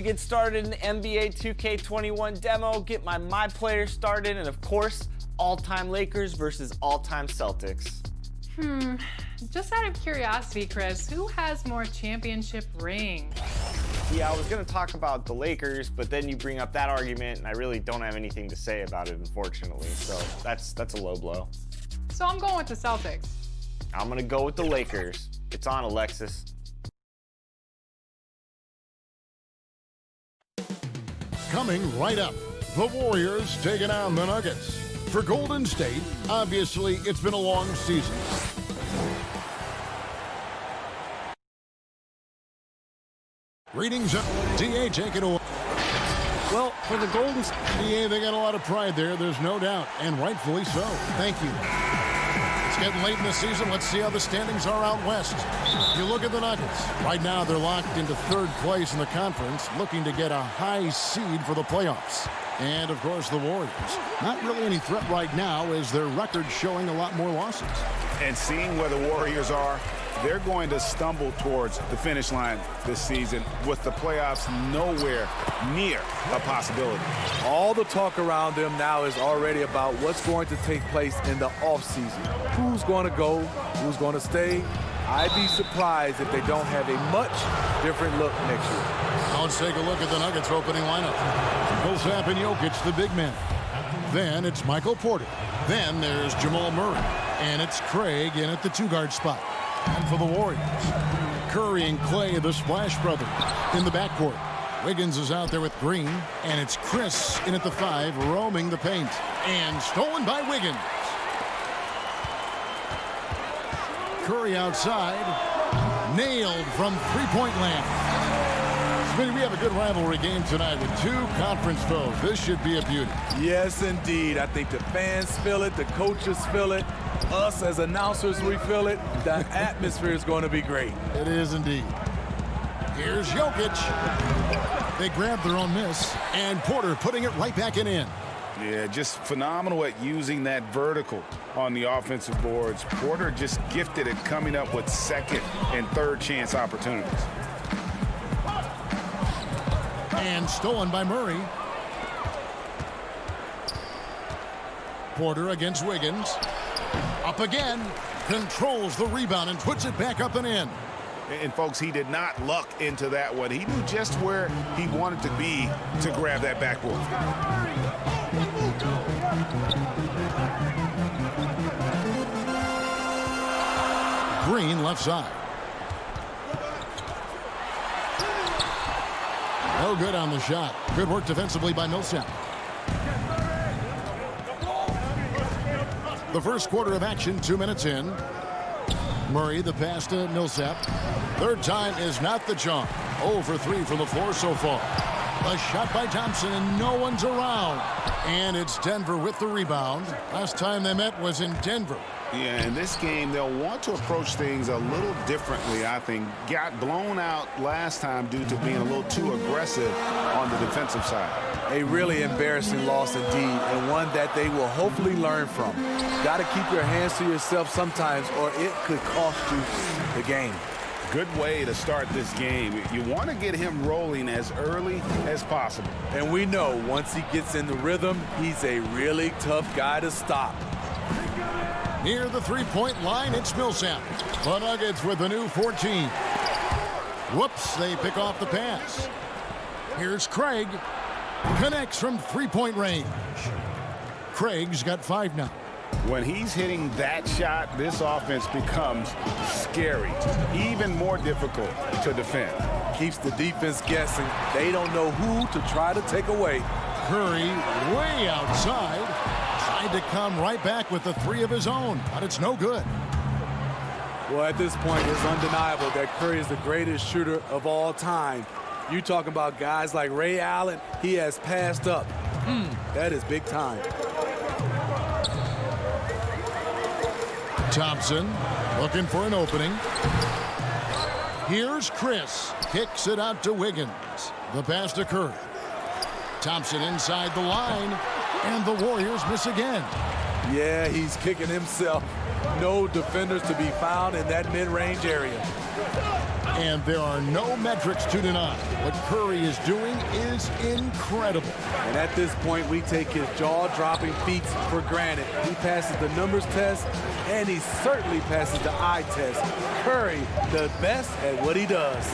Get started in the NBA 2K21 demo, get my player started, and of course, all-time Lakers versus all-time Celtics. Just out of curiosity, Chris, who has more championship rings? Yeah, I was gonna talk about the Lakers, but then you bring up that argument, and I really don't have anything to say about it, unfortunately. So that's a low blow. So I'm going with the Celtics. I'm gonna go with the Lakers. It's on, Alexis. Coming right up, the Warriors taking on the Nuggets. For Golden State, obviously, it's been a long season. Greetings, DA, take it away. Well, for the Golden State, DA, they got a lot of pride there, there's no doubt, and rightfully so. Thank you. It's getting late in the season. Let's see how the standings are out west. You look at the Nuggets. Right now, they're locked into third place in the conference, looking to get a high seed for the playoffs. And, of course, the Warriors. Not really any threat right now, as their record's showing a lot more losses. And seeing where the Warriors are, they're going to stumble towards the finish line this season with the playoffs nowhere near a possibility. all the talk around them now is already about what's going to take place in the offseason. Who's going to go? Who's going to stay? I'd be surprised if they don't have a much different look next year. Now let's take a look at the Nuggets opening lineup. Millsap and Jokic, the big men. Then it's Michael Porter. Then there's Jamal Murray. And it's Craig in at the two-guard spot. And for the Warriors, Curry and Clay, the Splash Brothers, in the backcourt. Wiggins is out there with Green. And it's Chris in at the 5, roaming the paint. And stolen by Wiggins. Curry outside. Nailed from three-point land. Smitty, we have a good rivalry game tonight with two conference foes. This should be a beauty. Yes, indeed. I think the fans feel it. The coaches feel it. Us as announcers, we feel it. The atmosphere is going to be great. It is indeed. Here's Jokic. They grab their own miss. And Porter putting it right back in. Yeah, just phenomenal at using that vertical on the offensive boards. Porter just gifted at coming up with second and third chance opportunities. And stolen by Murray. Porter against Wiggins. Up again. Controls the rebound and puts it back up and in. And folks, he did not luck into that one. He knew just where he wanted to be to grab that backboard. Green left side. No good on the shot. Good work defensively by Millsap. The first quarter of action, 2 minutes in. Murray, the pass to Millsap. Third time is not the charm. 0 for 3 from the floor so far. A shot by Thompson, and no one's around. And it's Denver with the rebound. Last time they met was in Denver. Yeah, in this game, they'll want to approach things a little differently, I think. Got blown out last time due to being a little too aggressive on the defensive side. A really embarrassing loss indeed, and one that they will hopefully learn from. Got to keep your hands to yourself sometimes, or it could cost you the game. Good way to start this game. You want to get him rolling as early as possible. And we know once he gets in the rhythm, he's a really tough guy to stop. Near the three-point line, it's Millsap. The Nuggets with a new 14. Whoops, they pick off the pass. Here's Craig. Connects from three-point range. Craig's got 5 now. When he's hitting that shot, this offense becomes scary, even more difficult to defend. Keeps the defense guessing. They don't know who to try to take away. Curry way outside. Tried to come right back with the 3 of his own, but it's no good. Well, at this point, it's undeniable that Curry is the greatest shooter of all time. You talking about guys like Ray Allen, he has passed up. That is big time. Thompson looking for an opening. Here's Chris. Kicks it out to Wiggins. The pass to Curry. Thompson inside the line. And the Warriors miss again. Yeah, he's kicking himself. No defenders to be found in that mid-range area. And there are no metrics to deny. What Curry is doing is incredible. And at this point, we take his jaw-dropping feats for granted. He passes the numbers test, and he certainly passes the eye test. Curry, the best at what he does.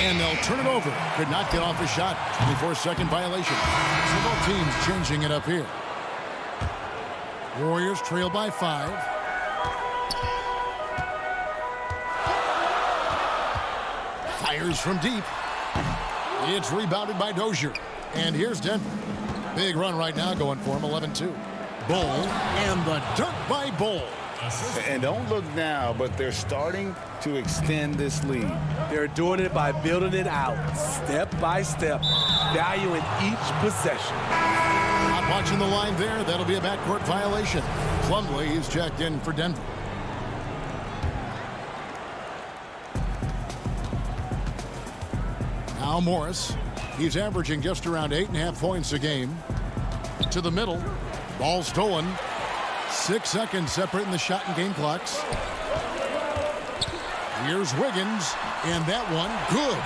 And they'll turn it over. Could not get off a shot. 24-second violation. So both teams changing it up here. Warriors trail by 5. Fires from deep. It's rebounded by Dozier. And here's Denver. Big run right now going for him, 11-2. Bull, and the dunk by Bull. And don't look now, but they're starting to extend this lead. They're doing it by building it out, step by step, valuing each possession. Not watching the line there. That'll be a backcourt violation. Plumlee is checked in for Denver. Now Morris. He's averaging just around 8.5 points a game. To the middle. Ball stolen. 6 seconds separating the shot and game clocks. Here's Wiggins. And that one, good.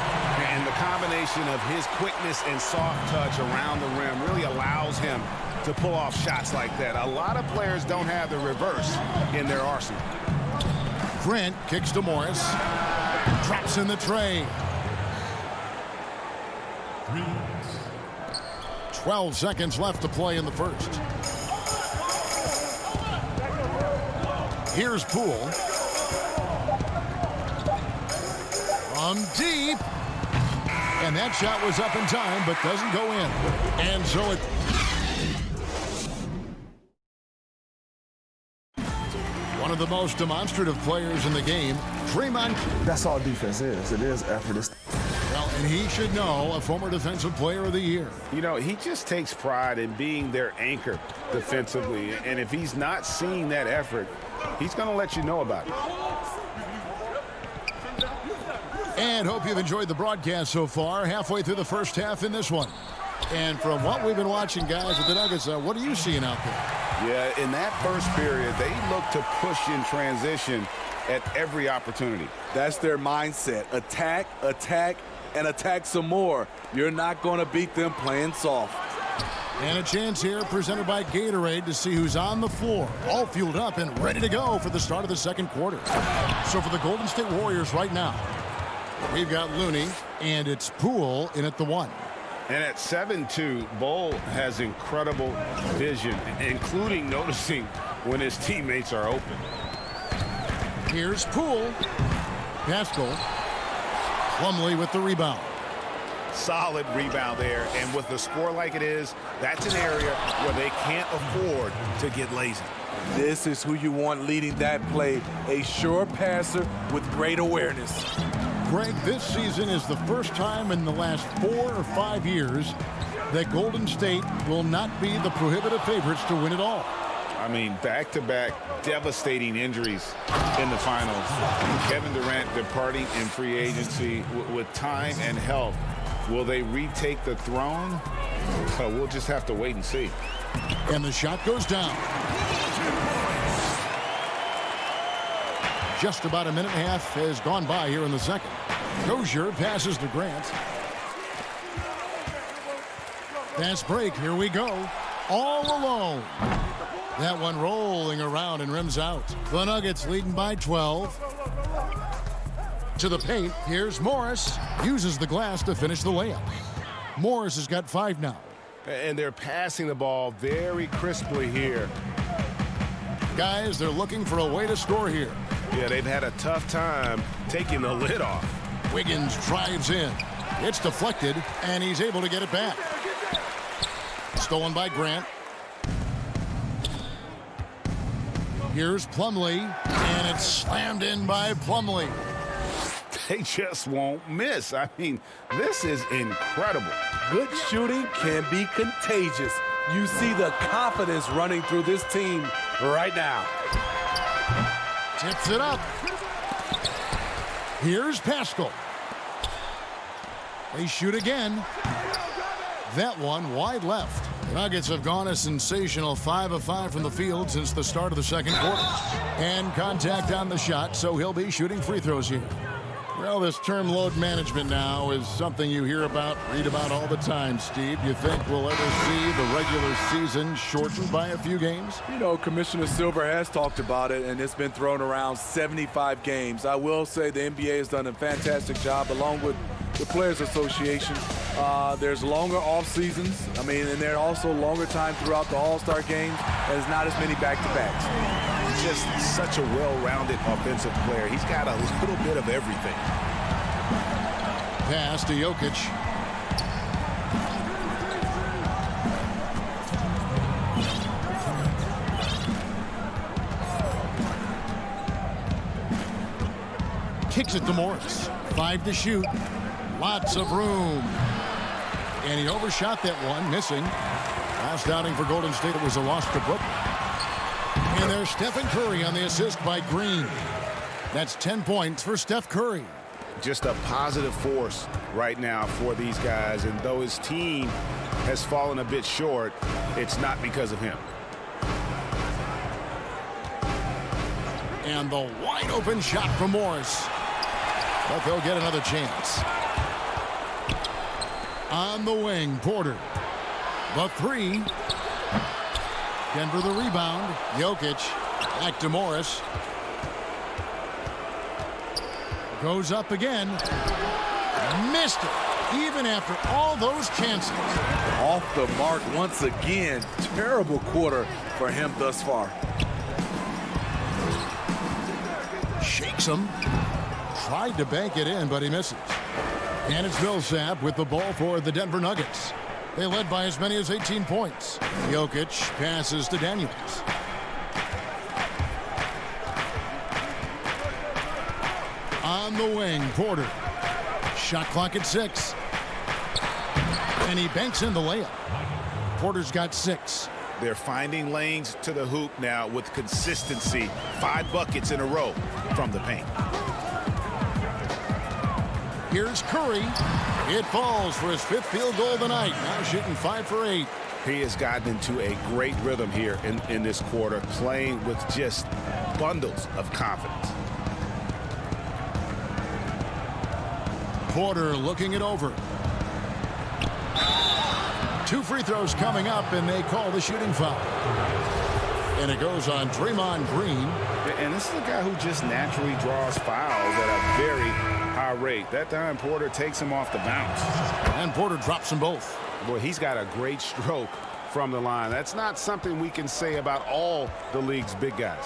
And the combination of his quickness and soft touch around the rim really allows him to pull off shots like that. A lot of players don't have the reverse in their arsenal. Grant kicks to Morris. Drops in the tray. 12 seconds left to play in the first. Here's Poole. From deep. And that shot was up in time, but doesn't go in. And so it... One of the most demonstrative players in the game, Draymond. That's all defense is. It is effort. Well, and he should know, a former Defensive Player of the Year. You know, he just takes pride in being their anchor defensively. And if he's not seeing that effort, he's going to let you know about it. And hope you've enjoyed the broadcast so far. Halfway through the first half in this one. And from what we've been watching, guys, with the Nuggets, what are you seeing out there? Yeah, in that first period, they look to push in transition at every opportunity. That's their mindset. Attack, attack, and attack some more. You're not going to beat them playing soft. And a chance here presented by Gatorade to see who's on the floor. All fueled up and ready to go for the start of the second quarter. So for the Golden State Warriors right now, we've got Looney, and it's Poole in at the 1. And at 7'2", Bull has incredible vision, including noticing when his teammates are open. Here's Poole. Pascal. Plumlee with the rebound. Solid rebound there, and with the score like it is, that's an area where they can't afford to get lazy. This is who you want leading that play, a sure passer with great awareness. Greg, this season is the first time in the last 4 or 5 years that Golden State will not be the prohibitive favorites to win it all. I mean, back-to-back devastating injuries in the finals. Kevin Durant departing in free agency with time and health. Will they retake the throne? We'll just have to wait and see. And the shot goes down. Just about a minute and a half has gone by here in the second. Dozier passes to Grant. Fast break. Here we go. All alone. That one rolling around and rims out. The Nuggets leading by 12. To the paint. Here's Morris. Uses the glass to finish the layup. Morris has got 5 now. And they're passing the ball very crisply here. Guys, they're looking for a way to score here. Yeah, they've had a tough time taking the lid off. Wiggins drives in. It's deflected, and he's able to get it back. Stolen by Grant. Here's Plumlee, and it's slammed in by Plumlee. They just won't miss. I mean, this is incredible. Good shooting can be contagious. You see the confidence running through this team right now. Tips it up. Here's Pascal. They shoot again. That one wide left. The Nuggets have gone a sensational 5 of 5 from the field since the start of the second quarter. And contact on the shot, so he'll be shooting free throws here. Well, this term load management now is something you hear about, read about all the time, Steve. You think we'll ever see the regular season shortened by a few games? You know, Commissioner Silver has talked about it, and it's been thrown around 75 games. I will say the NBA has done a fantastic job, along with the Players Association. There's longer off seasons. I mean, and there are also longer time throughout the All-Star games, and there's not as many back-to-backs. Just such a well-rounded offensive player. He's got a little bit of everything. Pass to Jokic. Kicks it to Morris. 5 to shoot. Lots of room. And he overshot that one, missing. Last outing for Golden State, it was a loss to Brooklyn. And there's Stephen Curry on the assist by Green. That's 10 points for Steph Curry. Just a positive force right now for these guys. And though his team has fallen a bit short, it's not because of him. And the wide open shot from Morris. But they'll get another chance. On the wing, Porter. The three. Denver the rebound. Jokic. Back to Morris. Goes up again. Missed it. Even after all those chances. Off the mark once again. Terrible quarter for him thus far. Shakes him. Tried to bank it in, but he misses. And it's Millsap with the ball for the Denver Nuggets. They led by as many as 18 points. Jokic passes to Daniels. On the wing, Porter. Shot clock at 6. And he banks in the layup. Porter's got 6. They're finding lanes to the hoop now with consistency. 5 buckets in a row from the paint. Here's Curry. It falls for his 5th field goal of the night. Now shooting 5 for 8. He has gotten into a great rhythm here in this quarter, playing with just bundles of confidence. Porter looking it over. 2 free throws coming up, and they call the shooting foul. And it goes on Draymond Green. And this is a guy who just naturally draws fouls at a very high rate. That time Porter takes him off the bounce. And Porter drops them both. Boy, he's got a great stroke from the line. That's not something we can say about all the league's big guys.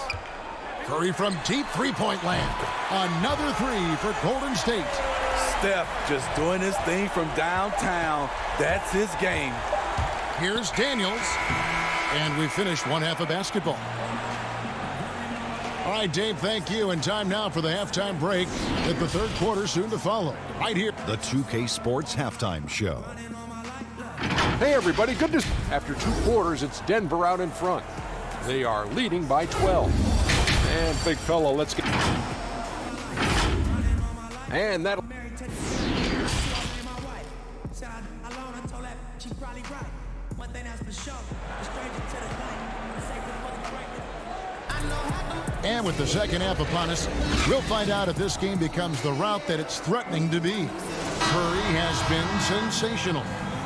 Curry from deep three-point land. Another 3 for Golden State. Steph just doing his thing from downtown. That's his game. Here's Daniels. And we finished one half of basketball. All right, Dave, thank you. And time now for the halftime break with the third quarter soon to follow. Right here. The 2K Sports Halftime Show. Hey, everybody. Good news. After 2 quarters, it's Denver out in front. They are leading by 12. And big fella, let's get... And that'll... And with the second half upon us, we'll find out if this game becomes the route that it's threatening to be. Curry has been sensational.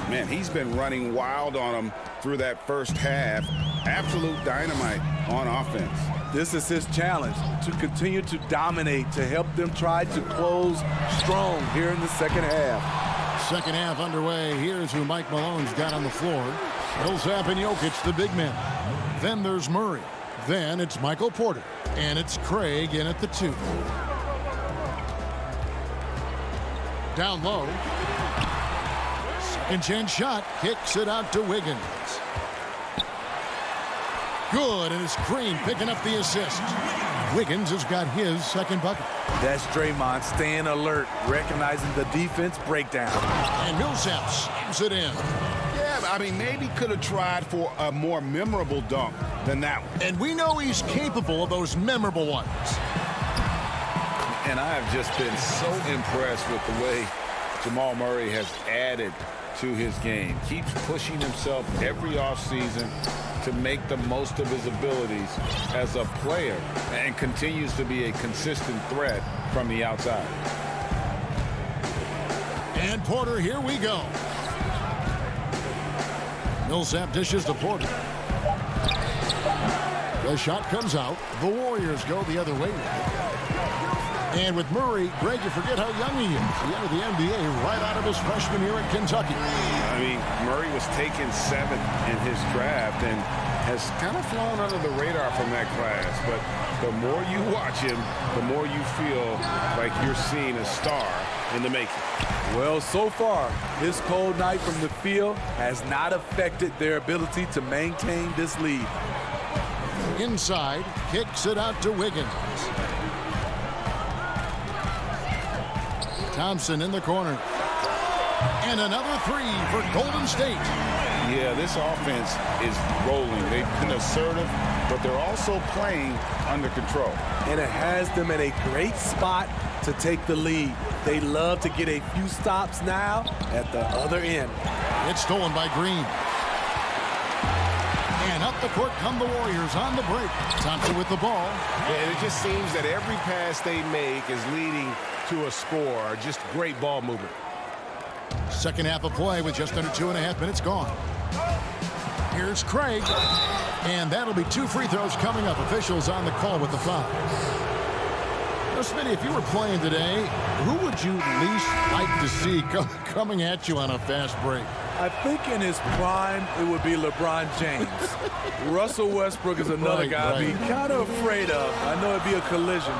Man, he's been running wild on him through that first half. Absolute dynamite on offense. This is his challenge, to continue to dominate, to help them try to close strong here in the second half. Second half underway. Here's who Mike Malone's got on the floor. Millsap and Jokic, the big men. Then there's Murray. Then it's Michael Porter. And it's Craig in at the 2. Down low. Second chance shot. Kicks it out to Wiggins. Good, and it's Green picking up the assist. Wiggins has got his second bucket. That's Draymond staying alert, recognizing the defense breakdown. And Millsap slams it in. Yeah, I mean, maybe could have tried for a more memorable dunk than that one. And we know he's capable of those memorable ones. And I have just been so impressed with the way Jamal Murray has added to his game. Keeps pushing himself every offseason to make the most of his abilities as a player and continues to be a consistent threat from the outside. And Porter, here we go. Millsap dishes to Porter. The shot comes out. The Warriors go the other way. And with Murray, Greg, you forget how young he is. He entered the NBA right out of his freshman year at Kentucky. I mean, Murray was taken 7th in his draft and has kind of flown under the radar from that class. But the more you watch him, the more you feel like you're seeing a star in the making. Well, so far, his cold night from the field has not affected their ability to maintain this lead. Inside, kicks it out to Wiggins. Thompson in the corner. And another 3 for Golden State. Yeah, this offense is rolling. They've been assertive, but they're also playing under control. And it has them in a great spot to take the lead. They love to get a few stops now at the other end. It's stolen by Green. And up the court come the Warriors on the break. Thompson with the ball. And it just seems that every pass they make is leading to a score. Just great ball movement. Second half of play with just under 2.5 minutes gone. Here's Craig. And that'll be 2 free throws coming up. Officials on the call with the foul. Now, Smitty, if you were playing today, who would you least like to see coming at you on a fast break? I think in his prime, it would be LeBron James. Russell Westbrook is another guy I'd be kind of afraid of. I know it'd be a collision.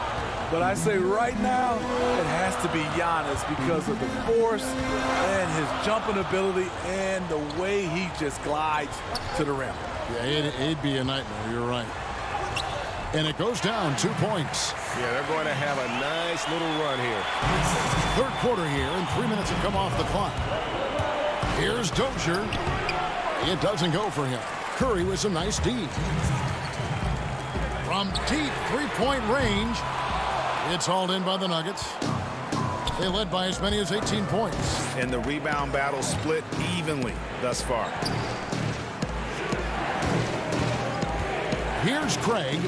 But I say right now, it has to be Giannis because of the force and his jumping ability and the way he just glides to the rim. Yeah, it'd be a nightmare. You're right. And it goes down 2 points. Yeah, they're going to have a nice little run here. Third quarter here, and 3 minutes have come off the clock. Here's Dozier. It doesn't go for him. Curry with some nice D. From deep three-point range, it's hauled in by the Nuggets. They led by as many as 18 points. And the rebound battle split evenly thus far. Here's Craig.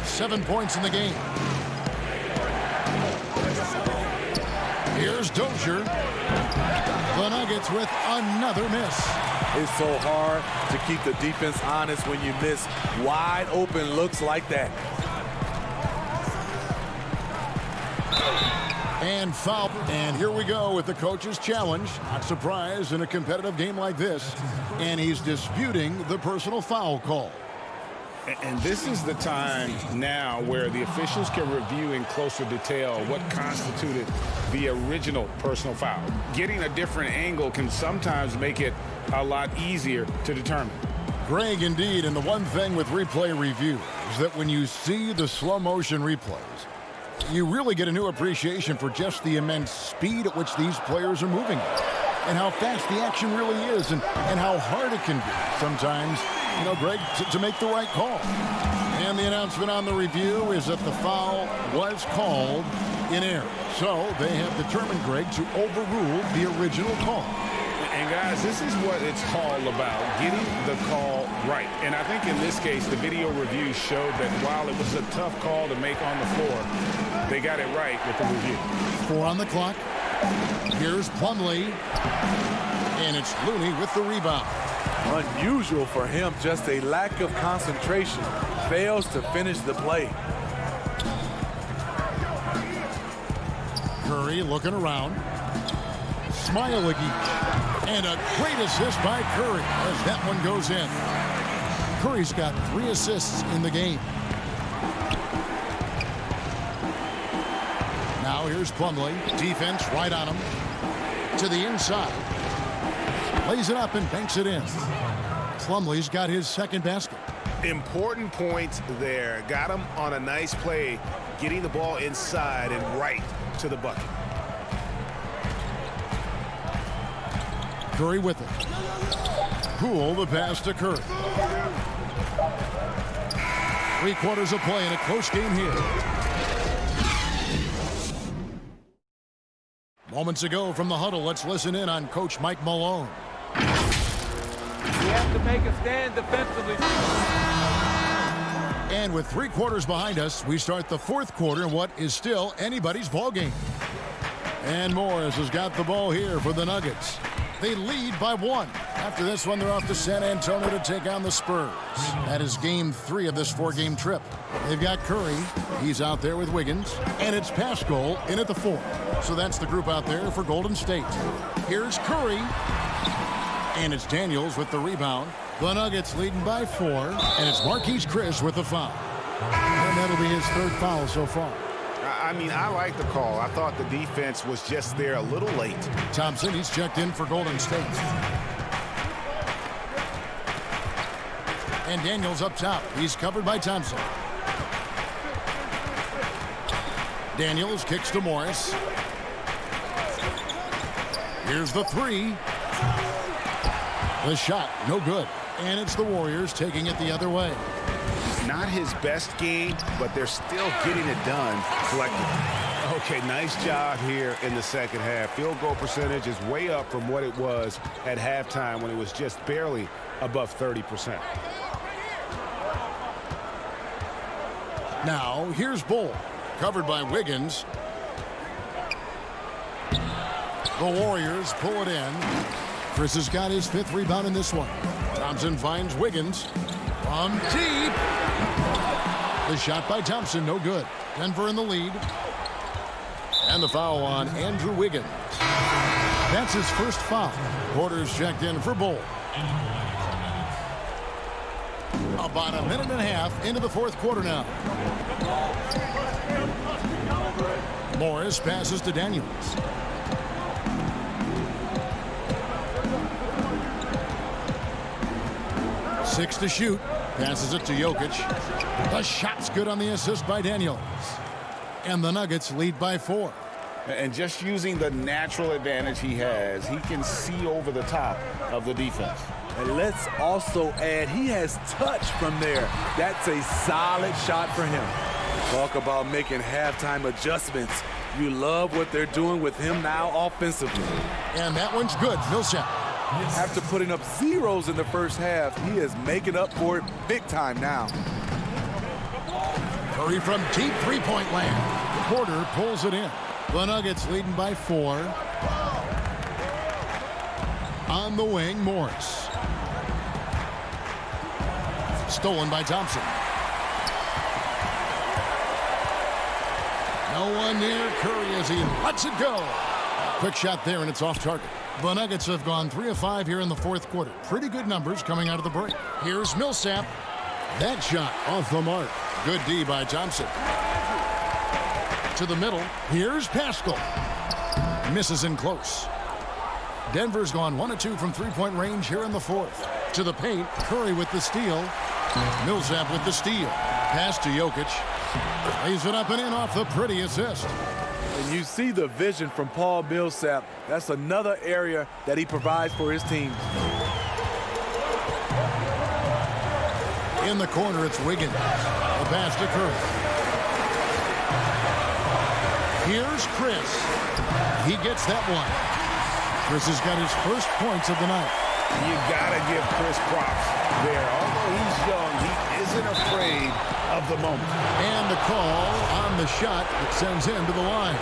7 points in the game. Here's Dozier. The Nuggets with another miss. It's so hard to keep the defense honest when you miss wide open looks like that. And foul. And here we go with the coach's challenge. Not surprised in a competitive game like this. And he's disputing the personal foul call. And this is the time now where the officials can review in closer detail what constituted the original personal foul. Getting a different angle can sometimes make it a lot easier to determine. Greg, indeed, and the one thing with replay review is that when you see the slow motion replays, you really get a new appreciation for just the immense speed at which these players are moving and how fast the action really is and how hard it can be sometimes, you know, Greg, to make the right call. And the announcement on the review is that the foul was called in error. So they have determined, Greg, to overrule the original call. And guys, this is what it's all about, getting the call right. And I think in this case, the video review showed that while it was a tough call to make on the floor, they got it right with the review. 4 on the clock. Here's Plumlee. And it's Looney with the rebound. Unusual for him, just a lack of concentration. Fails to finish the play. Curry looking around. Smile-a-geek. And a great assist by Curry as that one goes in. Curry's got 3 assists in the game. Now here's Plumlee. Defense right on him. To the inside. Lays it up and banks it in. Plumlee's got his second basket. Important points there. Got him on a nice play, getting the ball inside and right to the bucket. Curry with it. Poole the pass to Curry. 3 quarters of play in a close game here. Moments ago from the huddle, let's listen in on Coach Mike Malone. We have to make a stand defensively. And with 3 quarters behind us, we start the 4th quarter in what is still anybody's ball game. And Morris has got the ball here for the Nuggets. They lead by 1. After this one, they're off to San Antonio to take on the Spurs. That is game 3 of this 4-game trip. They've got Curry. He's out there with Wiggins. And it's Pascal in at the 4. So that's the group out there for Golden State. Here's Curry. And it's Daniels with the rebound. The Nuggets leading by 4. And it's Marquise Chris with the foul. And that'll be his 3rd foul so far. I mean, I like the call. I thought the defense was just there a little late. Thompson, he's checked in for Golden State. And Daniels up top. He's covered by Thompson. Daniels kicks to Morris. Here's the 3. The shot, no good. And it's the Warriors taking it the other way. Not his best game, but they're still getting it done collectively. Okay, nice job here in the second half. Field goal percentage is way up from what it was at halftime when it was just barely above 30%. Now, here's Bull, covered by Wiggins. The Warriors pull it in. Chris has got his 5th rebound in this one. Thompson finds Wiggins from deep. The shot by Thompson, no good. Denver in the lead. And the foul on Andrew Wiggins. That's his 1st foul. Porter's checked in for Bull. About a minute and a half into the 4th quarter now. Morris passes to Daniels. Six to shoot. Passes it to Jokic. The shot's good on the assist by Daniels. And the Nuggets lead by 4. And just using the natural advantage he has, he can see over the top of the defense. And let's also add, he has touch from there. That's a solid shot for him. Talk about making halftime adjustments. You love what they're doing with him now offensively. And that one's good. Millsap. After putting up zeros in the first half, he is making up for it big time now. Curry from deep 3-point land. Porter pulls it in. The Nuggets leading by 4. On the wing, Morris. Stolen by Thompson. No one near Curry as he lets it go. Quick shot there, and it's off target. The Nuggets have gone 3 of 5 here in the 4th quarter. Pretty good numbers coming out of the break. Here's Millsap. That shot off the mark. Good D by Thompson. To the middle. Here's Pascal. Misses in close. Denver's gone 1 of 2 from 3-point range here in the 4th. To the paint. Curry with the steal. Millsap with the steal. Pass to Jokic. Lays it up and in off the pretty assist. And you see the vision from Paul Millsap. That's another area that he provides for his team. In the corner, it's Wiggins. The pass to Curry. Here's Chris. He gets that one. Chris has got his 1st points of the night. You gotta give Chris props there. Although he's young, he isn't afraid of the moment. And the call on the shot that sends him to the line.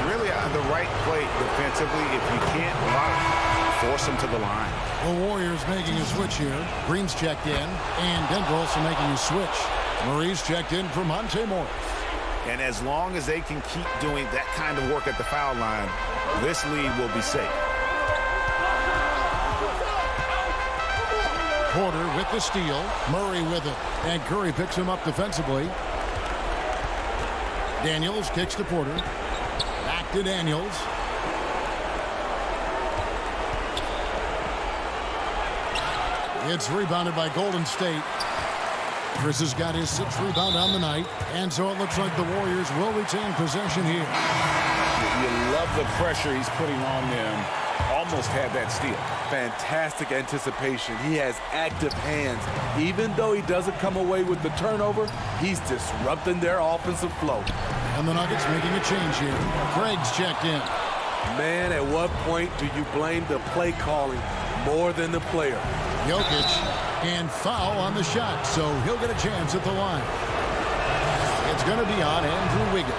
Really on the right plate defensively. If you can't block, force him to the line. The Warriors making a switch here. Green's checked in, and Denver also making a switch. Murray's checked in for Monte Morris. And as long as they can keep doing that kind of work at the foul line, this lead will be safe. Porter with the steal. Murray with it. And Curry picks him up defensively. Daniels kicks to Porter. Back to Daniels. It's rebounded by Golden State. Chris has got his 6th rebound on the night. And so it looks like the Warriors will retain possession here. You love the pressure he's putting on them. Almost had that steal. Fantastic anticipation. He has active hands. Even though he doesn't come away with the turnover, he's disrupting their offensive flow. And the Nuggets making a change here. Craig's checked in. Man, at what point do you blame the play calling more than the player? Jokic, and foul on the shot, so he'll get a chance at the line. It's going to be on Andrew Wiggins.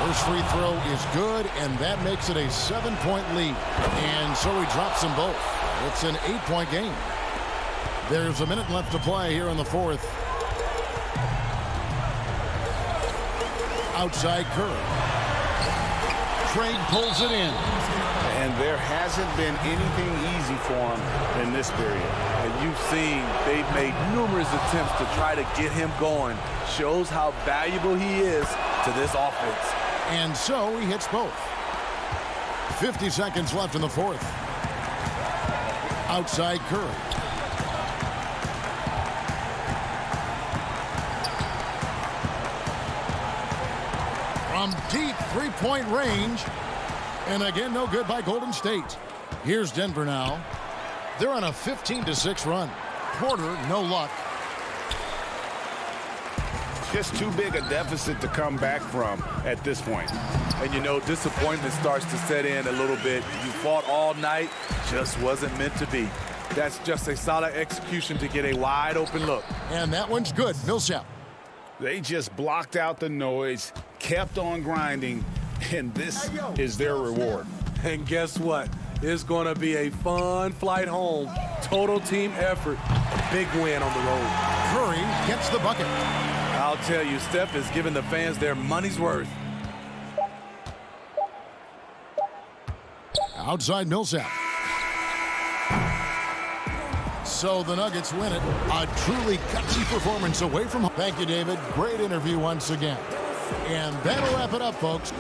First free throw is good, and that makes it a 7-point lead. And so he drops them both. It's an 8-point game. There's a minute left to play here in the fourth. Outside Curry. Craig pulls it in. And there hasn't been anything easy for him in this period. And you've seen they've made numerous attempts to try to get him going. Shows how valuable he is to this offense. And so he hits both. 50 seconds left in the fourth. Outside Curry. From deep three-point range. And again, no good by Golden State. Here's Denver now. They're on a 15-6 run. Porter, no luck. Just too big a deficit to come back from at this point. And you know, disappointment starts to set in a little bit. You fought all night, just wasn't meant to be. That's just a solid execution to get a wide open look. And that one's good. Millsap. They just blocked out the noise, kept on grinding, and this is their reward. And guess what? It's going to be a fun flight home. Total team effort. Big win on the road. Curry gets the bucket. I'll tell you, Steph is giving the fans their money's worth. Outside Millsap. So the Nuggets win it. A truly gutsy performance away from home. Thank you, David. Great interview once again. And that'll wrap it up, folks.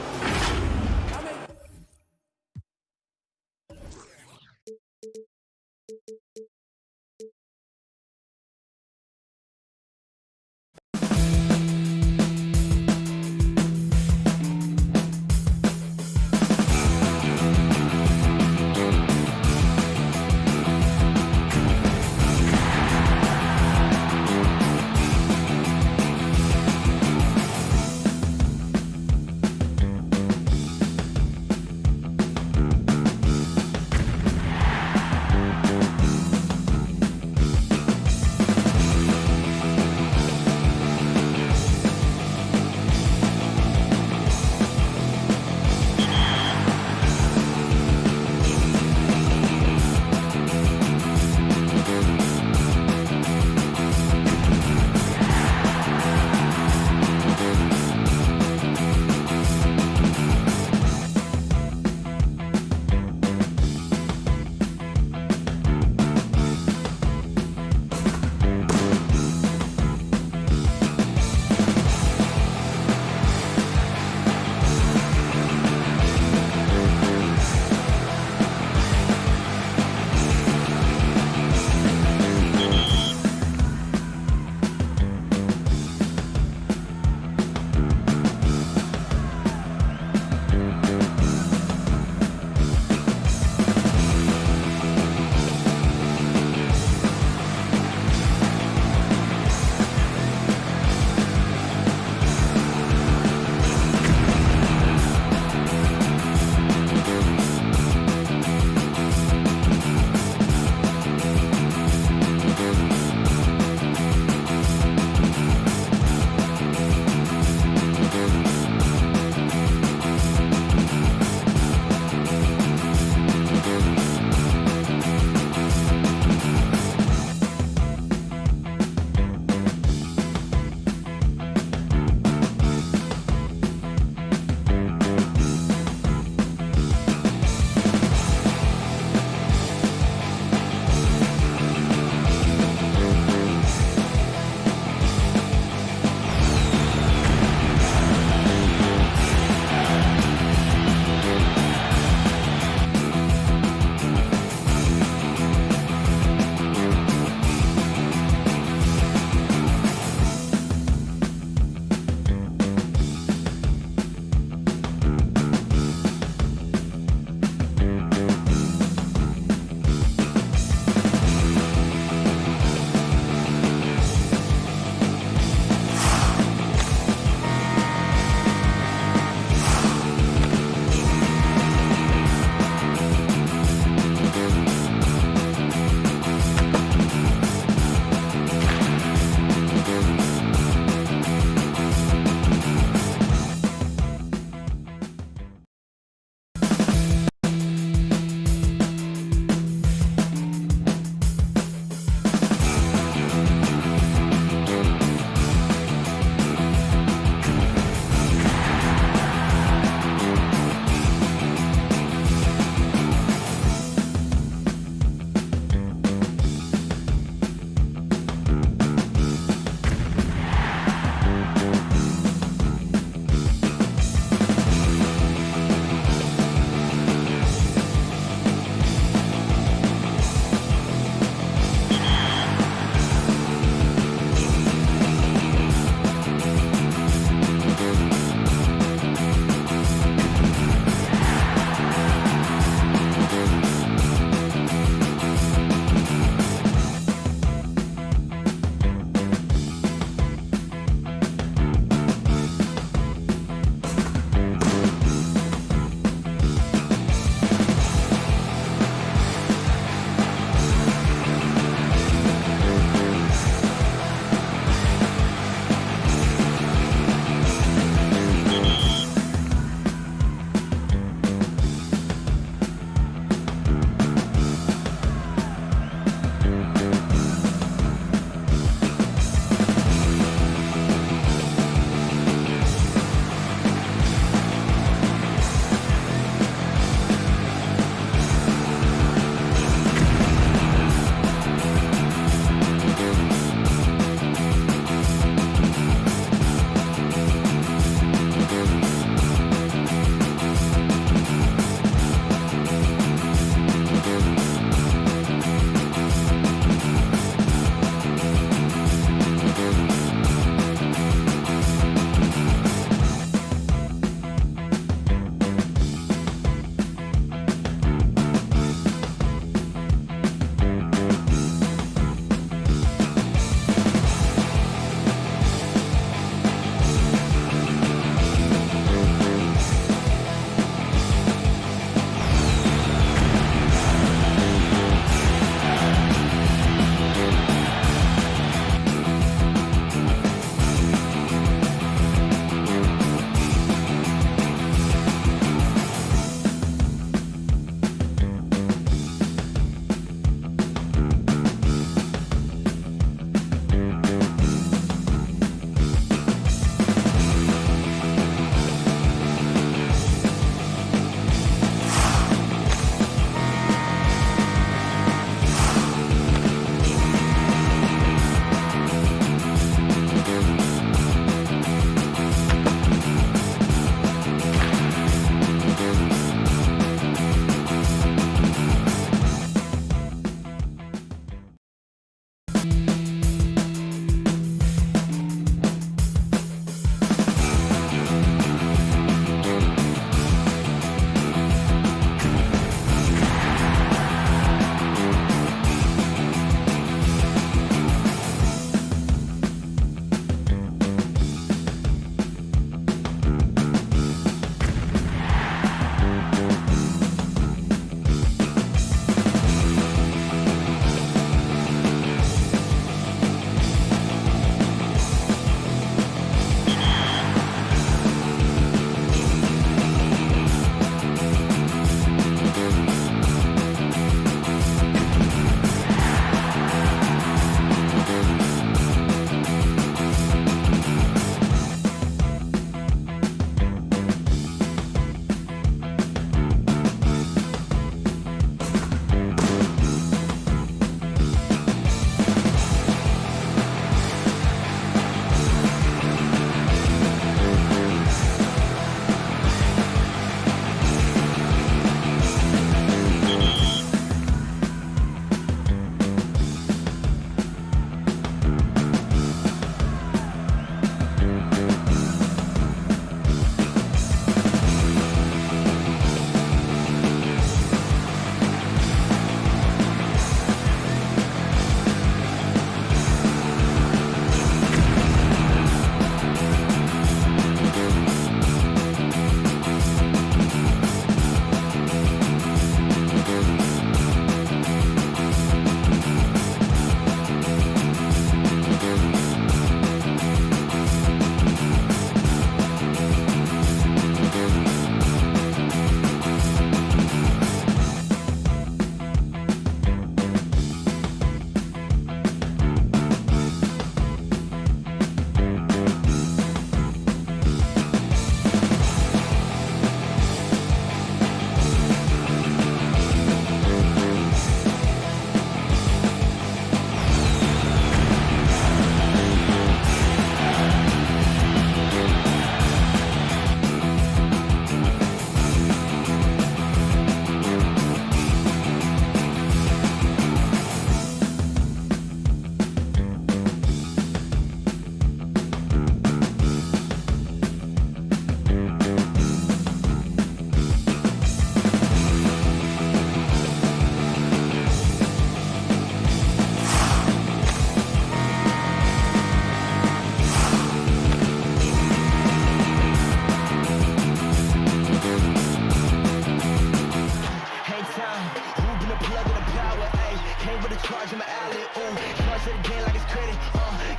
punch of the game like it's credit.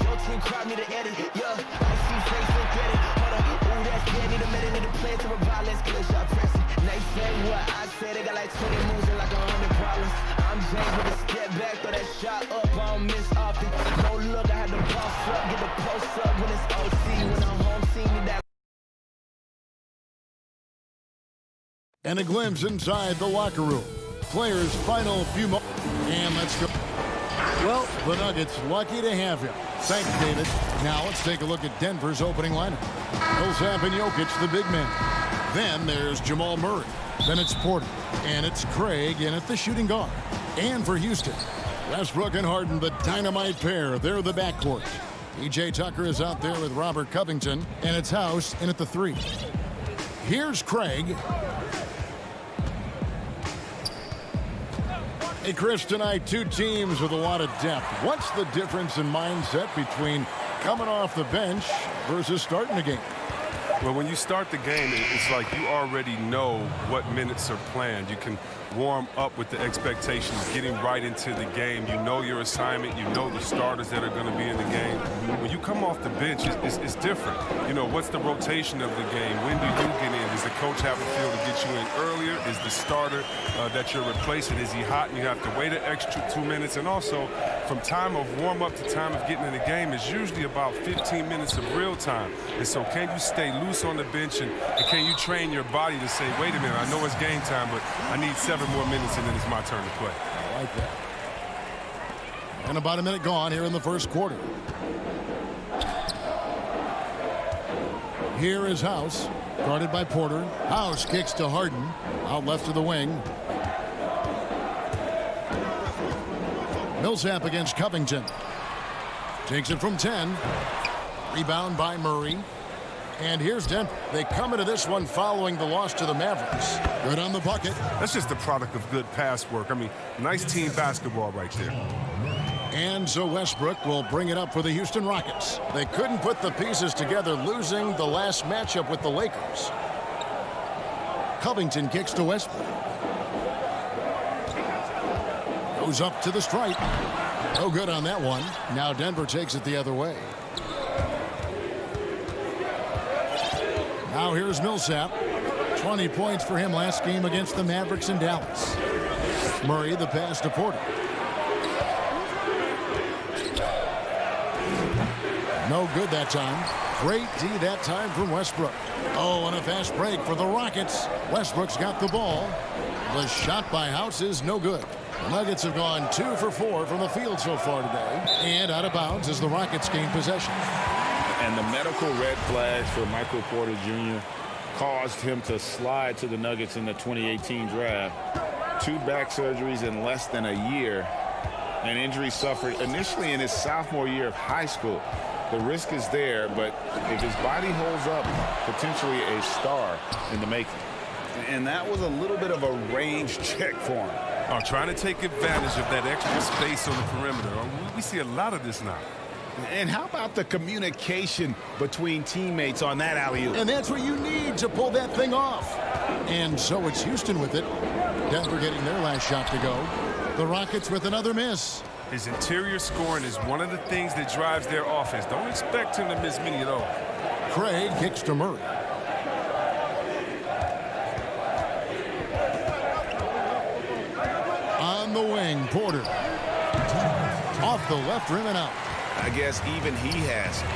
Your team crowd need to edit. Yeah, I see face and credit. Hold up, ooh, that's good. Need a minute, need a play to revive. Let's get a shot pressing. They say what I said. They got like 20 moves and like 100 problems. I'm James with a step back, throw that shot up. I don't miss often. No look, I had to boss up, get the post up when it's OC. When I'm home, see me that. And a glimpse inside the locker room. Players' final few moments. And let's go. Well, the Nuggets lucky to have him. Thanks, David. Now let's take a look at Denver's opening lineup. Millsap and Jokic, the big men. Then there's Jamal Murray. Then it's Porter. And it's Craig in at the shooting guard. And for Houston, Westbrook and Harden, the dynamite pair. They're the backcourt. PJ Tucker is out there with Robert Covington. And it's House in at the 3. Here's Craig. Hey, Chris, tonight, two teams with a lot of depth. What's the difference in mindset between coming off the bench versus starting the game? Well, when you start the game, it's like you already know what minutes are planned. You can warm up with the expectations, getting right into the game. You know your assignment. You know the starters that are going to be in the game. When you come off the bench, it's different. You know, what's the rotation of the game? When do you get in? Does the coach have a feel to get you in earlier? Is the starter that you're replacing, is he hot and you have to wait an extra 2 minutes? And also, from time of warm-up to time of getting in the game is usually about 15 minutes of real time. And so can you stay loose on the bench and can you train your body to say, wait a minute, I know it's game time, but I need 7 more minutes and then it's my turn to play. I like that. And about a minute gone here in the first quarter. Here is House, guarded by Porter. House kicks to Harden, out left to the wing. Millsap against Covington. Takes it from 10. Rebound by Murray. And here's Denver. They come into this one following the loss to the Mavericks. Good on the bucket. That's just the product of good pass work. I mean, nice team basketball right there. And so Westbrook will bring it up for the Houston Rockets. They couldn't put the pieces together, losing the last matchup with the Lakers. Covington kicks to Westbrook. Goes up to the stripe. No good on that one. Now Denver takes it the other way. Now here's Millsap. 20 points for him last game against the Mavericks in Dallas. Murray, the pass to Porter. No good that time. Great D that time from Westbrook. Oh, and a fast break for the Rockets. Westbrook's got the ball. The shot by House is no good. Nuggets have gone 2 for 4 from the field so far today. And out of bounds as the Rockets gain possession. And the medical red flags for Michael Porter Jr. caused him to slide to the Nuggets in the 2018 draft. 2 back surgeries in less than a year. An injury suffered initially in his sophomore year of high school. The risk is there, but if his body holds up, potentially a star in the making. And that was a little bit of a range check for him. Trying to take advantage of that extra space on the perimeter. We see a lot of this now. And how about the communication between teammates on that alley-oop? And that's what you need to pull that thing off. And so it's Houston with it. Denver getting their last shot to go. The Rockets with another miss. His interior scoring is one of the things that drives their offense. Don't expect him to miss many at all. Craig kicks to Murray. On the wing, Porter. Off the left rim and out. I guess even he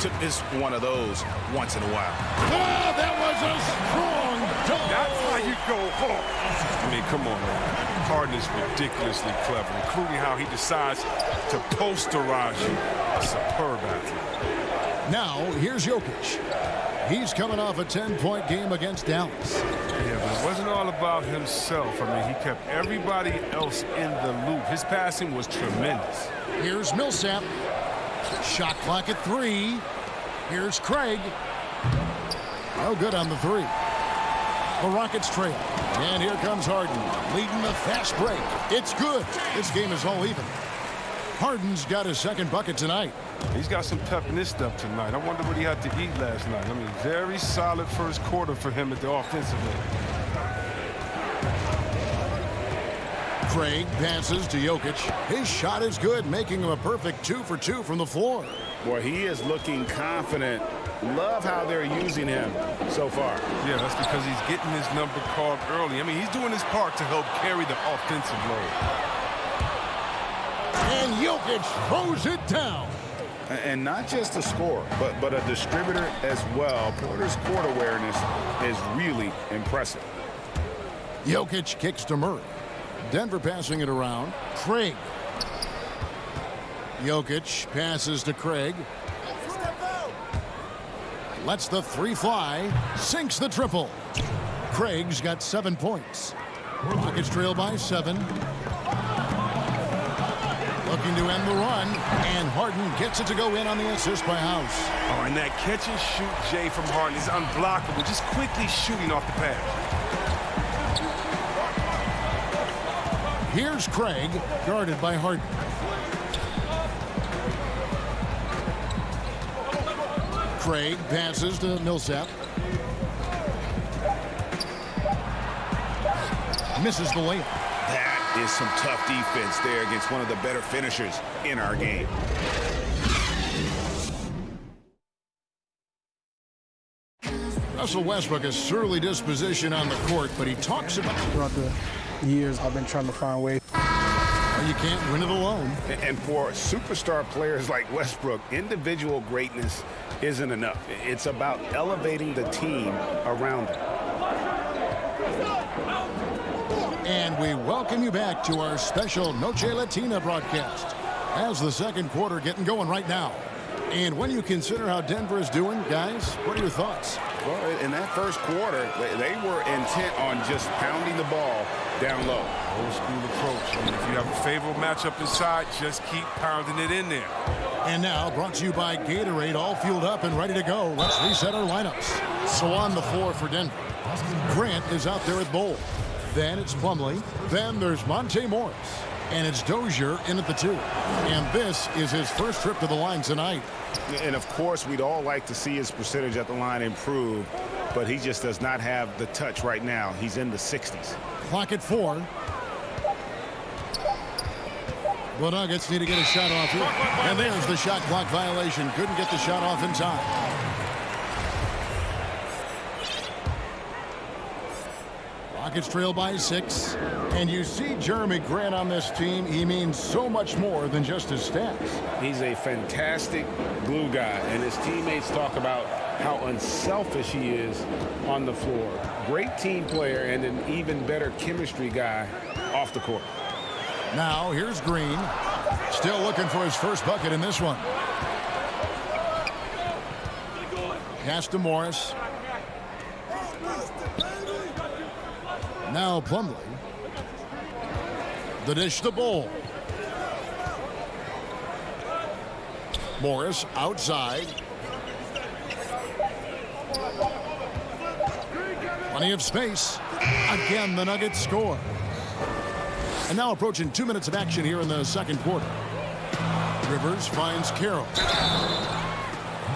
took this one of those once in a while. Oh, that was a strong dunk. That's how you go home. I mean, come on, man. Harden is ridiculously clever, including how he decides to posterize you. A superb athlete. Now, here's Jokic. He's coming off a 10-point game against Dallas. Yeah, but it wasn't all about himself. I mean, he kept everybody else in the loop. His passing was tremendous. Here's Millsap. Shot clock at 3. Here's Craig. No good on the 3. The Rockets trail. And here comes Harden, leading the fast break. It's good. This game is all even. Harden's got his second bucket tonight. He's got some pep in his step tonight. I wonder what he had to eat last night. I mean, very solid first quarter for him at the offensive end. Craig passes to Jokic. His shot is good, making him a perfect 2 for 2 from the floor. Boy, he is looking confident. Love how they're using him so far. Yeah, that's because he's getting his number called early. I mean, he's doing his part to help carry the offensive load. And Jokic throws it down. And not just a scorer, but a distributor as well. Porter's court awareness is really impressive. Jokic kicks to Murray. Denver passing it around. Craig. Jokic passes to Craig. Lets the 3 fly. Sinks the triple. Craig's got 7 points. Rockets trail by 7. Looking to end the run. And Harden gets it to go in on the assist by House. Oh, and that catch and shoot, Jay, from Harden is unblockable. Just quickly shooting off the pass. Here's Craig, guarded by Harden. Craig passes to Millsap. Misses the layup. That is some tough defense there against one of the better finishers in our game. Russell Westbrook has surly disposition on the court, but he talks about throughout the years I've been trying to find ways. You can't win it alone. And for superstar players like Westbrook, individual greatness isn't enough. It's about elevating the team around him. And we welcome you back to our special Noche Latina broadcast as the second quarter getting going right now. And when you consider how Denver is doing, guys, what are your thoughts? Well, in that first quarter, they were intent on just pounding the ball down low. Old school approach. I mean, if you have a favorable matchup inside, just keep pounding it in there. And now, brought to you by Gatorade, all fueled up and ready to go. Let's reset our lineups. So on the floor for Denver, Grant is out there at Bowl. Then it's Plumlee. Then there's Monte Morris. And it's Dozier in at the 2. And this is his first trip to the line tonight. And, of course, we'd all like to see his percentage at the line improve, but he just does not have the touch right now. He's in the 60s. Clock at 4. The Nuggets need to get a shot off here. And there's the shot clock violation. Couldn't get the shot off in time. Rockets trail by 6. And you see Jeremy Grant on this team. He means so much more than just his stats. He's a fantastic glue guy, and his teammates talk about how unselfish he is on the floor. Great team player and an even better chemistry guy off the court. Now here's Green. Still looking for his first bucket in this one. Pass to Morris. Now Plumlee. The dish to Bowl. Morris outside. Plenty of space. Again, the Nuggets score. And now approaching 2 minutes of action here in the second quarter. Rivers finds Carroll.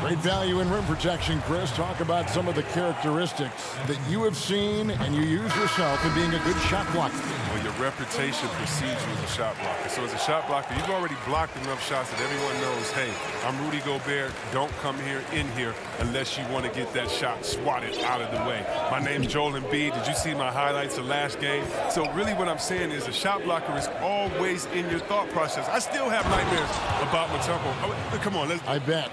Great value in rim protection, Chris. Talk about some of the characteristics that you have seen and you use yourself in being a good shot blocker. Well, your reputation precedes you as a shot blocker. So as a shot blocker, you've already blocked enough shots that everyone knows, hey, I'm Rudy Gobert. Don't come here in here unless you want to get that shot swatted out of the way. My name's Joel Embiid. Did you see my highlights of last game? So really what I'm saying is a shot blocker is always in your thought process. I still have nightmares about my tempo. Oh, come on, let's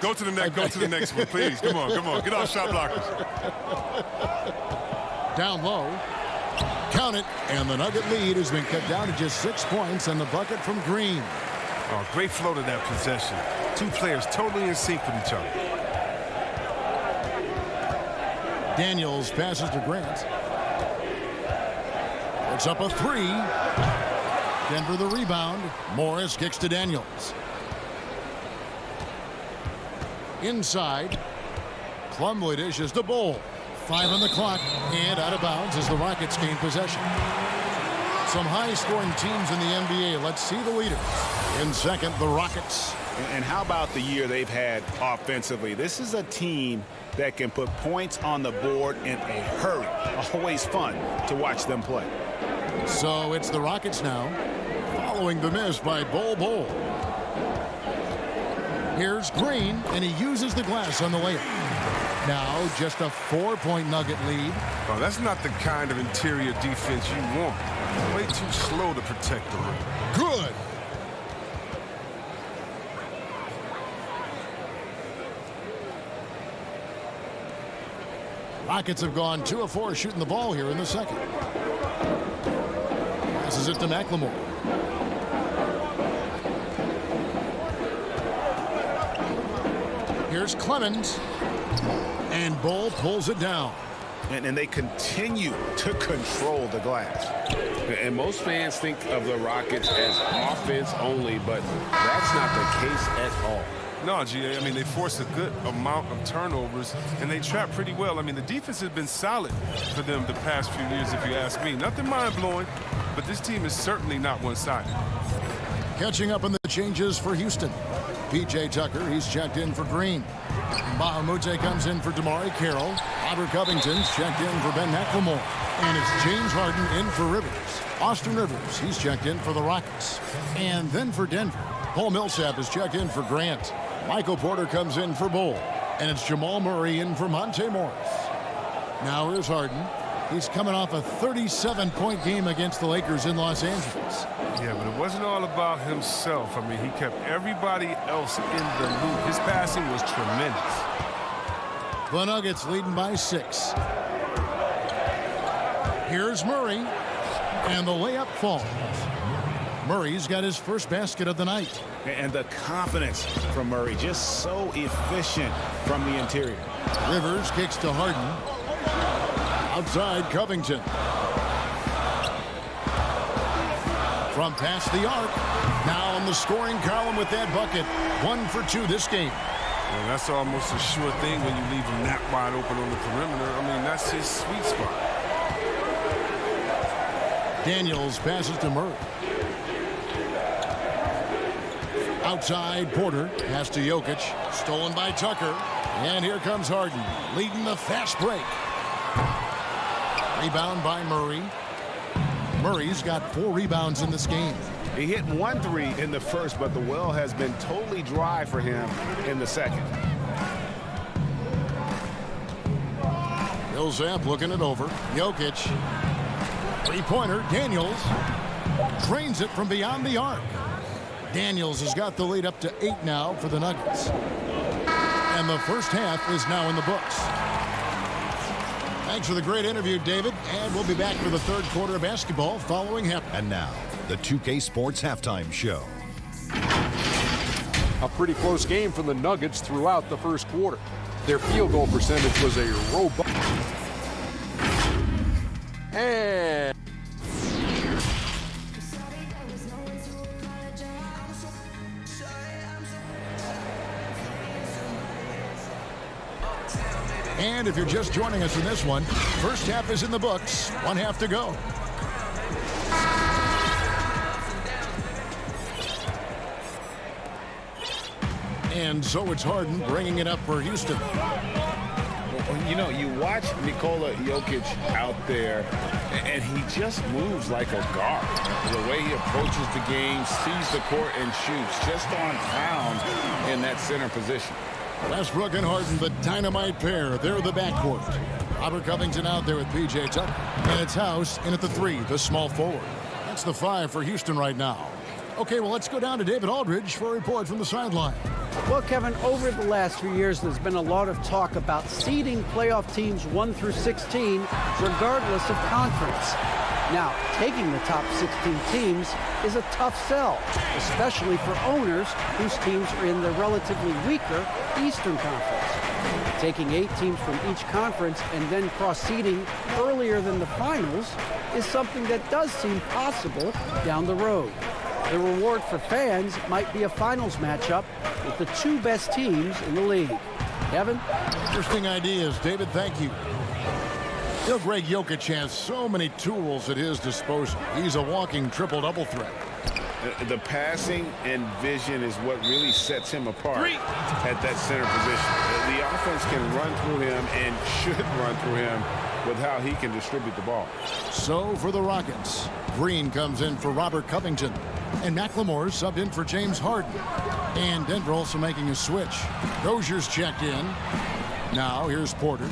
go to the next. Go to the next one, please. Come on. Get off shot blockers. Down low. Count it. And the Nugget lead has been cut down to just 6 points and the bucket from Green. Oh, great flow to that possession. Two players totally in sync with each other. Daniels passes to Grant. It's up a 3. Denver the rebound. Morris kicks to Daniels. Inside. Plumlee dishes to Bowl. 5 on the clock and out of bounds as the Rockets gain possession. Some high-scoring teams in the NBA. Let's see the leaders. In second, the Rockets. And how about the year they've had offensively? This is a team that can put points on the board in a hurry. Always fun to watch them play. So it's the Rockets now. following the miss by Bol. Here's Green, and he uses the glass on the layup. Now just a 4-point Nugget lead. Oh, that's not the kind of interior defense you want. Way too slow to protect the rim. Good. Rockets have gone 2 of 4 shooting the ball here in the second. Passes it to McLemore. Here's Clemens. And Bol pulls it down. And they continue to control the glass. And most fans think of the Rockets as offense only, but that's not the case at all. No, GA, I mean, they force a good amount of turnovers, and they trap pretty well. I mean, the defense has been solid for them the past few years, if you ask me. Nothing mind-blowing, but this team is certainly not one-sided. Catching up on the changes for Houston. P.J. Tucker, he's checked in for Green. Bahamute comes in for Damari Carroll. Robert Covington's checked in for Ben McLemore. And it's James Harden in for Rivers. Austin Rivers, he's checked in for the Rockets. And then for Denver, Paul Millsap is checked in for Grant. Michael Porter comes in for Bol. And it's Jamal Murray in for Monte Morris. Now here's Harden. He's coming off a 37-point game against the Lakers in Los Angeles. Yeah, but it wasn't all about himself. I mean, he kept everybody else in the loop. His passing was tremendous. The Nuggets leading by 6. Here's Murray. And the layup falls. Murray's got his first basket of the night. And the confidence from Murray, just so efficient from the interior. Rivers kicks to Harden. Outside Covington. From past the arc. Now in the scoring column with that bucket. 1 for 2 this game. Well, that's almost a sure thing when you leave him that wide open on the perimeter. I mean, that's his sweet spot. Daniels passes to Murray. Outside Porter. Pass to Jokic. Stolen by Tucker. And here comes Harden. Leading the fast break. Rebound by Murray. Murray's got 4 rebounds in this game. He hit 1 3 in the first, but the well has been totally dry for him in the second. Millsap looking it over. Jokic. 3-pointer. Daniels. Drains it from beyond the arc. Daniels has got the lead up to 8 now for the Nuggets. And the first half is now in the books. Thanks for the great interview, David. And we'll be back for the third quarter of basketball following half. And now, the 2K Sports Halftime Show. A pretty close game for the Nuggets throughout the first quarter. Their field goal percentage was a robust. And And if you're just joining us in this one, first half is in the books. 1 half to go. And so it's Harden bringing it up for Houston. You know, you watch Nikola Jokic out there, and he just moves like a guard. The way he approaches the game, sees the court, and shoots just on pound in that center position. Westbrook and Harden, the dynamite pair. They're the backcourt. Robert Covington out there with P.J. Tucker. And it's House in at the 3, the small forward. That's the 5 for Houston right now. Okay, well, let's go down to David Aldridge for a report from the sideline. Well, Kevin, over the last few years, there's been a lot of talk about seeding playoff teams 1 through 16, regardless of conference. Now, taking the top 16 teams is a tough sell, especially for owners whose teams are in the relatively weaker Eastern Conference. Taking 8 teams from each conference and then cross-seeding earlier than the finals is something that does seem possible down the road. The reward for fans might be a finals matchup with the 2 best teams in the league. Kevin? Interesting ideas, David. Thank you. You know, Greg Jokic has so many tools at his disposal. He's a walking triple-double threat. The passing and vision is what really sets him apart at that center position. The offense can run through him and should run through him with how he can distribute the ball. So for the Rockets, Green comes in for Robert Covington. And McLemore subbed in for James Harden. And Denver also making a switch. Dozier's checked in. Now here's Porter.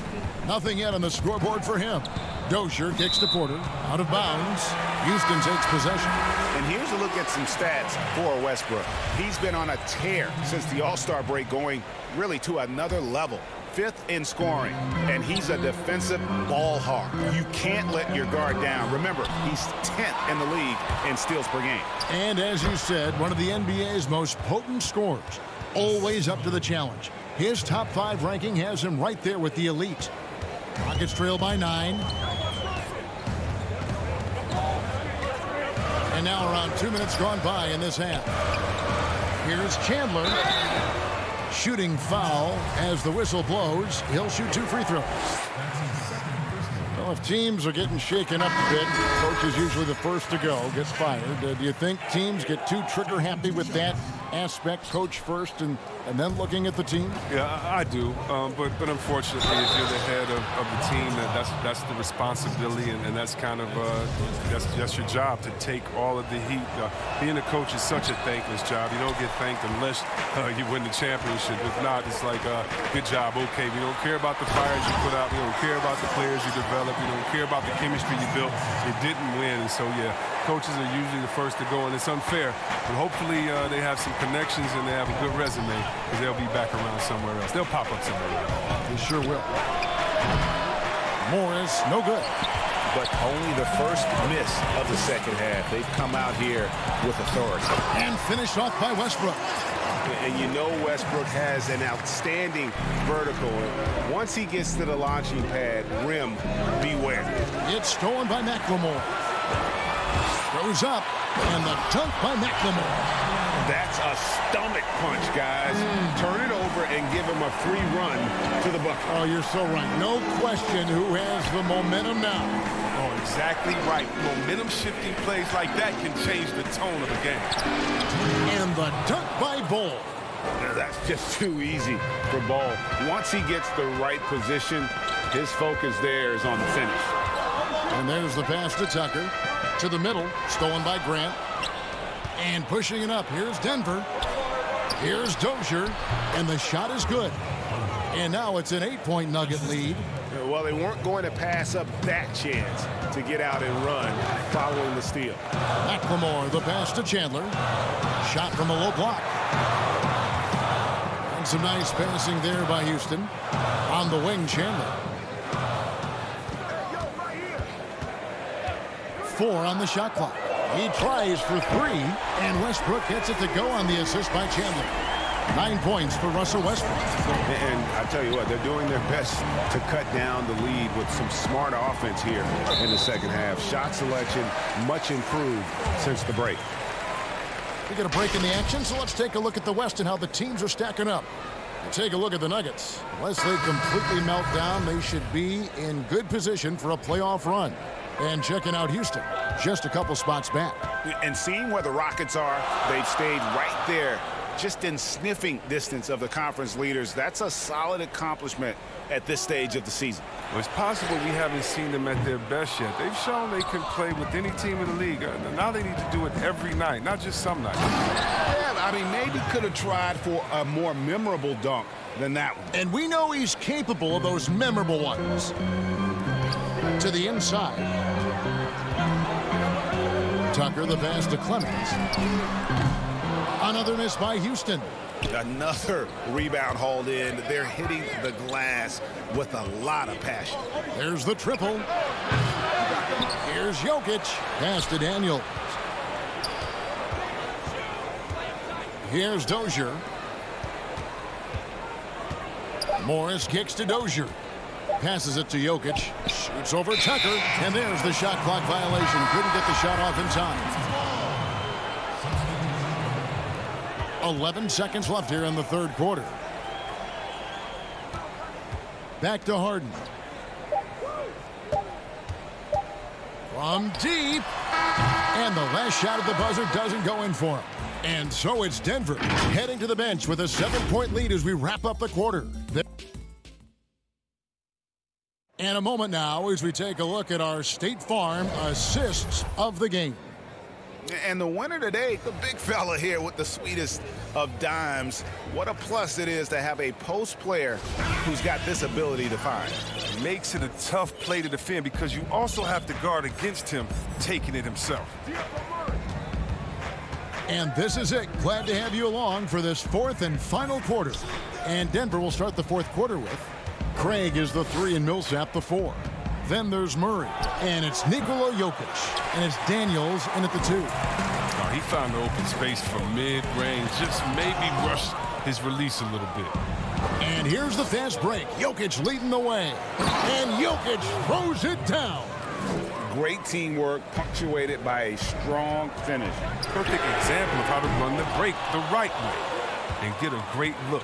Nothing yet on the scoreboard for him. Dozier kicks to Porter. Out of bounds. Houston takes possession. And here's a look at some stats for Westbrook. He's been on a tear since the All-Star break, going really to another level. 5th in scoring, and he's a defensive ball hawk. You can't let your guard down. Remember, he's 10th in the league in steals per game. And as you said, one of the NBA's most potent scorers. Always up to the challenge. His top 5 ranking has him right there with the elite. Rockets trail by 9. And now around 2 minutes gone by in this half. Here's Chandler. Shooting foul as the whistle blows. He'll shoot 2 free throws. Well, if teams are getting shaken up a bit, coach is usually the first to go, gets fired. Do you think teams get too trigger happy with that aspect, coach first and then looking at the team? Yeah, I do. But unfortunately, if you're the head of the team, that's the responsibility, and that's kind of that's your job, to take all of the heat. Being a coach is such a thankless job. You don't get thanked unless you win the championship. If not, it's like, good job, okay. We don't care about the fires you put out. We don't care about the players you develop. We don't care about the chemistry you built. It didn't win, and so, yeah, coaches are usually the first to go, and it's unfair. But hopefully they have some connections and they have a good resume, because they'll be back around somewhere else. They'll pop up somewhere else. They sure will. Morris, no good. But only the first miss of the second half. They've come out here with authority. And finished off by Westbrook. And you know Westbrook has an outstanding vertical. Once he gets to the launching pad, rim, beware. It's stolen by McLemore. Goes up, and the dunk by McLemore. That's a stomach punch, guys. Turn it over and give him a free run to the bucket. Oh, you're so right. No question who has the momentum now. Oh, exactly right. Momentum-shifting plays like that can change the tone of the game. And the dunk by Ball. That's just too easy for Ball. Once he gets the right position, his focus there is on the finish. And there's the pass to Tucker. To the middle, stolen by Grant. And pushing it up, here's Denver. Here's Dozier, and the shot is good. And now it's an 8-point Nugget lead. Well, they weren't going to pass up that chance to get out and run following the steal. McLemore, the pass to Chandler. Shot from a low block. And some nice passing there by Houston. On the wing, Chandler. 4 on the shot clock. He tries for 3, and Westbrook gets it to go on the assist by Chandler. 9 points for Russell Westbrook. And I tell you what, they're doing their best to cut down the lead with some smart offense here in the second half. Shot selection much improved since the break. We get a break in the action, so let's take a look at the West and how the teams are stacking up. We'll take a look at the Nuggets. Unless they completely melt down, they should be in good position for a playoff run. And checking out Houston, just a couple spots back. And seeing where the Rockets are, they've stayed right there, just in sniffing distance of the conference leaders. That's a solid accomplishment at this stage of the season. Well, it's possible we haven't seen them at their best yet. They've shown they can play with any team in the league. Now they need to do it every night, not just some nights. Yeah, I mean, maybe could have tried for a more memorable dunk than that one. And we know he's capable of those memorable ones. To the inside. Tucker, the pass to Clemens. Another miss by Houston. Another rebound hauled in. They're hitting the glass with a lot of passion. There's the triple. Here's Jokic. Pass to Daniels. Here's Dozier. Morris kicks to Dozier. Passes it to Jokic. Shoots over Tucker. And there's the shot clock violation. Couldn't get the shot off in time. 11 seconds left here in the third quarter. Back to Harden. From deep. And the last shot at the buzzer doesn't go in for him. And so it's Denver heading to the bench with a 7-point lead as we wrap up the quarter. And a moment now as we take a look at our State Farm assists of the game. And the winner today, the big fella here with the sweetest of dimes. What a plus it is to have a post player who's got this ability to find. It makes it a tough play to defend because you also have to guard against him taking it himself. And this is it. Glad to have you along for this fourth and final quarter. And Denver will start the fourth quarter with Craig is the 3 and Millsap the 4. Then there's Murray, and it's Nikola Jokic, and it's Daniels in at the 2. Oh, he found the open space from mid-range, just maybe rushed his release a little bit. And here's the fast break. Jokic leading the way, and Jokic throws it down. Great teamwork punctuated by a strong finish. Perfect example of how to run the break the right way and get a great look.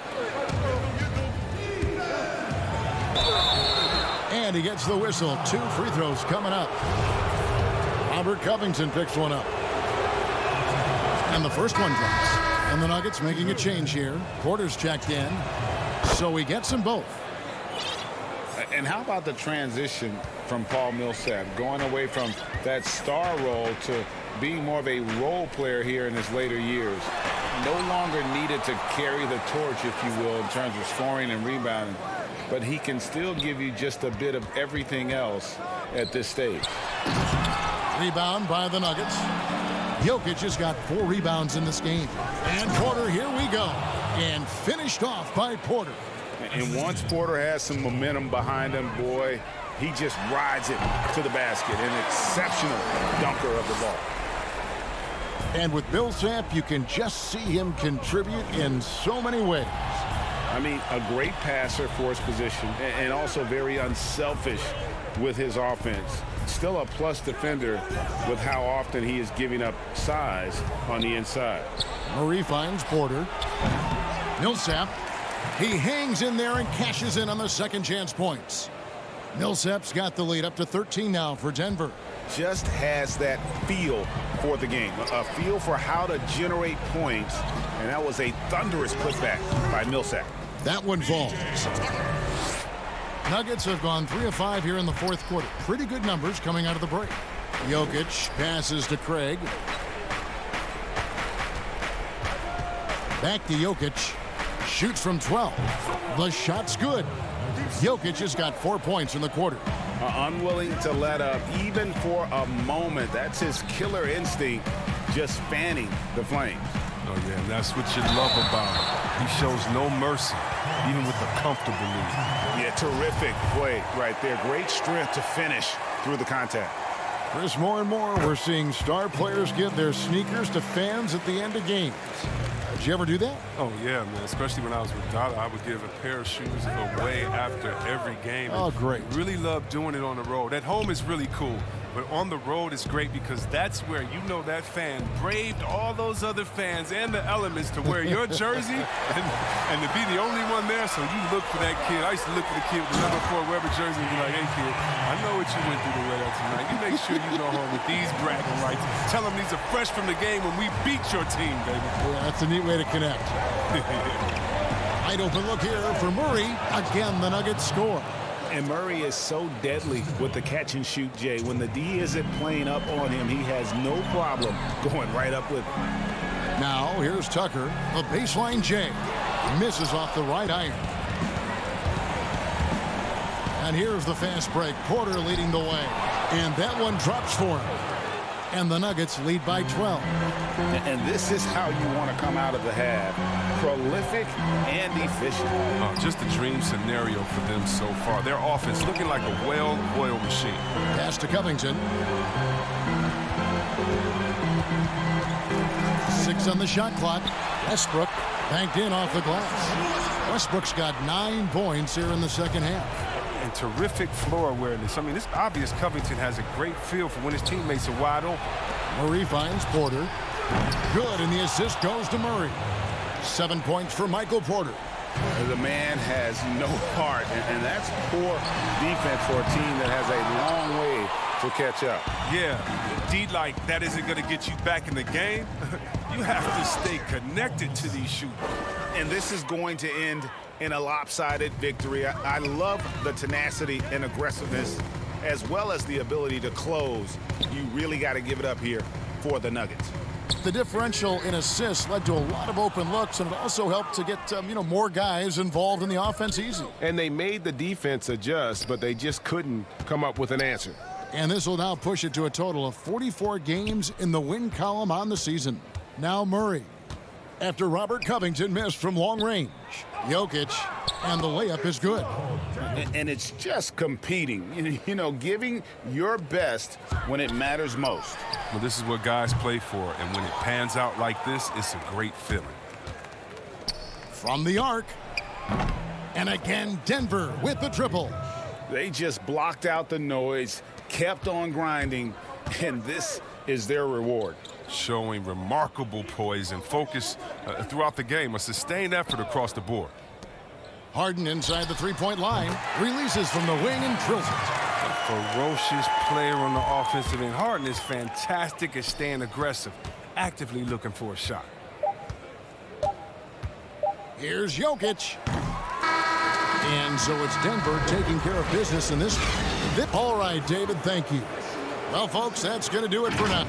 And he gets the whistle. 2 free throws coming up. Robert Covington picks one up. And the first one drops. And the Nuggets making a change here. Porter's checked in. So he gets them both. And how about the transition from Paul Millsap, going away from that star role to being more of a role player here in his later years. No longer needed to carry the torch, if you will, in terms of scoring and rebounding. But he can still give you just a bit of everything else at this stage. Rebound by the Nuggets. Jokic has got 4 rebounds in this game. And Porter, here we go. And finished off by Porter. And once Porter has some momentum behind him, boy, he just rides it to the basket. An exceptional dunker of the ball. And with Millsap, you can just see him contribute in so many ways. I mean, a great passer for his position and also very unselfish with his offense. Still a plus defender with how often he is giving up size on the inside. Murray finds Porter. Millsap. He hangs in there and cashes in on the second chance points. Millsap's got the lead up to 13 now for Denver. Just has that feel for the game, a feel for how to generate points, and that was a thunderous putback by Millsap. That one falls. Nuggets have gone 3 of 5 here in the fourth quarter. Pretty good numbers coming out of the break. Jokic passes to Craig. Back to Jokic. Shoots from 12. The shot's good. Jokic has got 4 points in the quarter. Unwilling to let up even for a moment. That's his killer instinct, just fanning the flames. Oh, yeah, and that's what you love about him. He shows no mercy, even with a comfortable lead. Yeah, terrific play right there. Great strength to finish through the contact. Chris, more and more, we're seeing star players give their sneakers to fans at the end of games. Did you ever do that? Oh, yeah, man. Especially when I was with Dada, I would give a pair of shoes away after every game. Oh, great. Really love doing it on the road. At home is really cool, but on the road is great because that's where you know that fan braved all those other fans and the elements to wear your jersey and to be the only one there. So you look for that kid. I used to look for the kid with the number 4 Weber jersey and be like, hey, kid, I know what you went through to wear that tonight. You make sure you go home with these bragging rights. Tell them these are fresh from the game when we beat your team, baby. Yeah, that's a neat way to connect. Wide open look here for Murray. Again, the Nuggets score. And Murray is so deadly with the catch and shoot, Jay. When the D isn't playing up on him, he has no problem going right up with him. Now, here's Tucker. The baseline J. Misses off the right iron. And here's the fast break. Porter leading the way. And that one drops for him. And the Nuggets lead by 12. And this is how you want to come out of the half. Prolific and efficient. Just a dream scenario for them so far. Their offense looking like a well-oiled machine. Pass to Covington. 6 on the shot clock. Westbrook banked in off the glass. Westbrook's got 9 points here in the second half. And terrific floor awareness. I mean, it's obvious Covington has a great feel for when his teammates are wide open. Murray finds Porter. Good, and the assist goes to Murray. 7 points for Michael Porter. The man has no heart, and that's poor defense for a team that has a long way to catch up. Yeah, D like that isn't going to get you back in the game. You have to stay connected to these shooters. And this is going to end in a lopsided victory. I love the tenacity and aggressiveness as well as the ability to close. You really got to give it up here for the Nuggets. The differential in assists led to a lot of open looks, and it also helped to get more guys involved in the offense easy. And they made the defense adjust, but they just couldn't come up with an answer. And this will now push it to a total of 44 games in the win column on the season. Now Murray. After Robert Covington missed from long range, Jokic, and the layup is good. And it's just competing, giving your best when it matters most. Well, this is what guys play for, and when it pans out like this, it's a great feeling. From the arc, and again Denver with the triple. They just blocked out the noise, kept on grinding, and this is their reward. Showing remarkable poise and focus throughout the game, a sustained effort across the board. Harden inside the three-point line, releases from the wing and drills it. A ferocious player on the offensive end. Harden is fantastic at staying aggressive, actively looking for a shot. Here's Jokic. And so it's Denver taking care of business in this. All right, David, thank you. Well, folks, that's going to do it for now.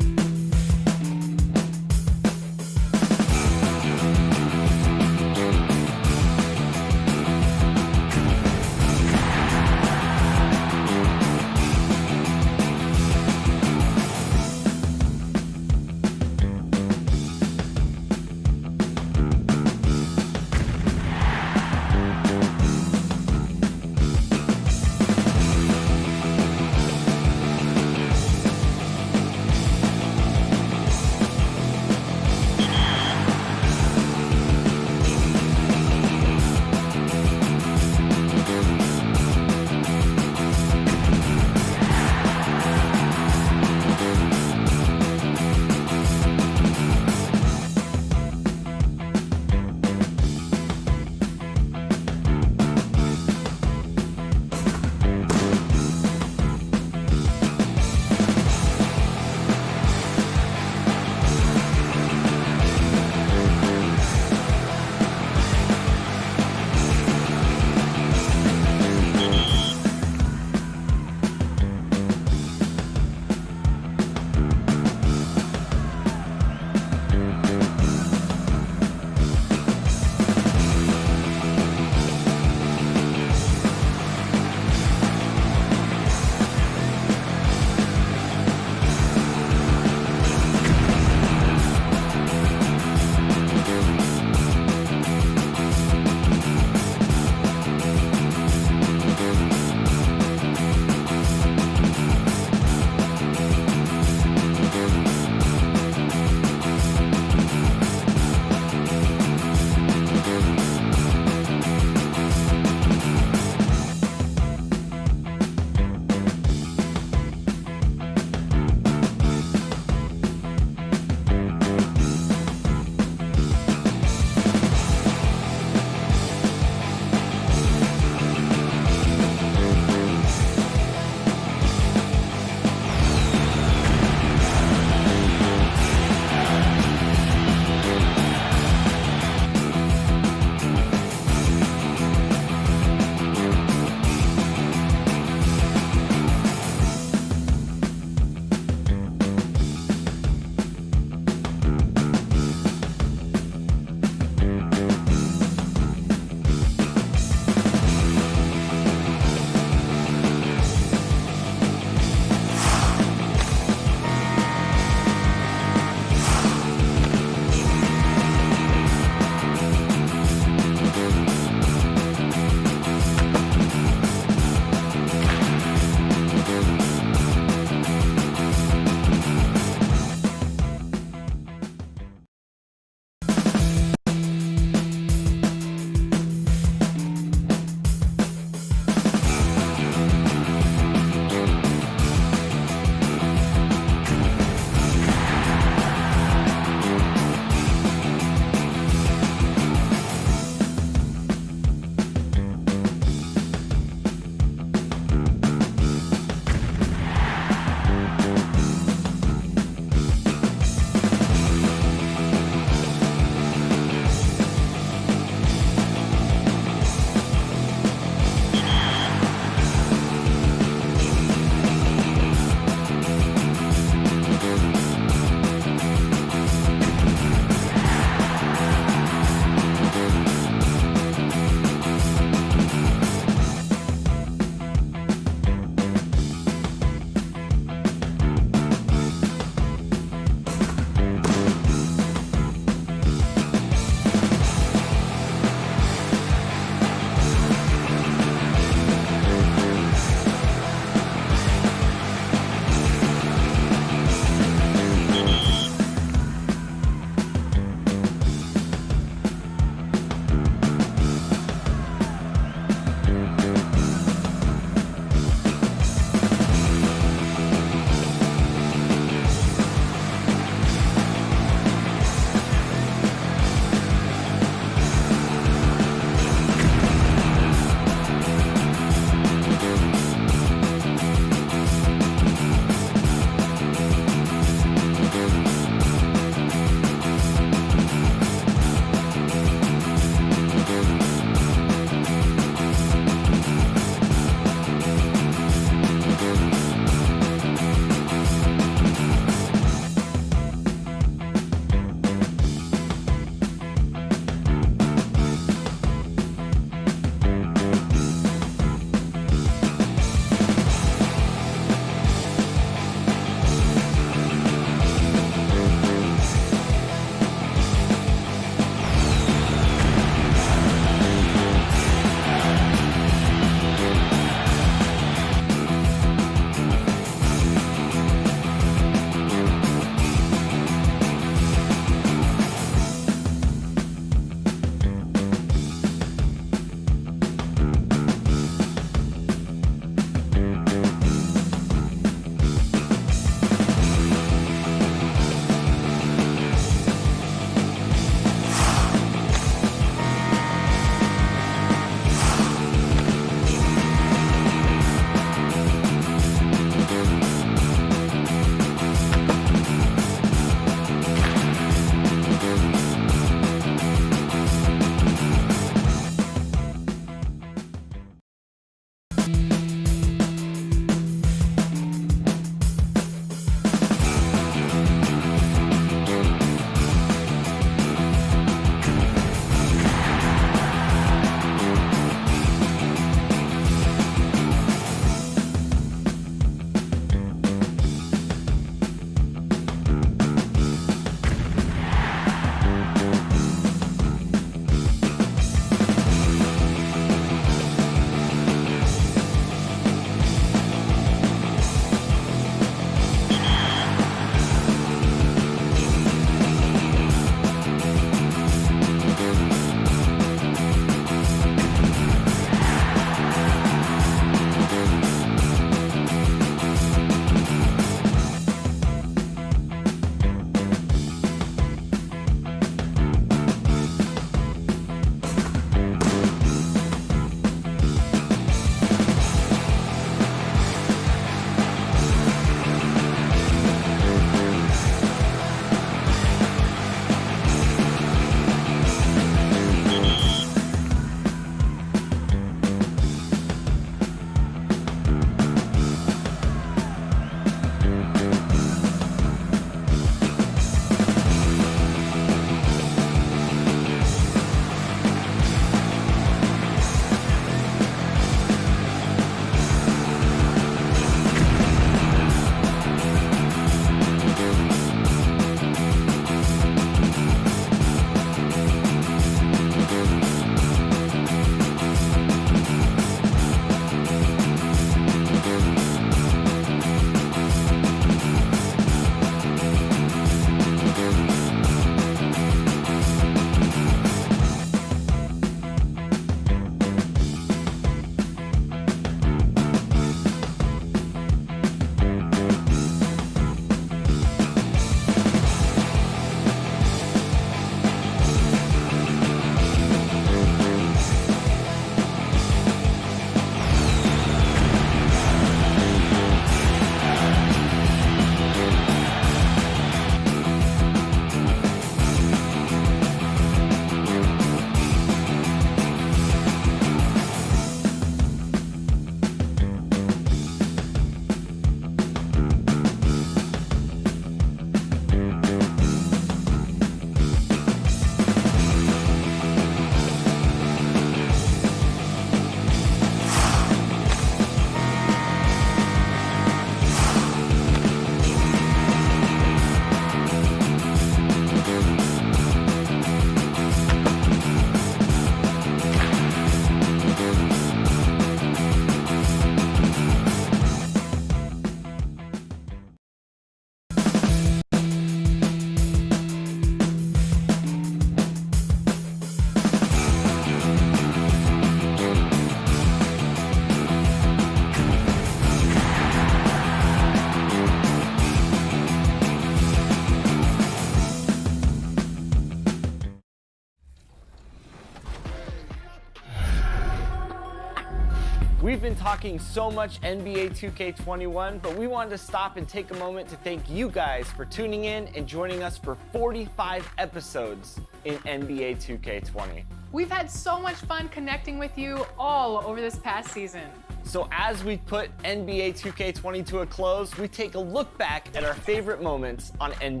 We've been talking so much NBA 2K21, but we wanted to stop and take a moment to thank you guys for tuning in and joining us for 45 episodes in NBA 2K20. We've had so much fun connecting with you all over this past season. So as we put NBA 2K20 to a close, we take a look back at our favorite moments on NBA.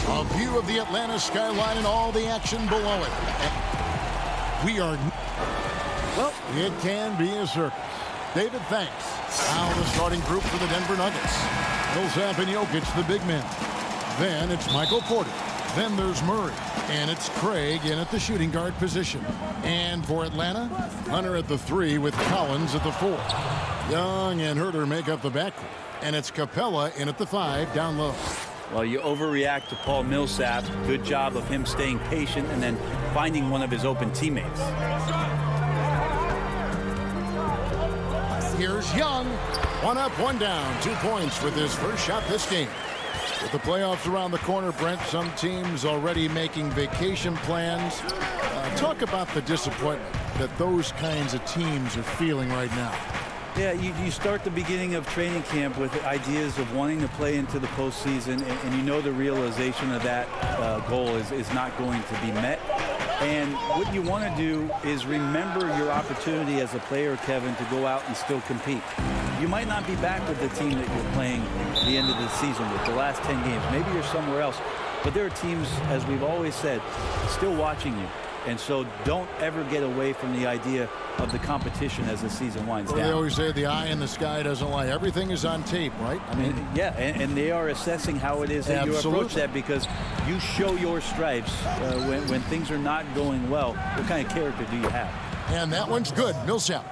A view of the Atlanta skyline and all the action below it. We are... Well, it can be a circus. David, thanks. Now the starting group for the Denver Nuggets. Millsap and Jokic, the big men. Then it's Michael Porter. Then there's Murray. And it's Craig in at the shooting guard position. And for Atlanta, Hunter at the 3 with Collins at the 4. Young and Herter make up the backcourt. And it's Capella in at the 5 down low. Well, you overreact to Paul Millsap. Good job of him staying patient and then finding one of his open teammates. Here's Young. 1 up, 1 down. 2 points with his first shot this game. With the playoffs around the corner, Brent, some teams already making vacation plans. Talk about the disappointment that those kinds of teams are feeling right now. Yeah, you start the beginning of training camp with ideas of wanting to play into the postseason, and you know the realization of that goal is not going to be met. And what you want to do is remember your opportunity as a player, Kevin, to go out and still compete. You might not be back with the team that you're playing the end of the season with, the last 10 games. Maybe you're somewhere else. But there are teams, as we've always said, still watching you. And so don't ever get away from the idea of the competition as the season winds down. They always say the eye in the sky doesn't lie. Everything is on tape, right? I mean, yeah, and they are assessing how it is that you approach that, because you show your stripes when things are not going well. What kind of character do you have? And that one's good. Millsap.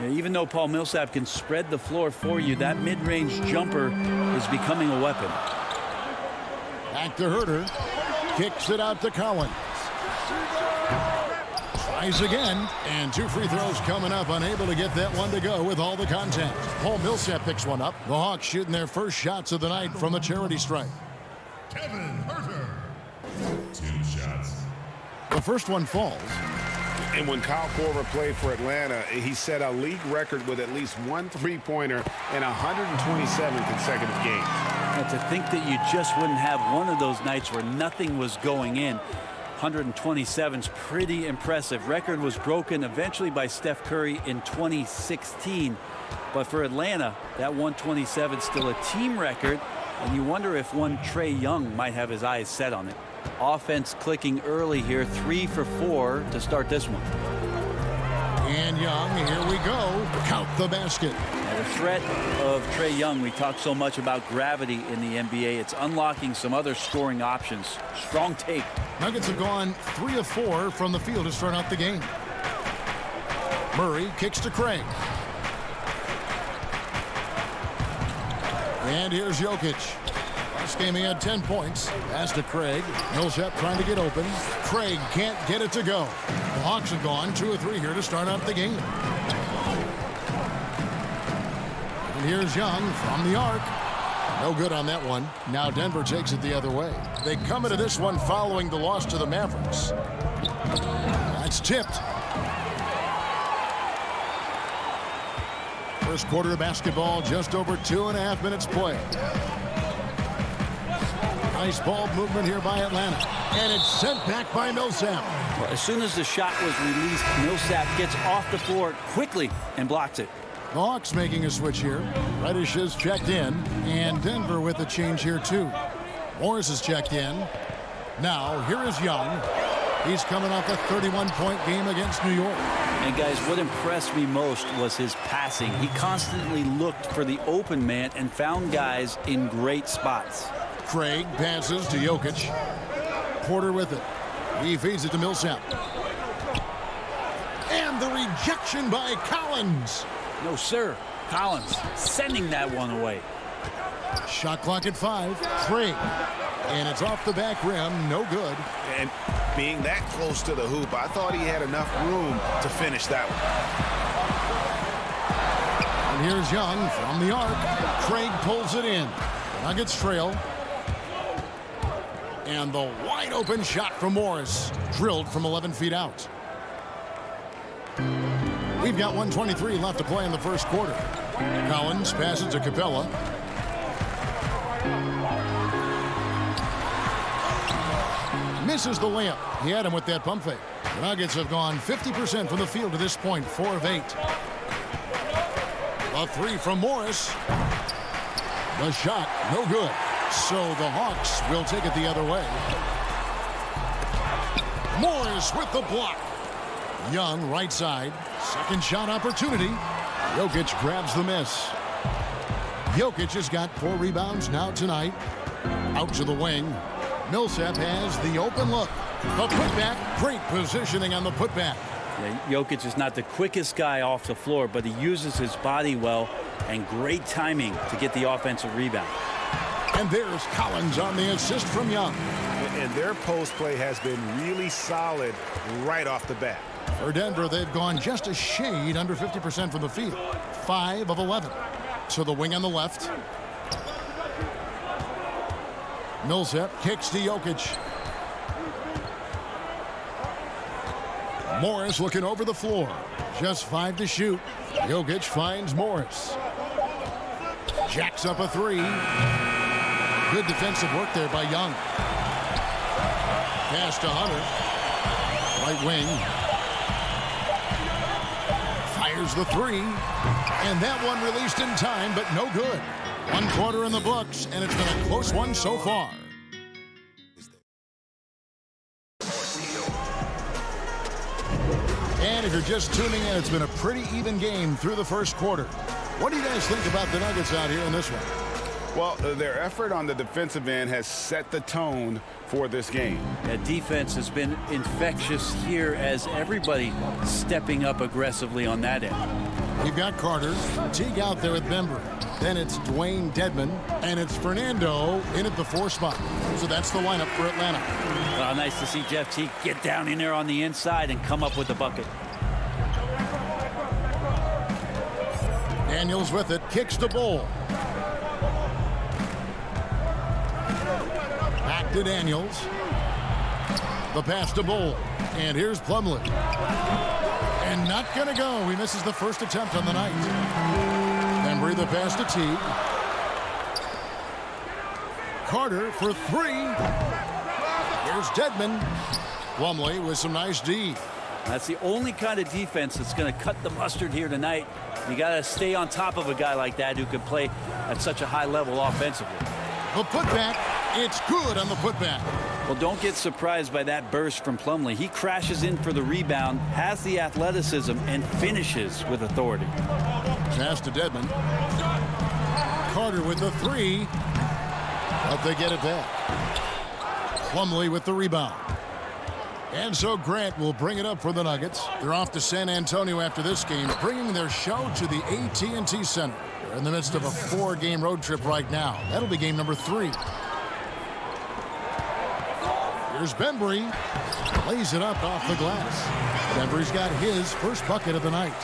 Yeah, even though Paul Millsap can spread the floor for you, that mid-range jumper is becoming a weapon. Back to Herter. Kicks it out to Collins. Tries again, and 2 free throws coming up, unable to get that one to go with all the contact. Paul Millsap picks one up. The Hawks shooting their first shots of the night from the charity stripe. Kevin Herter, 2 shots. The first one falls. And when Kyle Korver played for Atlanta, he set a league record with at least 1 3-pointer in 127 consecutive games. And to think that you just wouldn't have one of those nights where nothing was going in. 127 is pretty impressive. Record was broken eventually by Steph Curry in 2016. But for Atlanta, that 127 is still a team record. And you wonder if one Trae Young might have his eyes set on it. Offense clicking early here, 3 for 4 to start this one. And Young, here we go. Count the basket. And the threat of Trae Young, we talk so much about gravity in the NBA. It's unlocking some other scoring options. Strong take. Nuggets have gone 3 of 4 from the field to start out the game. Murray kicks to Craig. And here's Jokic. Last game he had 10 points. Pass to Craig. Millsap trying to get open. Craig can't get it to go. The Hawks have gone 2 of 3 here to start out the game. And here's Young from the arc. No good on that one. Now Denver takes it the other way. They come into this one following the loss to the Mavericks. That's tipped. First quarter of basketball, just over 2.5 minutes play. Nice ball movement here by Atlanta. And it's sent back by Millsap. Well, as soon as the shot was released, Millsap gets off the floor quickly and blocks it. The Hawks making a switch here. Reddish is checked in. And Denver with a change here too. Morris is checked in. Now, here is Young. He's coming off a 31-point game against New York. And guys, what impressed me most was his passing. He constantly looked for the open man and found guys in great spots. Craig passes to Jokic. Porter with it. He feeds it to Millsap. And the rejection by Collins. No, sir. Collins sending that one away. Shot clock at 5. Craig. And it's off the back rim. No good. And being that close to the hoop, I thought he had enough room to finish that one. And here's Young from the arc. Craig pulls it in. Nuggets trail. And the wide open shot from Morris. Drilled from 11 feet out. We've got 1:23 left to play in the first quarter. Collins passes to Capella. Misses the layup. He had him with that pump fake. The Nuggets have gone 50% from the field to this point, 4 of 8. A three from Morris. The shot, no good. So the Hawks will take it the other way. Morris with the block. Young, right side. Second shot opportunity. Jokic grabs the miss. Jokic has got 4 rebounds now tonight. Out to the wing. Millsap has the open look. The putback. Great positioning on the putback. Yeah, Jokic is not the quickest guy off the floor, but he uses his body well and great timing to get the offensive rebound. And there's Collins on the assist from Young. And their post play has been really solid right off the bat. For Denver, they've gone just a shade under 50% from the field. 5 of 11. To the wing on the left. Millsap kicks to Jokic. Morris looking over the floor. Just 5 to shoot. Jokic finds Morris. Jacks up a 3. Good defensive work there by Young. Pass to Hunter. Right wing. Fires the 3. And that one released in time, but no good. 1 quarter in the books, and it's been a close one so far. And if you're just tuning in, it's been a pretty even game through the first quarter. What do you guys think about the Nuggets out here in this one? Well, their effort on the defensive end has set the tone for this game. That defense has been infectious here as everybody stepping up aggressively on that end. We've got Carter, Teague out there with Bembry. Then it's Dwayne Dedmon, and it's Fernando in at the 4 spot. So that's the lineup for Atlanta. Well, nice to see Jeff Teague get down in there on the inside and come up with the bucket. Daniels with it, kicks to Bull. Back to Daniels. The pass to Bull. And here's Plumlee. And not going to go. He misses the first attempt on the night. Bembry the pass to Teague. Carter for 3. Here's Dedmon. Plumlee with some nice D. That's the only kind of defense that's going to cut the mustard here tonight. You got to stay on top of a guy like that who can play at such a high level offensively. The putback, it's good on the putback. Well, don't get surprised by that burst from Plumlee. He crashes in for the rebound, has the athleticism, and finishes with authority. Pass to Dedmon. Carter with the 3. But they get it back. Plumlee with the rebound. And so Grant will bring it up for the Nuggets. They're off to San Antonio after this game, bringing their show to the AT&T Center. They're in the midst of a 4-game road trip right now. That'll be game number 3. Here's Bembry. Lays it up off the glass. Bembry's got his first bucket of the night.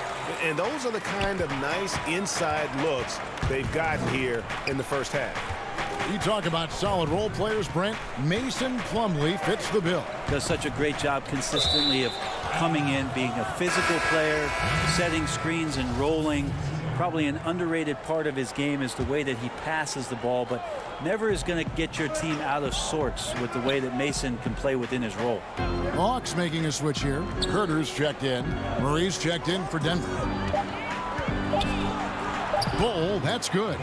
And those are the kind of nice inside looks they've gotten here in the first half. You talk about solid role players, Brent. Mason Plumlee fits the bill. Does such a great job consistently of coming in, being a physical player, setting screens and rolling. Probably an underrated part of his game is the way that he passes the ball, but never is going to get your team out of sorts with the way that Mason can play within his role. Hawks making a switch here. Herter's checked in. Murray's checked in for Denver. Bull, that's good.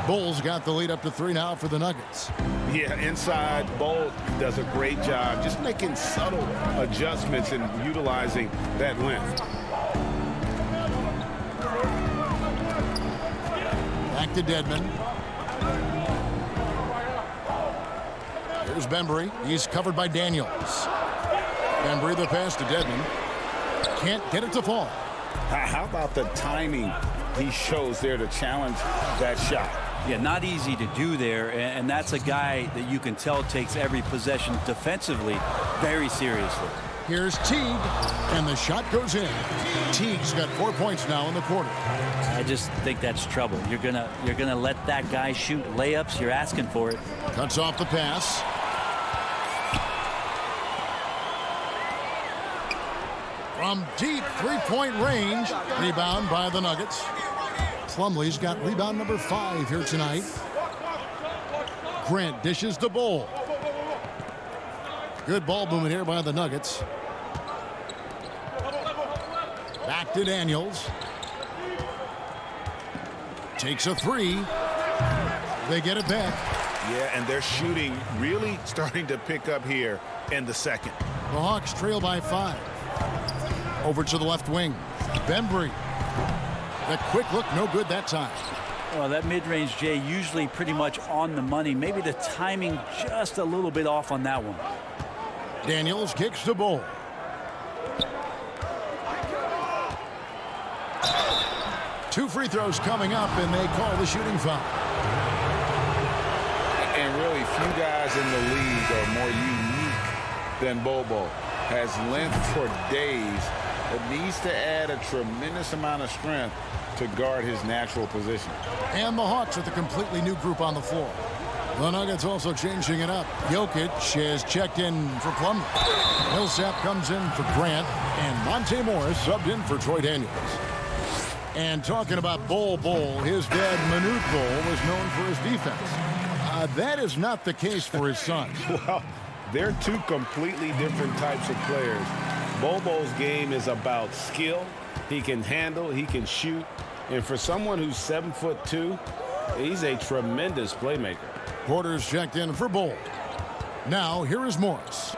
Bull's got the lead up to 3 now for the Nuggets. Yeah, inside, Bull does a great job just making subtle adjustments and utilizing that length. Back to Dedmon. Here's Bembry. He's covered by Daniels. Bembry the pass to Dedmon. Can't get it to fall. How about the timing he shows there to challenge that shot? Yeah, not easy to do there, and that's a guy that you can tell takes every possession defensively very seriously. Here's Teague, and the shot goes in. Teague's got 4 points now in the quarter. I just think that's trouble. You're gonna let that guy shoot layups. You're asking for it. Cuts off the pass. From deep three-point range, rebound by the Nuggets. Plumlee's got rebound number 5 here tonight. Grant dishes the Bol. Good ball movement here by the Nuggets. Back to Daniels. Takes a 3. They get it back. Yeah, and their shooting really starting to pick up here in the second. The Hawks trail by 5. Over to the left wing. Bembry. The quick look, no good that time. Well, that mid-range, Jay, usually pretty much on the money. Maybe the timing just a little bit off on that one. Daniels kicks the Bol. Two free throws coming up, and they call the shooting foul. And really, few guys in the league are more unique than Bobo. Has length for days, but needs to add a tremendous amount of strength to guard his natural position. And the Hawks with a completely new group on the floor. The Nuggets also changing it up. Jokic has checked in for Plumlee. Millsap comes in for Grant, and Monte Morris subbed in for Troy Daniels. And talking about Bol, his dad, Manute Bol, was known for his defense. That is not the case for his sons. Well, they're two completely different types of players. Bobo's game is about skill. He can handle, he can shoot. And for someone who's 7'2", he's a tremendous playmaker. Porter's checked in for Bol. Now, here is Morris.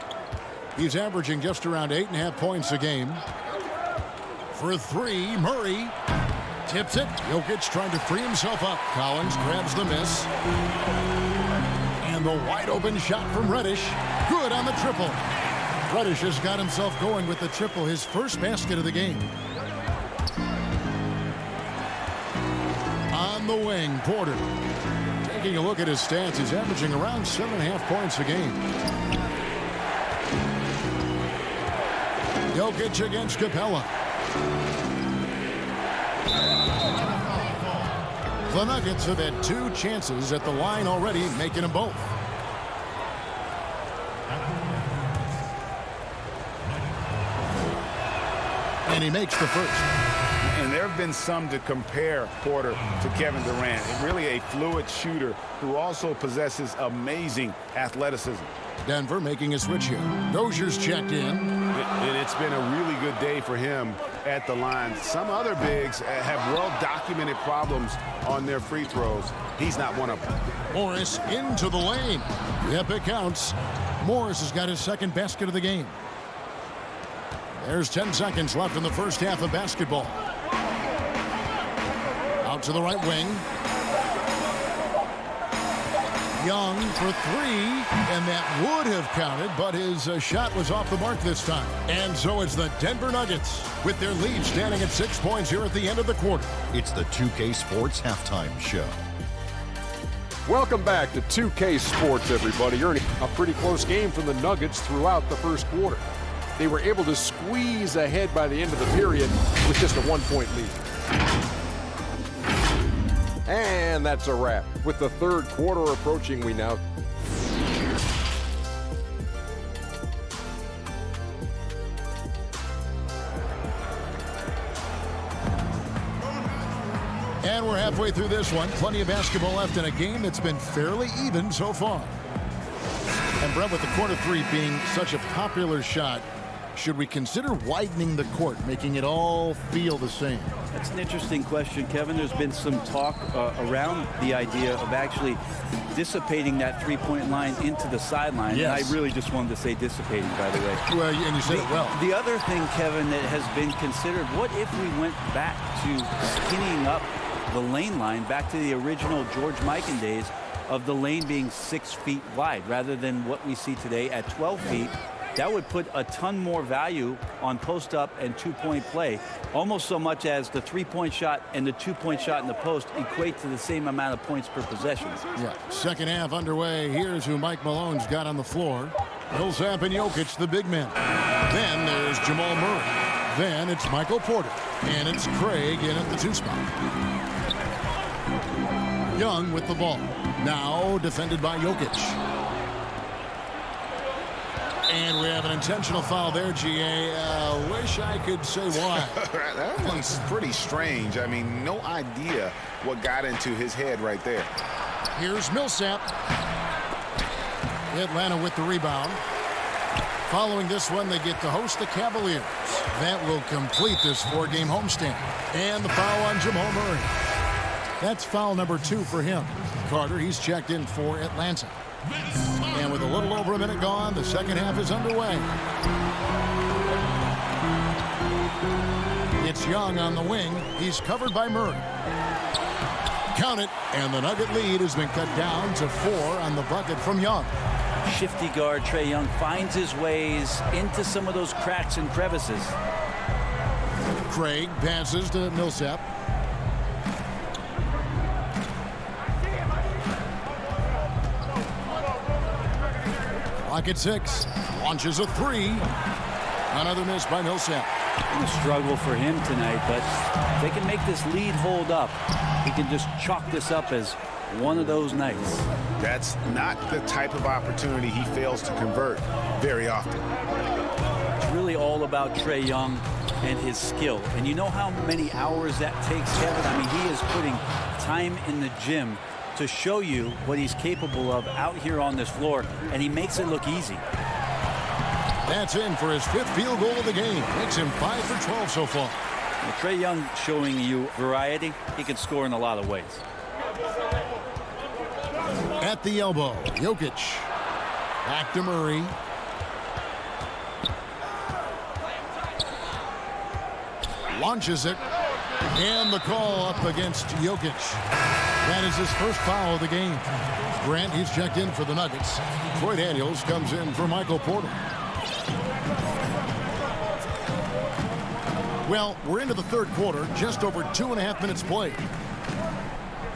He's averaging just around 8.5 points a game. For 3, Murray tips it. Jokic trying to free himself up. Collins grabs the miss. And the wide open shot from Reddish. Good on the triple. Reddish has got himself going with the triple, his first basket of the game. On the wing, Porter. Taking a look at his stats, he's averaging around 7.5 points a game. Jokic against Capella. The Nuggets have had 2 chances at the line already, making them both. And he makes the first. And there have been some to compare Porter to Kevin Durant. Really a fluid shooter who also possesses amazing athleticism. Denver making a switch here. Dozier's checked in. And it's been a really good day for him at the line. Some other bigs have well-documented problems on their free throws. He's not one of them. Morris into the lane. Yep, it counts. Morris has got his second basket of the game. There's 10 seconds left in the first half of basketball. Out to the right wing. Young for 3, and that would have counted, but his shot was off the mark this time. And so it's the Denver Nuggets with their lead standing at 6 points here at the end of the quarter. It's the 2K Sports Halftime Show. Welcome back to 2K Sports, everybody. Earning a pretty close game from the Nuggets throughout the first quarter. They were able to squeeze ahead by the end of the period with just a 1-point lead. And that's a wrap. With the third quarter approaching, we now... And we're halfway through this one. Plenty of basketball left in a game that's been fairly even so far. And Brett, with the corner 3 being such a popular shot, should we consider widening the court, making it all feel the same? That's an interesting question, Kevin. There's been some talk around the idea of actually dissipating that three-point line into the sideline. Yes. And I really just wanted to say dissipating, by the way. Well, and you said it well. The other thing, Kevin, that has been considered, what if we went back to skinning up the lane line, back to the original George Mikan days of the lane being 6 feet wide, rather than what we see today at 12 feet. That would put a ton more value on post-up and two-point play, almost so much as the three-point shot and the two-point shot in the post equate to the same amount of points per possession. Yeah. Second half underway. Here's who Mike Malone's got on the floor. Millsap and Jokic, the big men. Then there's Jamal Murray. Then it's Michael Porter. And it's Craig in at the 2 spot. Young with the ball. Now defended by Jokic. And we have an intentional foul there, GA. Wish I could say why. That one's pretty strange. I mean, no idea what got into his head right there. Here's Millsap. Atlanta with the rebound. Following this one, they get to host the Cavaliers. That will complete this 4-game homestand. And the foul on Jamal Murray. That's foul number 2 for him. Carter, he's checked in for Atlanta. And with a little over a minute gone, the second half is underway. It's Young on the wing. He's covered by Murray. Count it, and the Nugget lead has been cut down to 4 on the bucket from Young. Shifty guard Trae Young finds his ways into some of those cracks and crevices. Craig passes to Millsap. Clock at 6. Launches a 3. Another miss by Millsap. A struggle for him tonight, but if they can make this lead hold up, he can just chalk this up as one of those nights. That's not the type of opportunity he fails to convert very often. It's really all about Trae Young and his skill. And you know how many hours that takes, Kevin? I mean, he is putting time in the gym to show you what he's capable of out here on this floor, and he makes it look easy. That's in for his 5th field goal of the game. Makes him 5 for 12 so far. Well, Trae Young showing you variety. He can score in a lot of ways. At the elbow, Jokic. Back to Murray. Launches it. And the call up against Jokic. That is his first foul of the game. Grant, he's checked in for the Nuggets. Troy Daniels comes in for Michael Porter. Well, we're into the third quarter, just over 2.5 minutes played.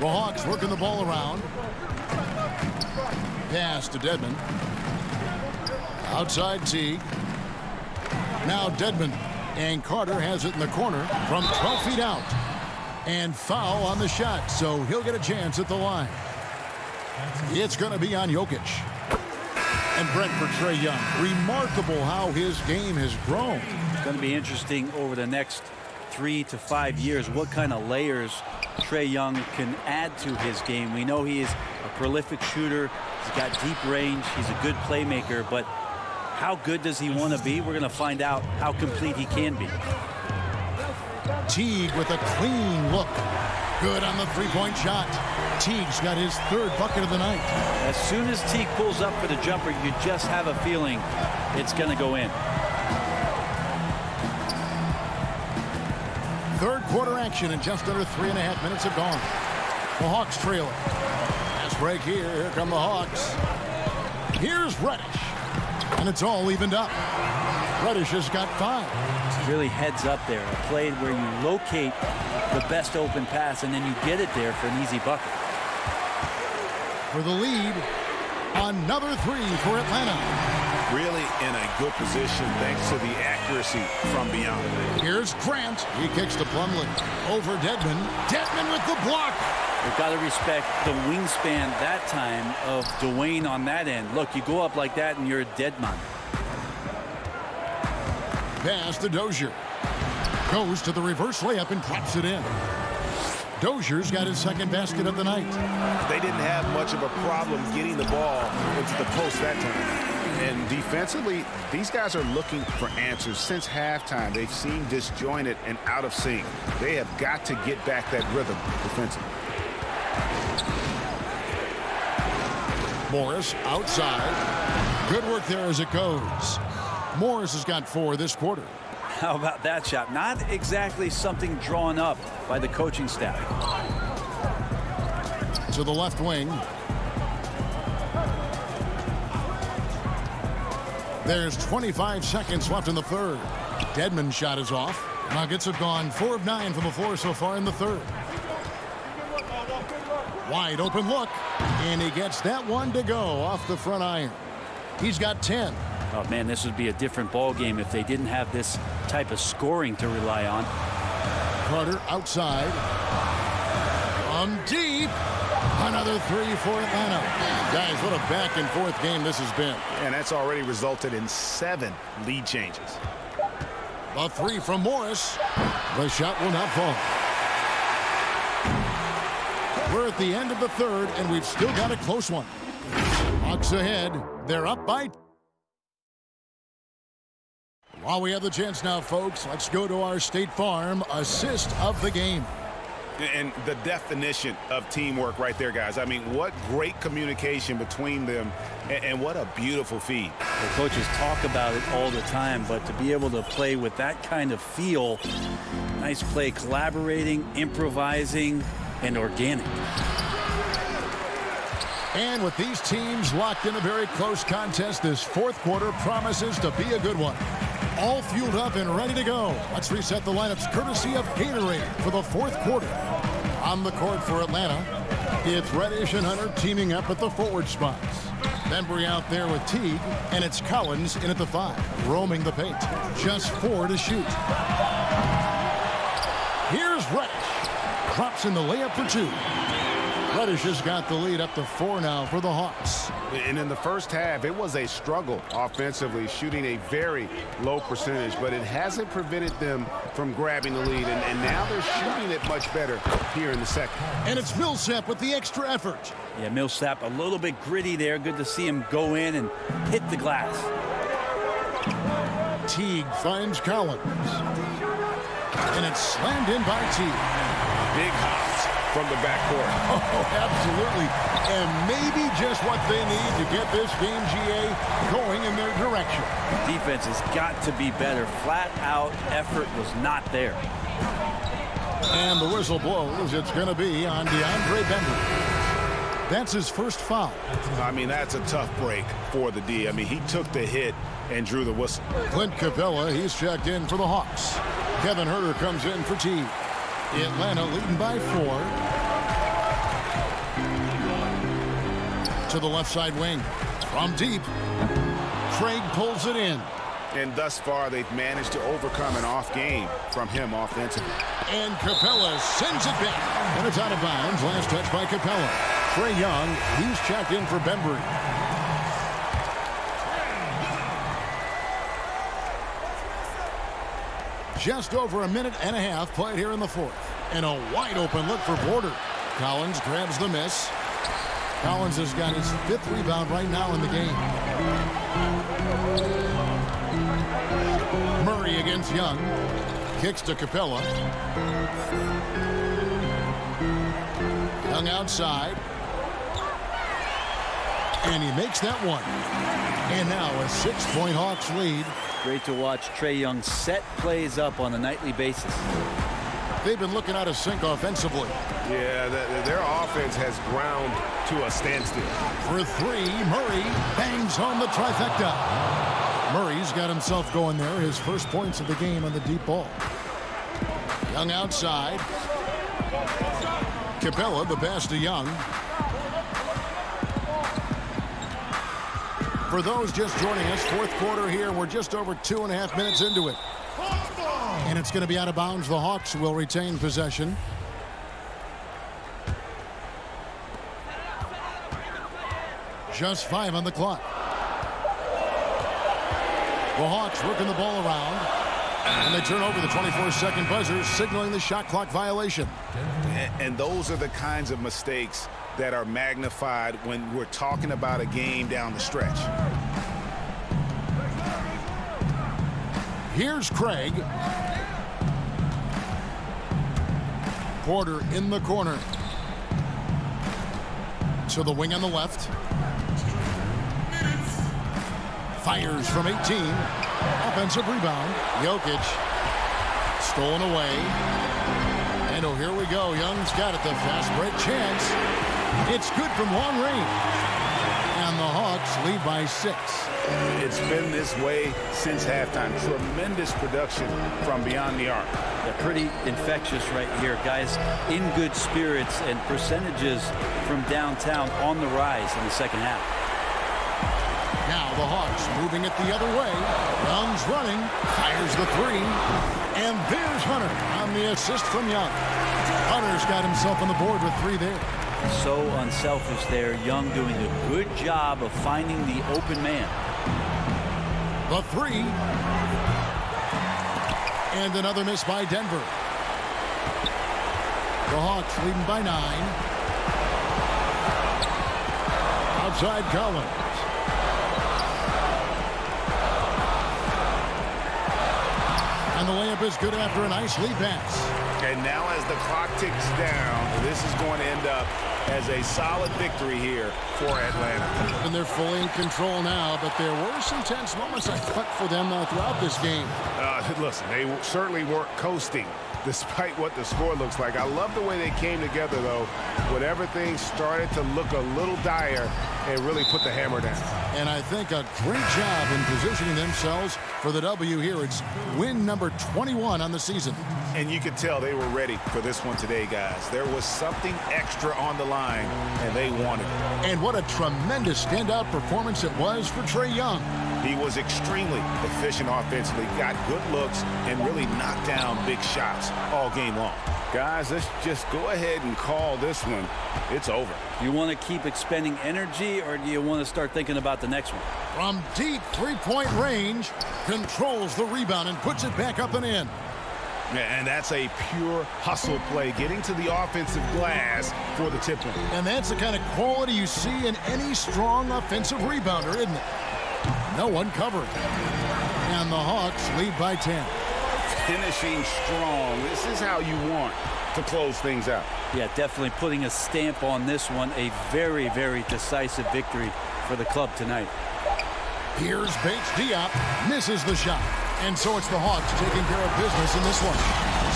The Hawks working the ball around. Pass to Dedmon. Outside Teague. Now Dedmon. And Carter has it in the corner from 12 feet out. And foul on the shot, so he'll get a chance at the line. It's going to be on Jokic. And Brent for Trae Young. Remarkable how his game has grown. It's going to be interesting over the next 3 to 5 years what kind of layers Trae Young can add to his game. We know he is a prolific shooter. He's got deep range. He's a good playmaker. But how good does he want to be? We're going to find out how complete he can be. Teague with a clean look. Good on the three-point shot. Teague's got his 3rd bucket of the night. As soon as Teague pulls up for the jumper, you just have a feeling it's going to go in. Third quarter action in just under 3.5 minutes have gone. The Hawks trail it. Fast break here. Here come the Hawks. Here's Reddish. And it's all evened up. Reddish has got 5. Really heads up there. A play where you locate the best open pass and then you get it there for an easy bucket. For the lead, another 3 for Atlanta. Really in a good position thanks to the accuracy from beyond. Here's Grant. He kicks to Plumlee. Over Dedmon. Dedmon with the block. We've got to respect the wingspan that time of Dwayne on that end. Look, you go up like that and you're a dead man. Pass to Dozier. Goes to the reverse layup and claps it in. Dozier's got his 2nd basket of the night. They didn't have much of a problem getting the ball into the post that time. And defensively, these guys are looking for answers since halftime. They've seemed disjointed and out of sync. They have got to get back that rhythm defensively. Morris outside. Good work there as it goes. Morris has got 4 this quarter. How about that shot? Not exactly something drawn up by the coaching staff. To the left wing. There's 25 seconds left in the third. Dedmon's shot is off. Nuggets have gone 4 of 9 from the floor so far in the third. Wide open look. And he gets that one to go off the front iron. He's got 10. Oh, man, this would be a different ball game if they didn't have this type of scoring to rely on. on. Carter outside. From deep. 3 Another three for Atlanta. Guys, what a back-and-forth game this has been. And that's already resulted in 7 lead changes. The three from Morris. The shot will not fall. We're at the end of the third, and we've still got a close one. Hawks ahead. They're up by. While we have the chance now, folks, let's go to our State Farm assist of the game. And the definition of teamwork right there, guys. I mean, what great communication between them, and what a beautiful feed. The coaches talk about it all the time, but to be able to play with that kind of feel, nice play, collaborating, improvising, and organic. And with these teams locked in a very close contest, this fourth quarter promises to be a good one. All fueled up and ready to go. Let's reset the lineups courtesy of Gatorade for the fourth quarter. On the court for Atlanta, it's Reddish and Hunter teaming up at the forward spots. Bembry out there with Teague, and it's Collins in at the 5, roaming the paint. Just 4 to shoot. Here's Reddish. Drops in the layup for 2. Reddish has got the lead up to 4 now for the Hawks. And in the first half, it was a struggle offensively, shooting a very low percentage, but it hasn't prevented them from grabbing the lead, and now they're shooting it much better here in the second. And it's Millsap with the extra effort. Yeah, Millsap a little bit gritty there. Good to see him go in and hit the glass. Teague finds Collins. And it's slammed in by Teague. Big hops from the backcourt. Oh, absolutely. And maybe just what they need to get this game, GA, going in their direction. Defense has got to be better. Flat out effort was not there. And the whistle blows. It's going to be on DeAndre Bembry. That's his first foul. I mean, that's a tough break for the D. I mean, he took the hit and drew the whistle. Clint Capella, he's checked in for the Hawks. Kevin Huerter comes in for Teague. Atlanta leading by 4. To the left side wing. From deep. Craig pulls it in. And thus far, they've managed to overcome an off game from him offensively. And Capella sends it back. And it's out of bounds. Last touch by Capella. Trae Young, he's checked in for Bembry. Just over a minute and a half played here in the fourth. And a wide open look for Porter. Collins grabs the miss. Collins has got his 5th rebound right now in the game. Murray against Young. Kicks to Capella. Young outside. And he makes that one. And now a 6-point Hawks lead. Great to watch Trae Young set plays up on a nightly basis. They've been looking out of sync offensively. Yeah, their offense has ground to a standstill. For 3, Murray bangs home the trifecta. Murray's got himself going there. His first points of the game on the deep ball. Young outside. Capella, the pass to Young. For those just joining us, fourth quarter here. We're just over 2.5 minutes into it. And it's going to be out of bounds. The Hawks will retain possession. Just 5 on the clock. The Hawks working the ball around. And they turn over the 24-second buzzer, signaling the shot clock violation. And those are the kinds of mistakes that are magnified when we're talking about a game down the stretch. Here's Craig. Porter in the corner. To the wing on the left. Fires from 18. Offensive rebound. Jokic. Stolen away. And oh, here we go. Young's got it. The fast break chance. It's good from long range. And the Hawks lead by 6. It's been this way since halftime. Tremendous production from beyond the arc. They're pretty infectious right here. Guys in good spirits, and percentages from downtown on the rise in the second half. Now the Hawks moving it the other way. Young's running. Fires the 3. And there's Hunter on the assist from Young. Hunter's got himself on the board with 3 there. So unselfish there. Young doing a good job of finding the open man. The three. And another miss by Denver. The Hawks leading by 9. Outside Collins. And the layup is good after a nice lead pass. And now as the clock ticks down, this is going to end up as a solid victory here for Atlanta. And they're fully in control now, but there were some tense moments, I thought, for them throughout this game. Listen, they certainly weren't coasting despite what the score looks like. I love the way they came together, though, when everything started to look a little dire and really put the hammer down. And I think a great job in positioning themselves for the W here. It's win number 21 on the season. And you could tell they were ready for this one today, guys. There was something extra on the line, and they wanted it. And what a tremendous standout performance it was for Trae Young. He was extremely efficient offensively, got good looks, and really knocked down big shots all game long. Guys, let's just go ahead and call this one. It's over. You want to keep expending energy, or do you want to start thinking about the next one? From deep three-point range, controls the rebound and puts it back up and in. Yeah, and that's a pure hustle play, getting to the offensive glass for the tip win. And that's the kind of quality you see in any strong offensive rebounder, isn't it? No one covered. And the Hawks lead by 10. Finishing strong. This is how you want to close things out. Yeah, definitely putting a stamp on this one. A very, very decisive victory for the club tonight. Here's Bates Diop, misses the shot. And so it's the Hawks taking care of business in this one.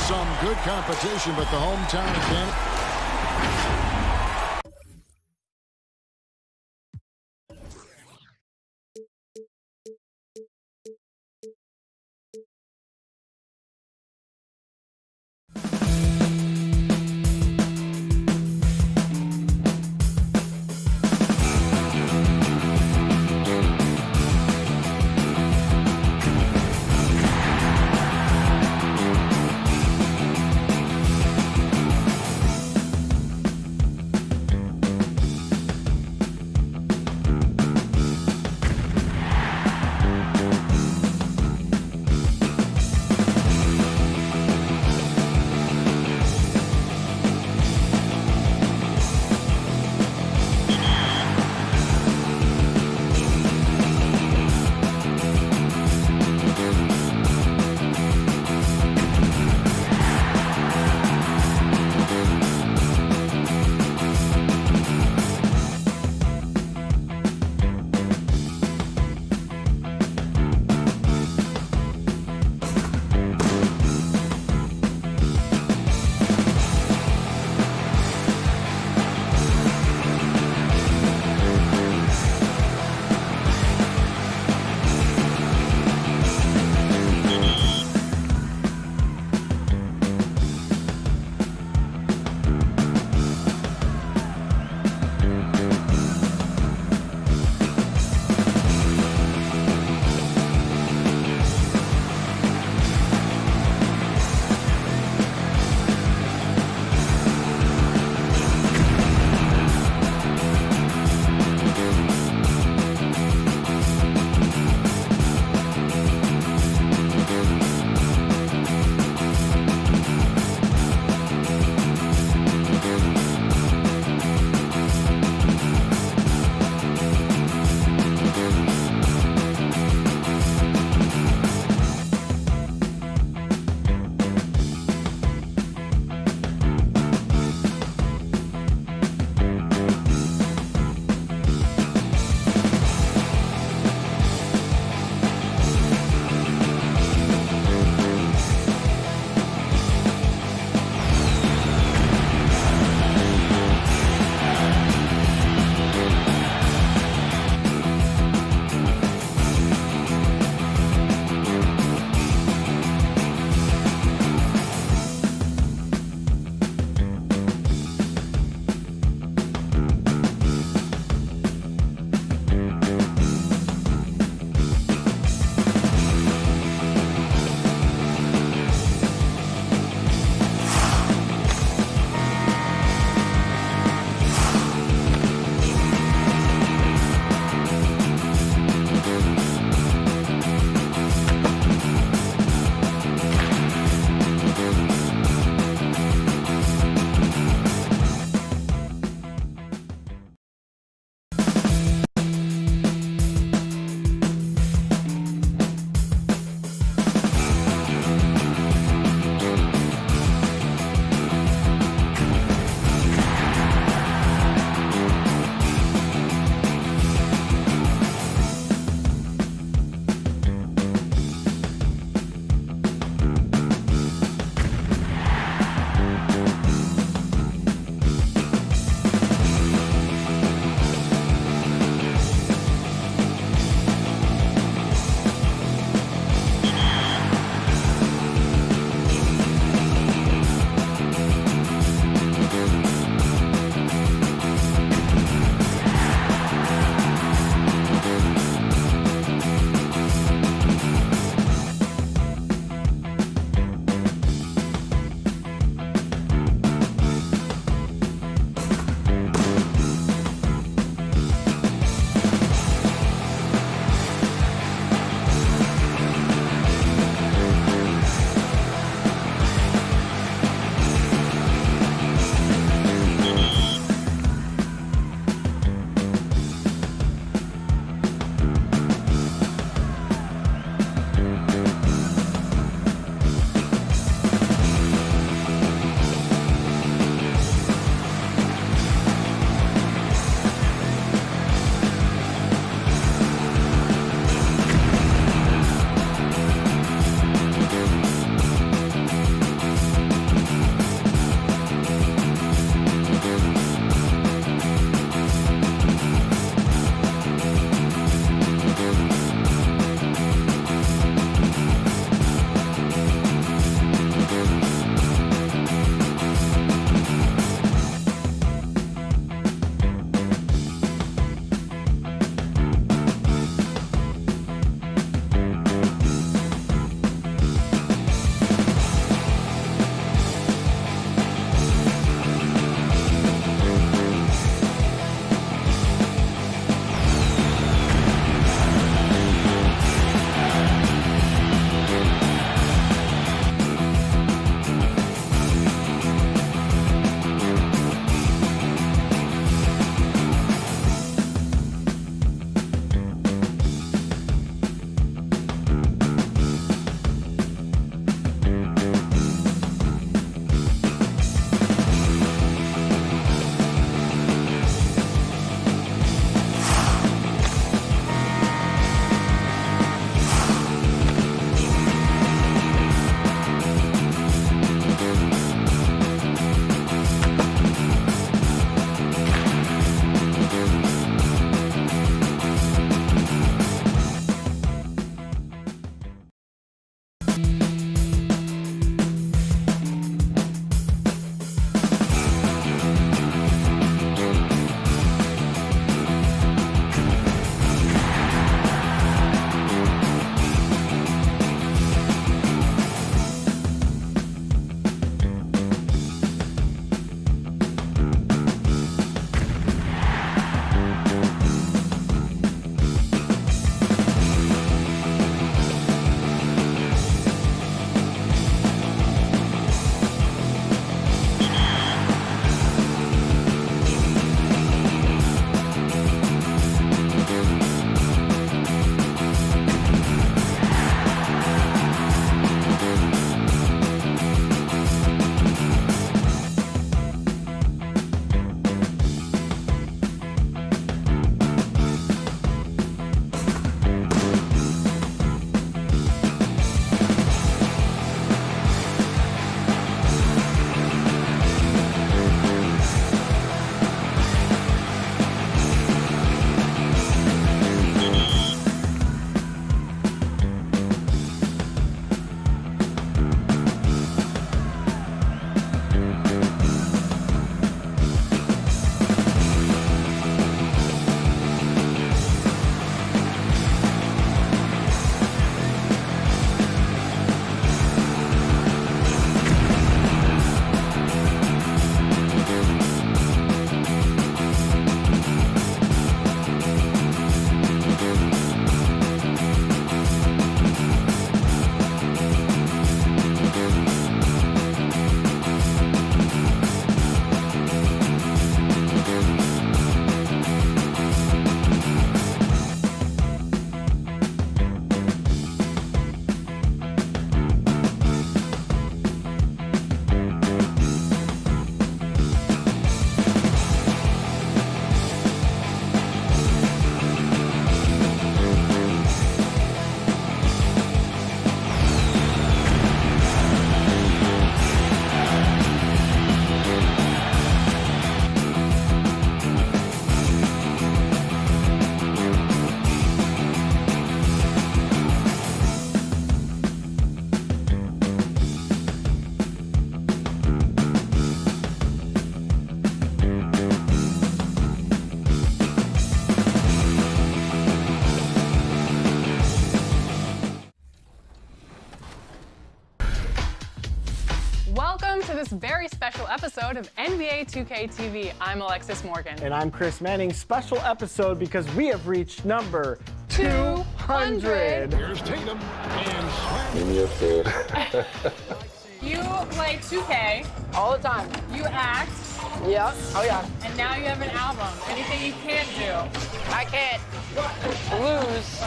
Some good competition, but the hometown advantage. Welcome to this very special episode of NBA 2K TV. I'm Alexis Morgan. And I'm Chris Manning. Special episode because we have reached number 200. Here's Tatum and Slam. Give me a food. You play 2K all the time. You act. Yeah. Oh yeah. And now you have an album. Anything you can't do? I can't lose.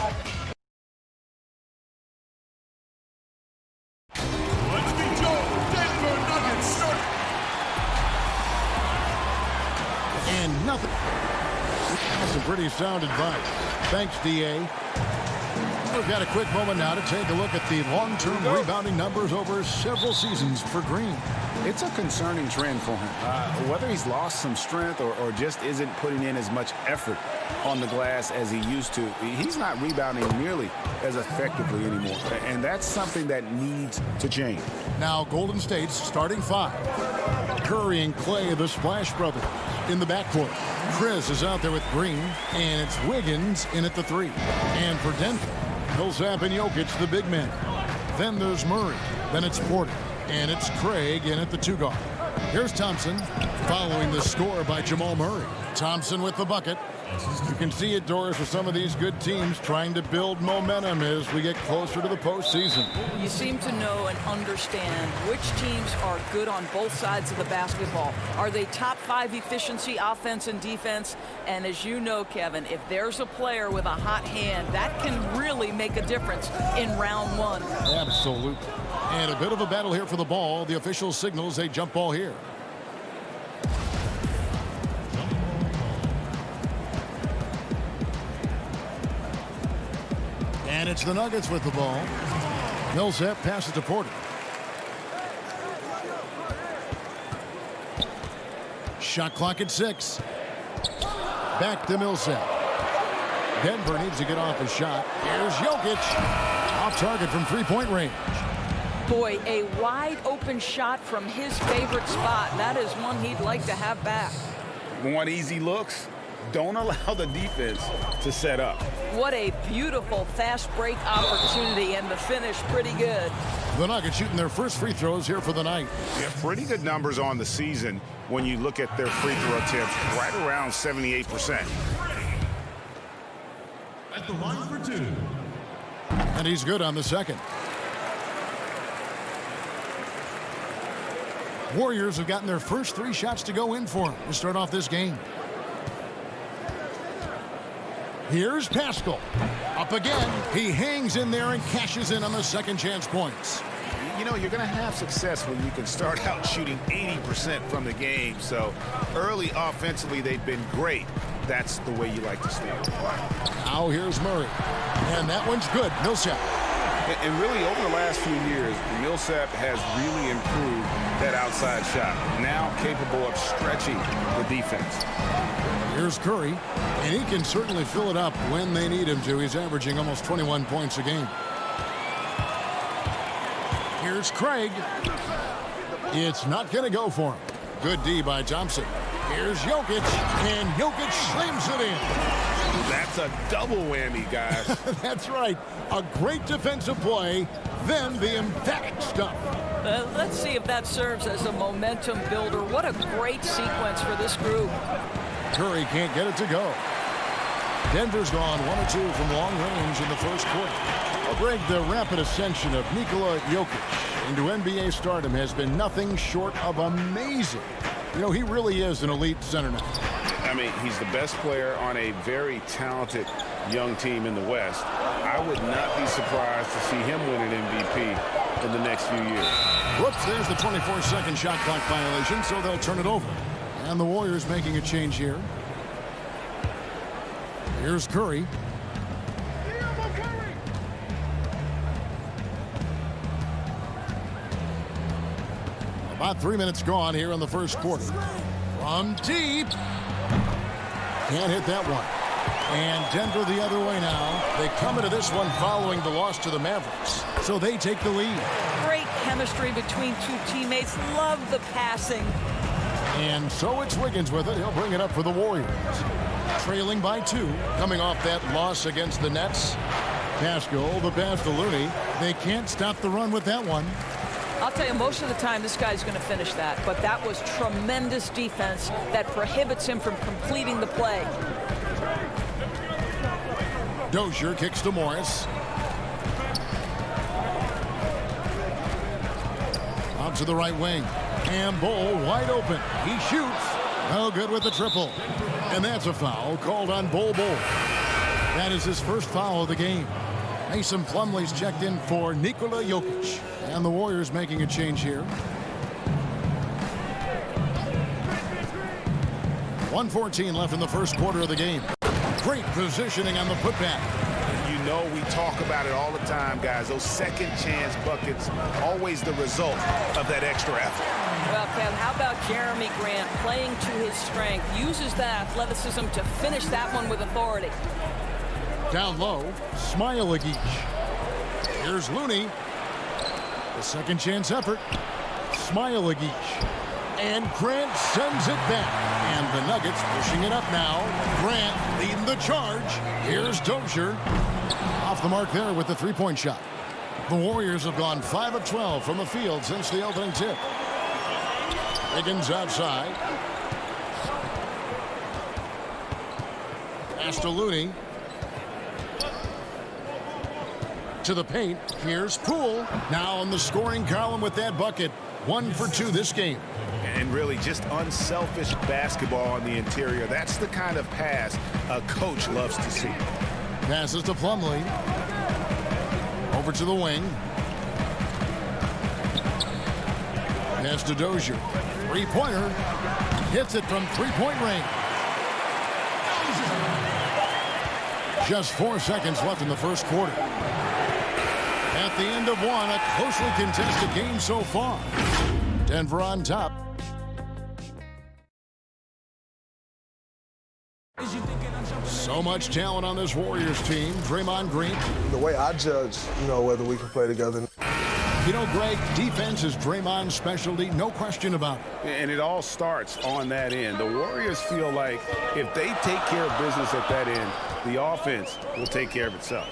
Let's be Joe, Denver Nuggets start. And nothing. That's some pretty sound advice. Thanks, DA. We've got a quick moment now to take a look at the long-term rebounding numbers over several seasons for Green. It's a concerning trend for him. Whether he's lost some strength or just isn't putting in as much effort on the glass as he used to, he's not rebounding nearly as effectively anymore. And that's something that needs to change. Now Golden State's starting five. Curry and Clay, the Splash Brothers, in the backcourt. Chris is out there with Green, and it's Wiggins in at the three. And for Denver, Millsap and Jokic, the big men. Then there's Murray. Then it's Porter. And it's Craig in at the two guard. Here's Thompson following the score by Jamal Murray. Thompson with the bucket. You can see it, Doris, with some of these good teams trying to build momentum as we get closer to the postseason. You seem to know and understand which teams are good on both sides of the basketball. Are they top 5 efficiency, offense and defense? And as you know, Kevin, if there's a player with a hot hand, that can really make a difference in round one. Absolutely. And a bit of a battle here for the ball. The official signals a jump ball here. And it's the Nuggets with the ball. Millsap passes to Porter. Shot clock at 6. Back to Millsap. Denver needs to get off a shot. Here's Jokic. Off target from three-point range. Boy, a wide open shot from his favorite spot. That is one he'd like to have back. Want easy looks? Don't allow the defense to set up. What a beautiful fast break opportunity, and the finish pretty good. The Nuggets shooting their first free throws here for the night. Yeah, pretty good numbers on the season when you look at their free throw attempts, right around 78%. At the line for two. And he's good on the second. Warriors have gotten their first 3 shots to go in for him to start off this game. Here's Pascal. Up again. He hangs in there and cashes in on the second chance points. You know, you're going to have success when you can start out shooting 80% from the game. So early offensively, they've been great. That's the way you like to stay. Now here's Murray. And that one's good. Millsap. And really, over the last few years, Millsap has really improved that outside shot. Now capable of stretching the defense. Here's Curry, and he can certainly fill it up when they need him to. He's averaging almost 21 points a game. Here's Craig. It's not going to go for him. Good D by Thompson. Here's Jokic, and Jokic slams it in. That's a double whammy, guys. That's right. A great defensive play, then the emphatic stuff. Let's see if that serves as a momentum builder. What a great sequence for this group. Curry can't get it to go. Denver's gone 1 or 2 from long range in the first quarter. Greg, the rapid ascension of Nikola Jokic into NBA stardom has been nothing short of amazing. You know, he really is an elite center now. I mean, he's the best player on a very talented young team in the West. I would not be surprised to see him win an MVP in the next few years. Whoops, there's the 24-second shot clock violation, so they'll turn it over. And the Warriors making a change here. Here's Curry. About 3 minutes gone here in the first quarter. From deep. Can't hit that one. And Denver the other way now. They come into this one following the loss to the Mavericks. So they take the lead. Great chemistry between two teammates. Love the passing. And so it's Wiggins with it. He'll bring it up for the Warriors. Trailing by 2. Coming off that loss against the Nets. Pascal, the pass to Looney. They can't stop the run with that one. I'll tell you, most of the time this guy's going to finish that, but that was tremendous defense that prohibits him from completing the play. Dozier kicks to Morris. Out to the right wing. And Bull wide open. He shoots. No good with the triple. And that's a foul called on Bull. That is his first foul of the game. Mason Plumlee's checked in for Nikola Jokic. And the Warriors making a change here. 1:14 left in the first quarter of the game. Great positioning on the putback. You know we talk about it all the time, guys. Those second chance buckets, always the result of that extra effort. Well, Kev, how about Jeremy Grant playing to his strength, uses that athleticism to finish that one with authority. Down low, Smailagic. Here's Looney. The second chance effort. Smailagic. And Grant sends it back. And the Nuggets pushing it up now. Grant leading the charge. Here's Dozier. Off the mark there with the three-point shot. The Warriors have gone 5 of 12 from the field since the opening tip. Higgins outside. Pass to Looney. To the paint. Here's Poole. Now on the scoring column with that bucket. 1 for 2 this game. And really just unselfish basketball on the interior. That's the kind of pass a coach loves to see. Passes to Plumlee. Over to the wing. Pass to Dozier. Three-pointer. Hits it from three-point range. Just 4 seconds left in the first quarter. At the end of one, a closely contested game so far. Denver on top. So much talent on this Warriors team. Draymond Green. The way I judge, whether we can play together. You know, Greg, defense is Draymond's specialty, no question about it. And it all starts on that end. The Warriors feel like if they take care of business at that end, the offense will take care of itself.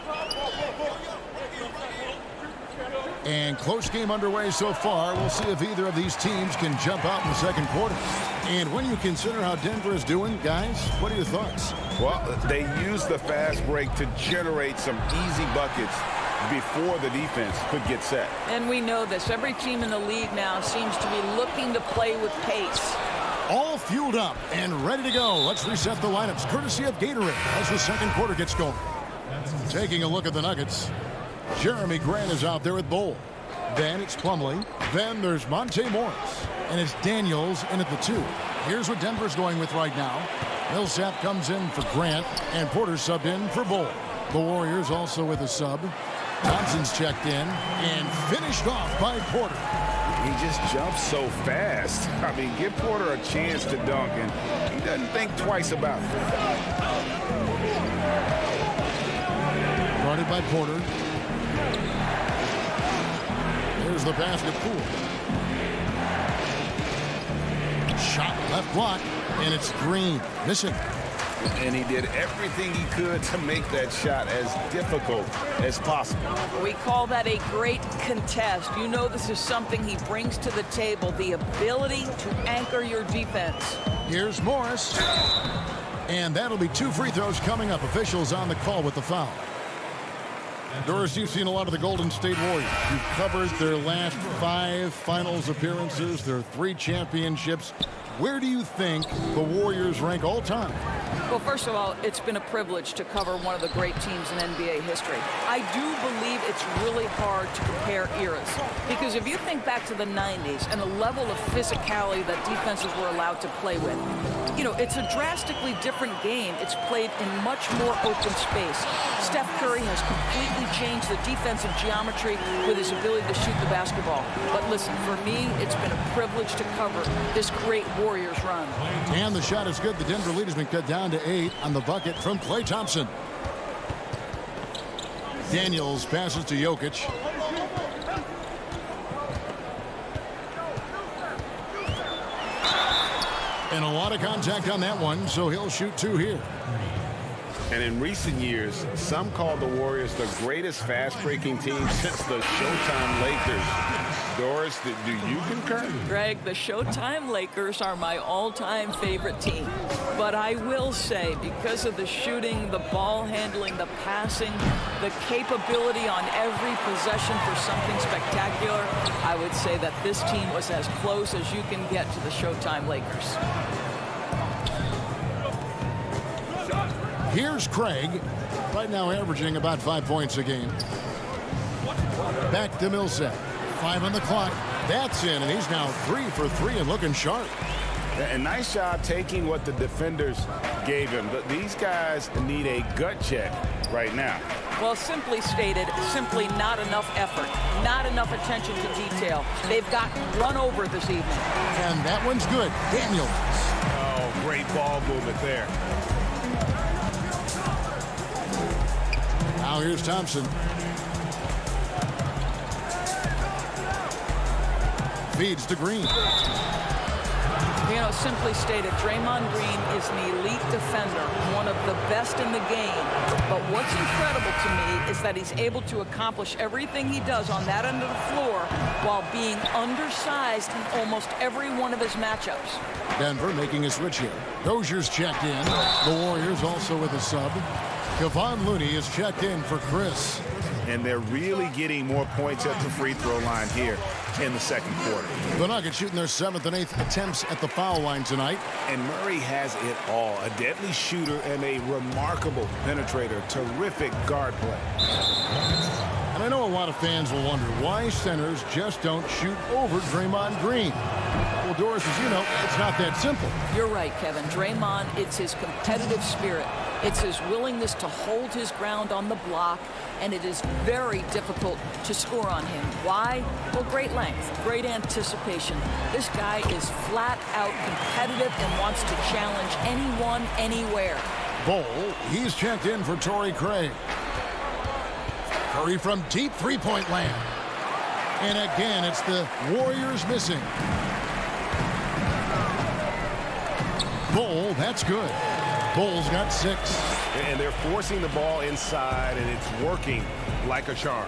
And close game underway so far. We'll see if either of these teams can jump out in the second quarter. And when you consider how Denver is doing, guys, what are your thoughts? Well, they use the fast break to generate some easy buckets before the defense could get set. And we know this. Every team in the league now seems to be looking to play with pace. All fueled up and ready to go. Let's reset the lineups, courtesy of Gatorade, as the second quarter gets going. Taking a look at the Nuggets. Jeremy Grant is out there with Bull. Then it's Plumlee. Then there's Monte Morris. And it's Daniels in at the 2. Here's what Denver's going with right now. Millsap comes in for Grant, and Porter subbed in for Bull. The Warriors also with a sub. Thompson's checked in and finished off by Porter. He just jumps so fast. I mean, give Porter a chance to dunk, and he doesn't think twice about it. Guarded by Porter. There's the basket. Poole. Shot left block, and it's Green. Missing. And he did everything he could to make that shot as difficult as possible. We call that a great contest. You know this is something he brings to the table, the ability to anchor your defense. Here's Morris. And that'll be 2 free throws coming up. Officials on the call with the foul. Doris, you've seen a lot of the Golden State Warriors. You've covered their last 5 finals appearances, their 3 championships. Where do you think the Warriors rank all time? Well, first of all, it's been a privilege to cover one of the great teams in NBA history. I do believe it's really hard to compare eras, because if you think back to the 90s and the level of physicality that defenses were allowed to play with, it's a drastically different game. It's played in much more open space. Steph Curry has completely changed the defensive geometry with his ability to shoot the basketball. But listen, for me, it's been a privilege to cover this great Warriors run. And the shot is good. The Denver lead has been cut down to 8 on the bucket from Klay Thompson. Daniels passes to Jokic. And a lot of contact on that one, so he'll shoot 2 here. And in recent years, some call the Warriors the greatest fast-breaking team since the Showtime Lakers. Doris, do you concur? Greg, the Showtime Lakers are my all-time favorite team. But I will say, because of the shooting, the ball handling, the passing, the capability on every possession for something spectacular, I would say that this team was as close as you can get to the Showtime Lakers. Here's Craig, right now averaging about 5 points a game. Back to Millsap. 5 on the clock. That's in, and he's now 3 for 3 and looking sharp. And nice job taking what the defenders gave him. But these guys need a gut check right now. Well, simply stated, simply not enough effort, not enough attention to detail. They've gotten run over this evening. And that one's good. Daniels. Oh, great ball movement there. Now here's Thompson. Feeds to Green. You know, simply stated, Draymond Green is an elite defender, one of the best in the game. But what's incredible to me is that he's able to accomplish everything he does on that end of the floor while being undersized in almost every one of his matchups. Denver making a switch here. Dozier's checked in. The Warriors also with a sub. Kevon Looney is checked in for Chris. And they're really getting more points at the free throw line here in the second quarter. The Nuggets shooting their 7th and 8th attempts at the foul line tonight. And Murray has it all. A deadly shooter and a remarkable penetrator. Terrific guard play. And I know a lot of fans will wonder why centers just don't shoot over Draymond Green. Well, Doris, as you know, it's not that simple. You're right, Kevin. Draymond, it's his competitive spirit. It's his willingness to hold his ground on the block, and it is very difficult to score on him. Why? Well, great length, great anticipation. This guy is flat out competitive and wants to challenge anyone, anywhere. Bol, he's checked in for Torrey Craig. Curry from deep three-point land. And again, it's the Warriors missing. Bol, that's good. Bol's got 6. And they're forcing the ball inside, and it's working like a charm.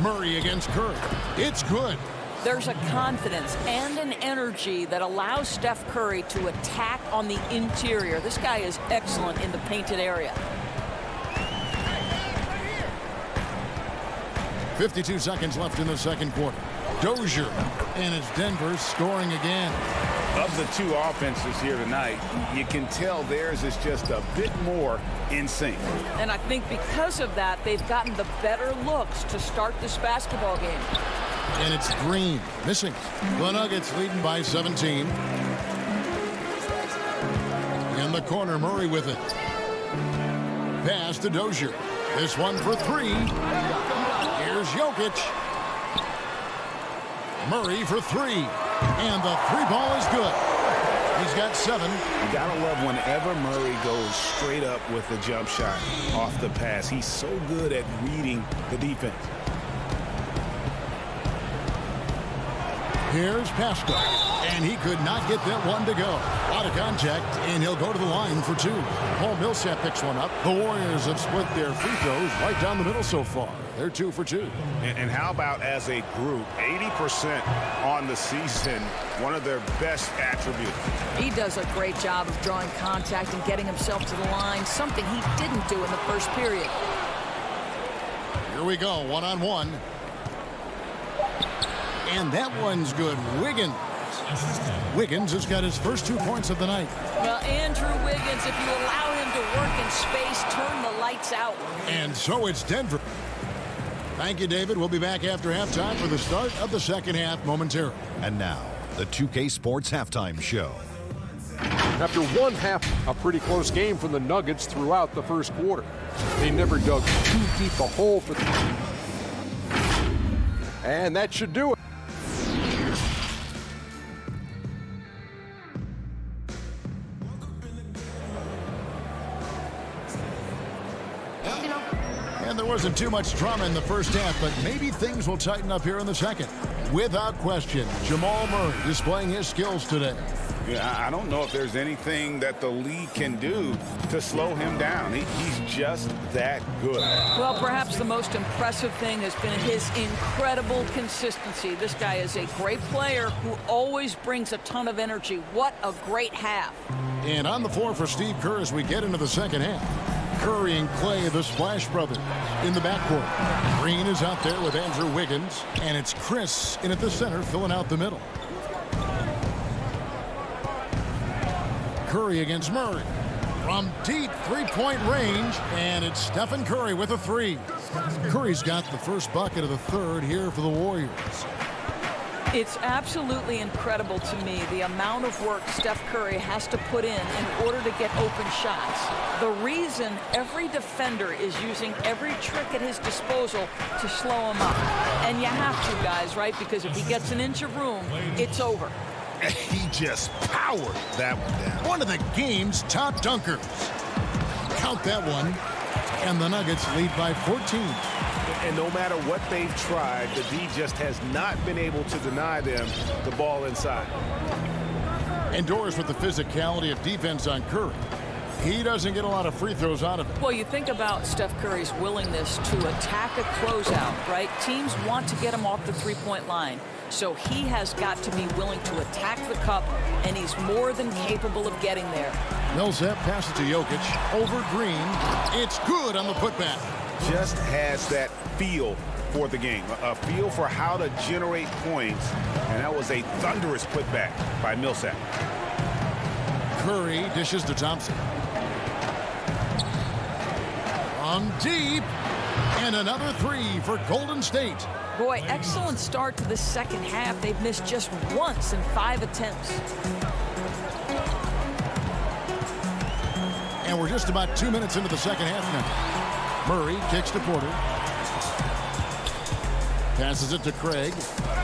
Murray against Curry. It's good. There's a confidence and an energy that allows Steph Curry to attack on the interior. This guy is excellent in the painted area. 52 seconds left in the second quarter. Dozier, and it's Denver scoring again. Of the two offenses here tonight, you can tell theirs is just a bit more in sync. And I think because of that, they've gotten the better looks to start this basketball game. And it's Green missing. The Nuggets leading by 17. In the corner, Murray with it. Pass to Dozier. This one for 3. Here's Jokic. Murray for 3. And the 3-ball is good. He's got 7. You gotta love whenever Murray goes straight up with the jump shot off the pass. He's so good at reading the defense. Here's Pascal, and he could not get that one to go. Out of contact, and he'll go to the line for 2. Paul Millsap picks one up. The Warriors have split their free throws right down the middle so far. They're 2 for 2. And how about as a group, 80% on the season, one of their best attributes. He does a great job of drawing contact and getting himself to the line, something he didn't do in the first period. Here we go, one-on-one. And that one's good. Wiggins. Wiggins has got his first 2 points of the night. Well, Andrew Wiggins, if you allow him to work in space, turn the lights out. And so it's Denver. Thank you, David. We'll be back after halftime for the start of the second half momentarily. And now, the 2K Sports Halftime Show. After one half, a pretty close game from the Nuggets throughout the first quarter. They never dug too deep a hole for them. And that should do it. And there wasn't too much drama in the first half, but maybe things will tighten up here in the second. Without question, Jamal Murray displaying his skills today. I don't know if there's anything that the league can do to slow him down. He's just that good. Well, perhaps the most impressive thing has been his incredible consistency. This guy is a great player who always brings a ton of energy. What a great half. And on the floor for Steve Kerr as we get into the second half. Curry and Clay, the Splash Brothers, in the backcourt. Green is out there with Andrew Wiggins, and it's Chris in at the center filling out the middle. Curry against Murray. From deep three-point range, and it's Stephen Curry with a three. Curry's got the first bucket of the third here for the Warriors. It's absolutely incredible to me the amount of work Steph Curry has to put in order to get open shots. The reason every defender is using every trick at his disposal to slow him up. And you have to, guys, right? Because if he gets an inch of room, it's over. He just powered that one down. One of the game's top dunkers. Count that one. And the Nuggets lead by 14. And no matter what they've tried, the D just has not been able to deny them the ball inside. And Doris with the physicality of defense on Curry. He doesn't get a lot of free throws out of it. Well, you think about Steph Curry's willingness to attack a closeout, right? Teams want to get him off the three-point line. So he has got to be willing to attack the cup, and he's more than capable of getting there. Millsap passes to Jokic. Over Green. It's good on the putback. Just has that feel for the game, a feel for how to generate points, and that was a thunderous putback by Millsap. Curry dishes to Thompson. From deep, and another three for Golden State. Boy, excellent start to the second half. They've missed just once in 5 attempts. And we're just about 2 minutes into the second half now. Murray kicks to Porter. Passes it to Craig.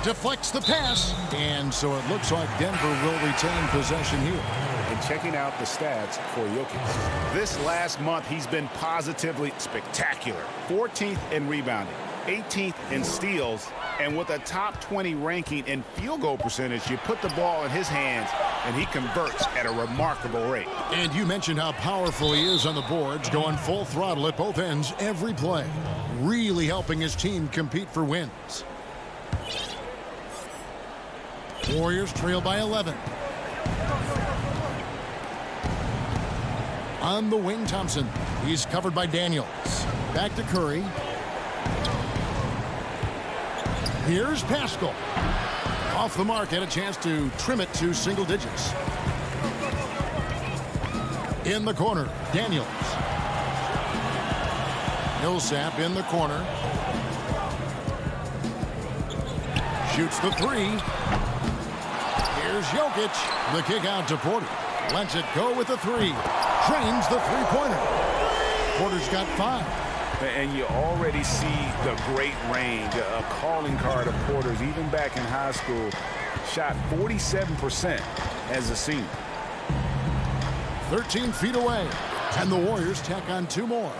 Deflects the pass. And so it looks like Denver will retain possession here. And checking out the stats for Jokic. This last month, he's been positively spectacular. 14th in rebounding, 18th in steals, and with a top 20 ranking in field goal percentage, you put the ball in his hands, and he converts at a remarkable rate. And you mentioned how powerful he is on the boards, going full throttle at both ends every play. Really helping his team compete for wins. Warriors trail by 11. On the wing, Thompson. He's covered by Daniels. Back to Curry. Here's Pascal. Off the mark, had a chance to trim it to single digits. In the corner, Daniels. Millsap in the corner. Shoots the three. Here's Jokic. The kick out to Porter. Lets it go with the three. Trains the three-pointer. Porter's got 5. And you already see the great range, a calling card of Porter's, even back in high school. Shot 47% as a senior. 13 feet away. And the Warriors tack on 2 more.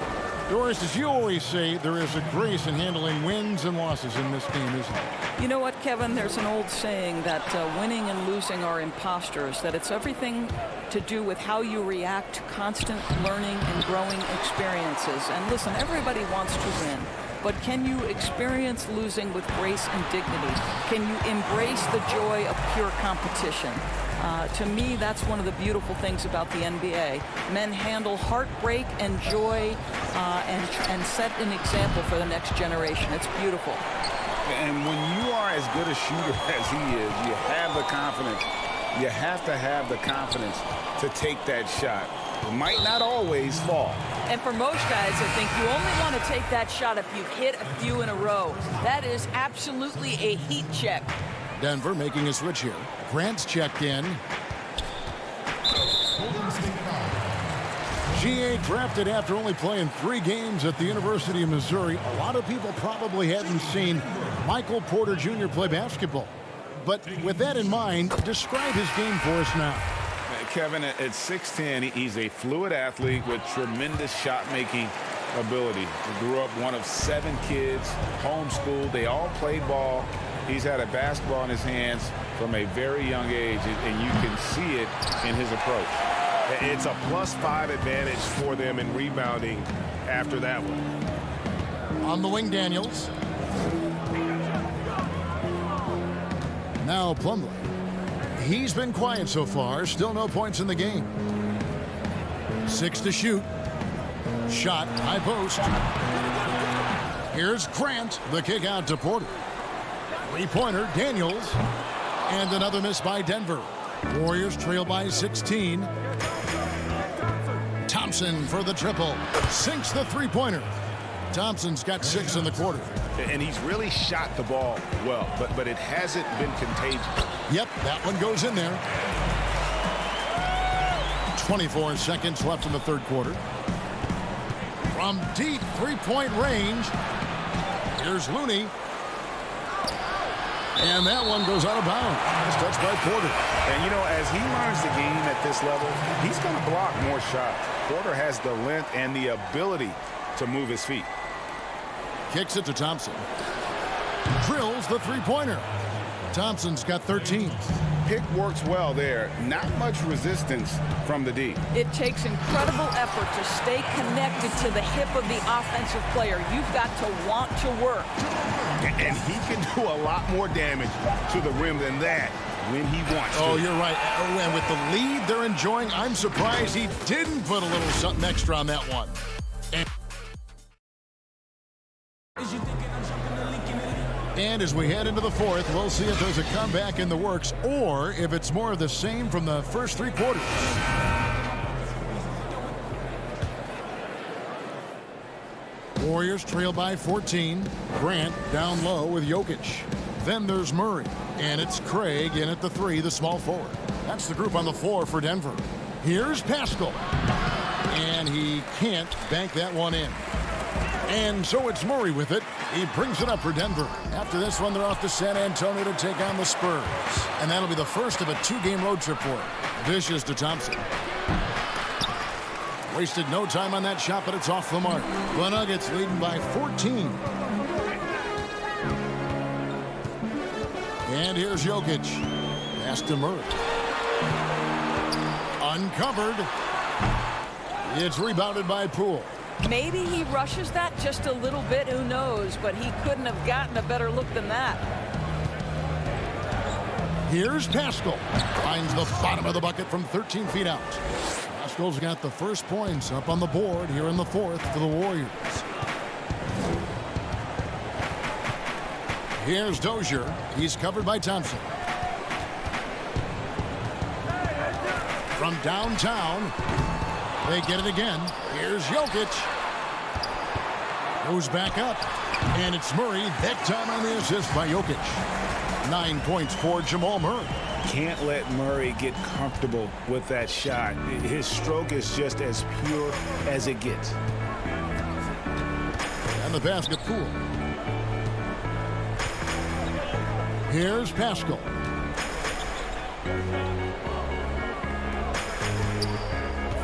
Doris, as you always say, there is a grace in handling wins and losses in this game, isn't there? You know what, Kevin? There's an old saying that winning and losing are imposters, that it's everything to do with how you react to constant learning and growing experiences. And listen, everybody wants to win, but can you experience losing with grace and dignity? Can you embrace the joy of pure competition? To me, that's one of the beautiful things about the NBA. Men handle heartbreak and joy and set an example for the next generation. It's beautiful. And when you are as good a shooter as he is, you have the confidence. You have to have the confidence to take that shot. It might not always fall. And for most guys, I think you only want to take that shot if you've hit a few in a row. That is absolutely a heat check. Denver making a switch here. Grant's checked in. GA drafted after only playing 3 games at the University of Missouri. A lot of people probably hadn't seen Michael Porter Jr. play basketball. But with that in mind, describe his game for us now. Kevin, at 6'10", he's a fluid athlete with tremendous shot-making ability. He grew up one of 7 kids, homeschooled. They all played ball. He's had a basketball in his hands from a very young age, and you can see it in his approach. It's a +5 advantage for them in rebounding after that one. On the wing, Daniels. Now Plumlee. He's been quiet so far. Still no points in the game. 6 to shoot. Shot, high post. Here's Grant. The kick out to Porter. Three-pointer, Daniels. And another miss by Denver. Warriors trail by 16. Thompson for the triple. Sinks the three-pointer. Thompson's got 6 in the quarter. And he's really shot the ball well, but it hasn't been contagious. Yep, that one goes in there. 24 seconds left in the third quarter. From deep three-point range, here's Looney. And that one goes out of bounds. It's touched by Porter. And, you know, as he learns the game at this level, he's going to block more shots. Porter has the length and the ability to move his feet. Kicks it to Thompson. Drills the three-pointer. Thompson's got 13. Pick works well there. Not much resistance from the D. It takes incredible effort to stay connected to the hip of the offensive player. You've got to want to work. And he can do a lot more damage to the rim than that when he wants to. Oh, you're right. Oh, and with the lead they're enjoying, I'm surprised he didn't put a little something extra on that one. And as we head into the fourth, we'll see if there's a comeback in the works or if it's more of the same from the first three quarters. Warriors trail by 14. Grant down low with Jokic. Then there's Murray. And it's Craig in at the 3, the small forward. That's the group on the floor for Denver. Here's Pascal. And he can't bank that one in. And so it's Murray with it. He brings it up for Denver. After this one, they're off to San Antonio to take on the Spurs. And that'll be the first of a 2-game road trip for him. Dishes to Thompson. Wasted no time on that shot, but it's off the mark. The Nuggets leading by 14. And here's Jokic. Pass to Murray. Uncovered. It's rebounded by Poole. Maybe he rushes that just a little bit, who knows, but he couldn't have gotten a better look than that. Here's Pascal. Finds the bottom of the bucket from 13 feet out. Pascal's got the first points up on the board here in the fourth for the Warriors. Here's Dozier. He's covered by Thompson. From downtown, they get it again. Here's Jokic. Goes back up. And it's Murray. That time on the assist by Jokic. 9 points for Jamal Murray. Can't let Murray get comfortable with that shot. His stroke is just as pure as it gets. And the basket Poole. Here's Pascal.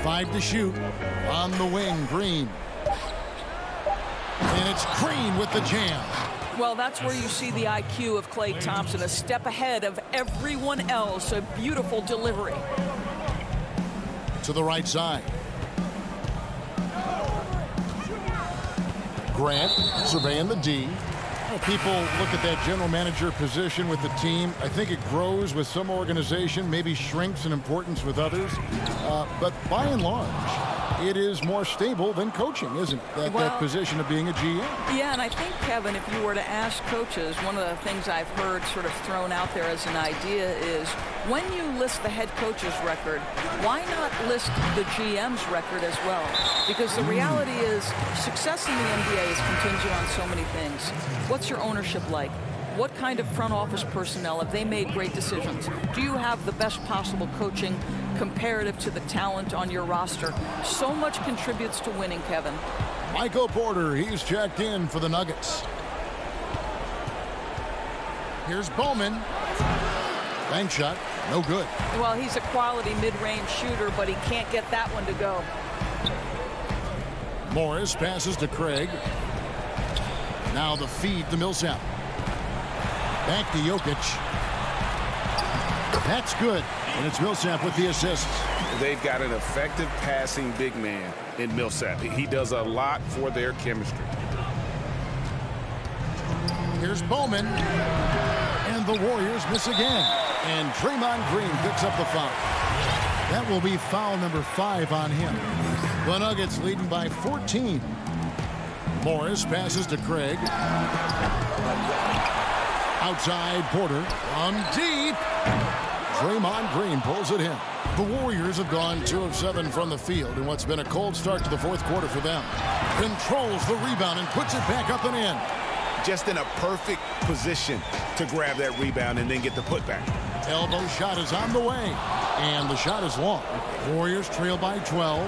Five to shoot. On the wing, Green. And it's Green with the jam. Well, that's where you see the IQ of Klay Thompson, a step ahead of everyone else. A beautiful delivery. To the right side. Grant surveying the D. People look at that general manager position with the team. I think it grows with some organization, maybe shrinks in importance with others. But by and large, it is more stable than coaching, isn't it? That position of being a GM. Yeah, and I think, Kevin, if you were to ask coaches, one of the things I've heard sort of thrown out there as an idea is when you list the head coach's record, why not list the GM's record as well? Because the reality is success in the NBA is contingent on so many things. What's your ownership like? What kind of front office personnel? Have they made great decisions? Do you have the best possible coaching comparative to the talent on your roster? So much contributes to winning, Kevin. Michael Porter, he's checked in for the Nuggets. Here's Bowman. Bank shot, no good. Well, he's a quality mid-range shooter, but he can't get that one to go. Morris passes to Craig. Now the feed to Millsap. Back to Jokic. That's good. And it's Millsap with the assist. They've got an effective passing big man in Millsap. He does a lot for their chemistry. Here's Bowman. And the Warriors miss again. And Draymond Green picks up the foul. That will be foul number 5 on him. The Nuggets leading by 14. Morris passes to Craig. Outside Porter. On deep. Draymond Green pulls it in. The Warriors have gone 2 of 7 from the field in what's been a cold start to the fourth quarter for them. Controls the rebound and puts it back up and in. Just in a perfect position to grab that rebound and then get the putback. Elbow shot is on the way. And the shot is long. Warriors trail by 12.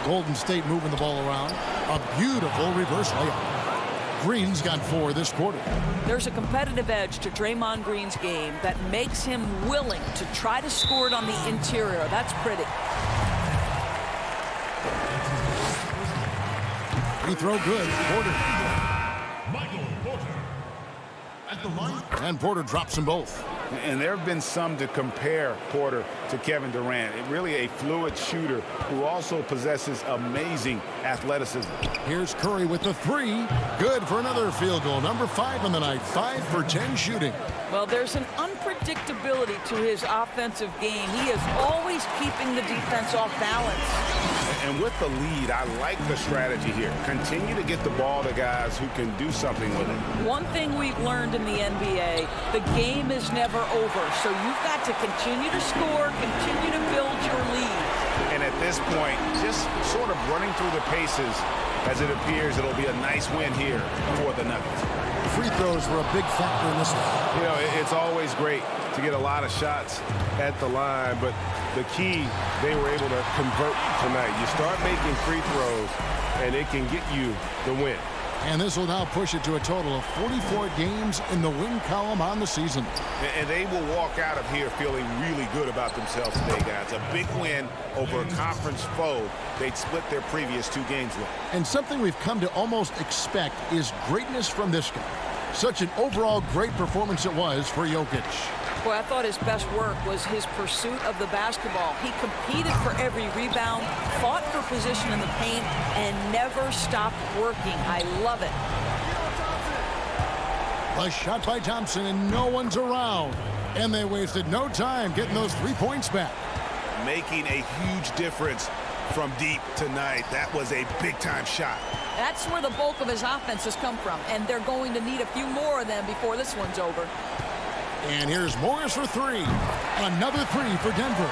Golden State moving the ball around. A beautiful reverse layup. Green's got 4 this quarter. There's a competitive edge to Draymond Green's game that makes him willing to try to score it on the interior. That's pretty. Free throw good. Porter. Michael Porter at the line. And Porter drops them both. And there have been some to compare Porter to Kevin Durant. Really a fluid shooter who also possesses amazing athleticism. Here's Curry with the 3. Good for another field goal. Number 5 on the night. 5 for 10 shooting. Well, there's an unpredictability to his offensive game. He is always keeping the defense off balance. And with the lead, I like the strategy here. Continue to get the ball to guys who can do something with it. One thing we've learned in the NBA, the game is never over. So you've got to continue to score, continue to build your lead. And at this point, just sort of running through the paces as it appears it'll be a nice win here for the Nuggets. Free throws were a big factor in this one. You know, it's always great to get a lot of shots at the line, but the key, they were able to convert tonight. You start making free throws, and it can get you the win. And this will now push it to a total of 44 games in the win column on the season. And they will walk out of here feeling really good about themselves today, guys. A big win over a conference foe they'd split their previous 2 games with. And something we've come to almost expect is greatness from this guy. Such an overall great performance it was for Jokic. Boy, I thought his best work was his pursuit of the basketball. He competed for every rebound, fought for position in the paint, and never stopped working. I love it. A shot by Thompson, and no one's around. And they wasted no time getting those 3 points back. Making a huge difference from deep tonight. That was a big-time shot. That's where the bulk of his offense has come from, and they're going to need a few more of them before this one's over. And here's Morris for 3. Another 3 for Denver.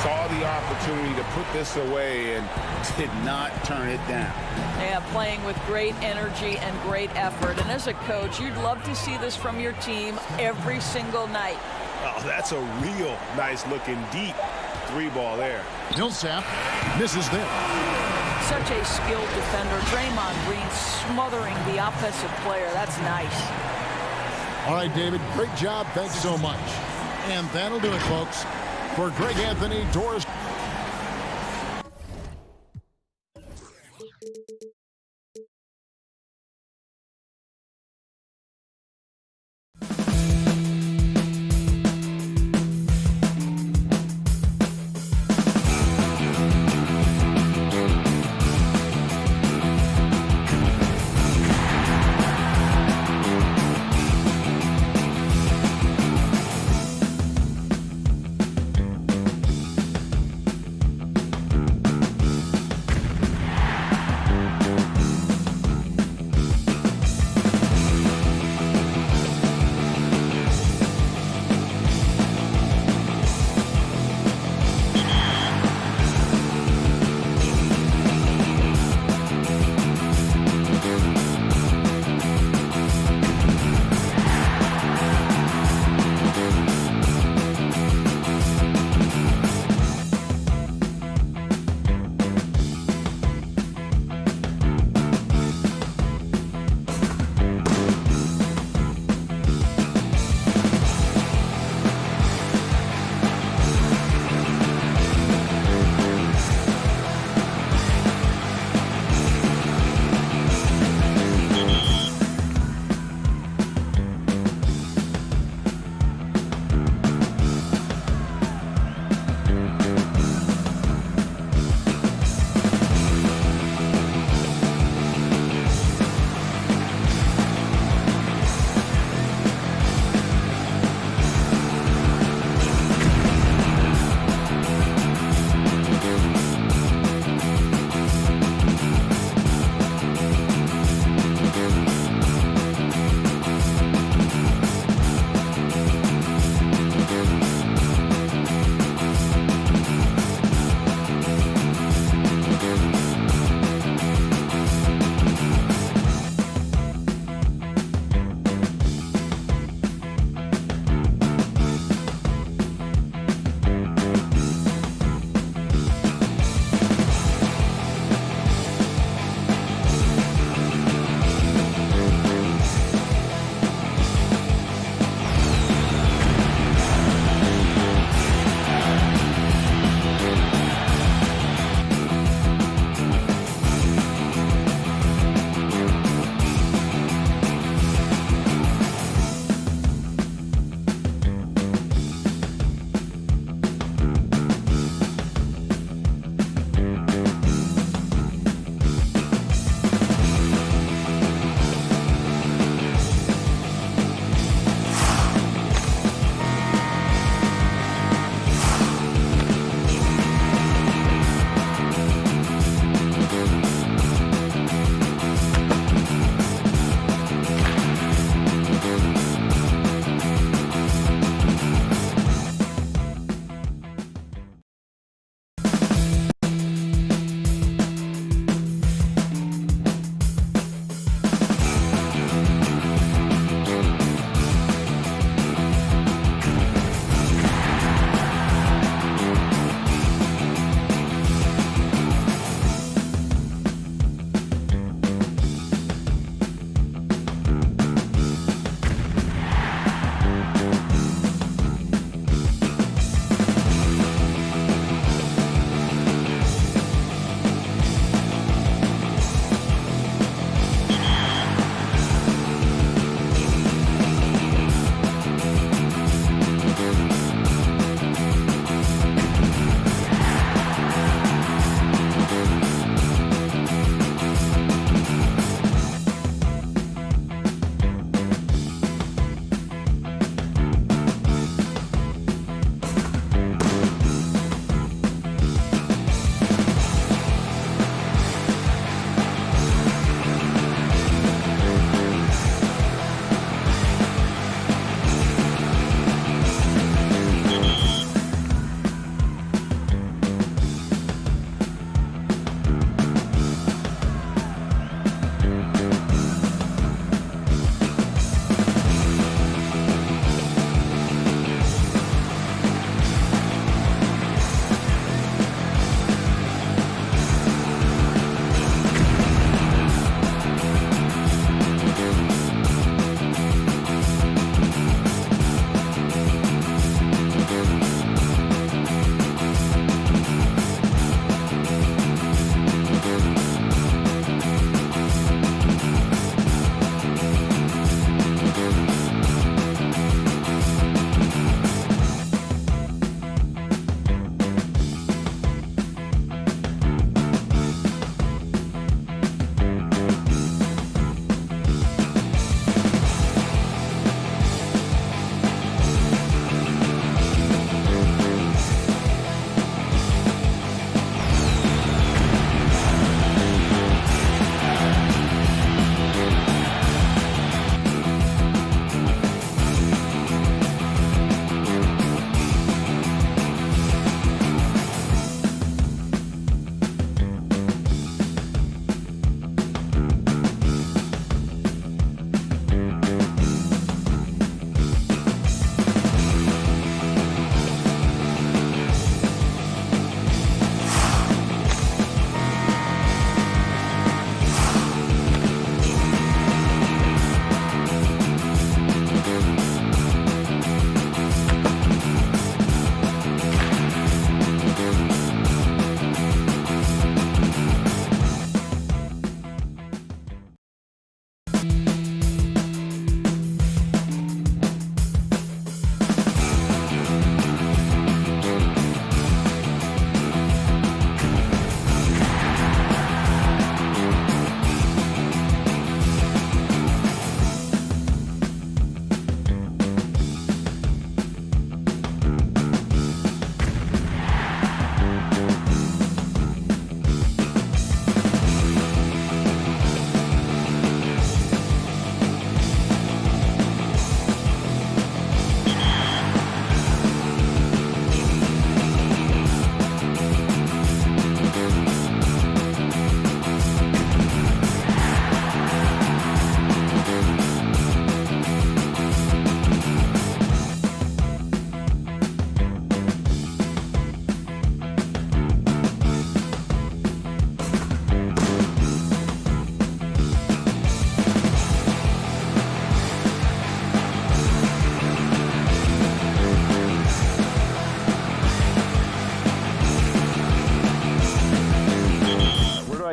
Saw the opportunity to put this away and did not turn it down. Yeah, playing with great energy and great effort. And as a coach, you'd love to see this from your team every single night. Oh, that's a real nice-looking deep 3-ball there. Millsap misses there. Such a skilled defender. Draymond Green smothering the offensive player. That's nice. All right, David, great job. Thanks so much. And that'll do it, folks. For Greg Anthony, Doris.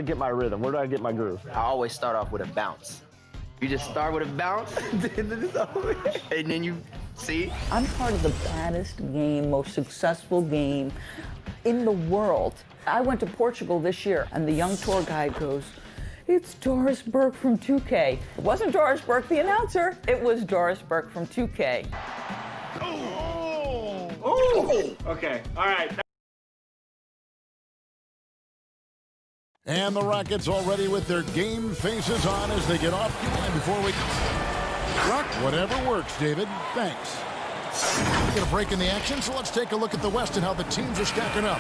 get my rhythm? Where do I get my groove? I always start off with a bounce. You just start with a bounce, and then you see. I'm part of the baddest game, most successful game in the world. I went to Portugal this year, and the young tour guide goes, "It's Doris Burke from 2K." It wasn't Doris Burke, the announcer. It was Doris Burke from 2K. Oh! Okay, all right. And the Rockets already with their game faces on as they get off. And before we rock, whatever works, David. Thanks. We get a break in the action, so let's take a look at the West and how the teams are stacking up.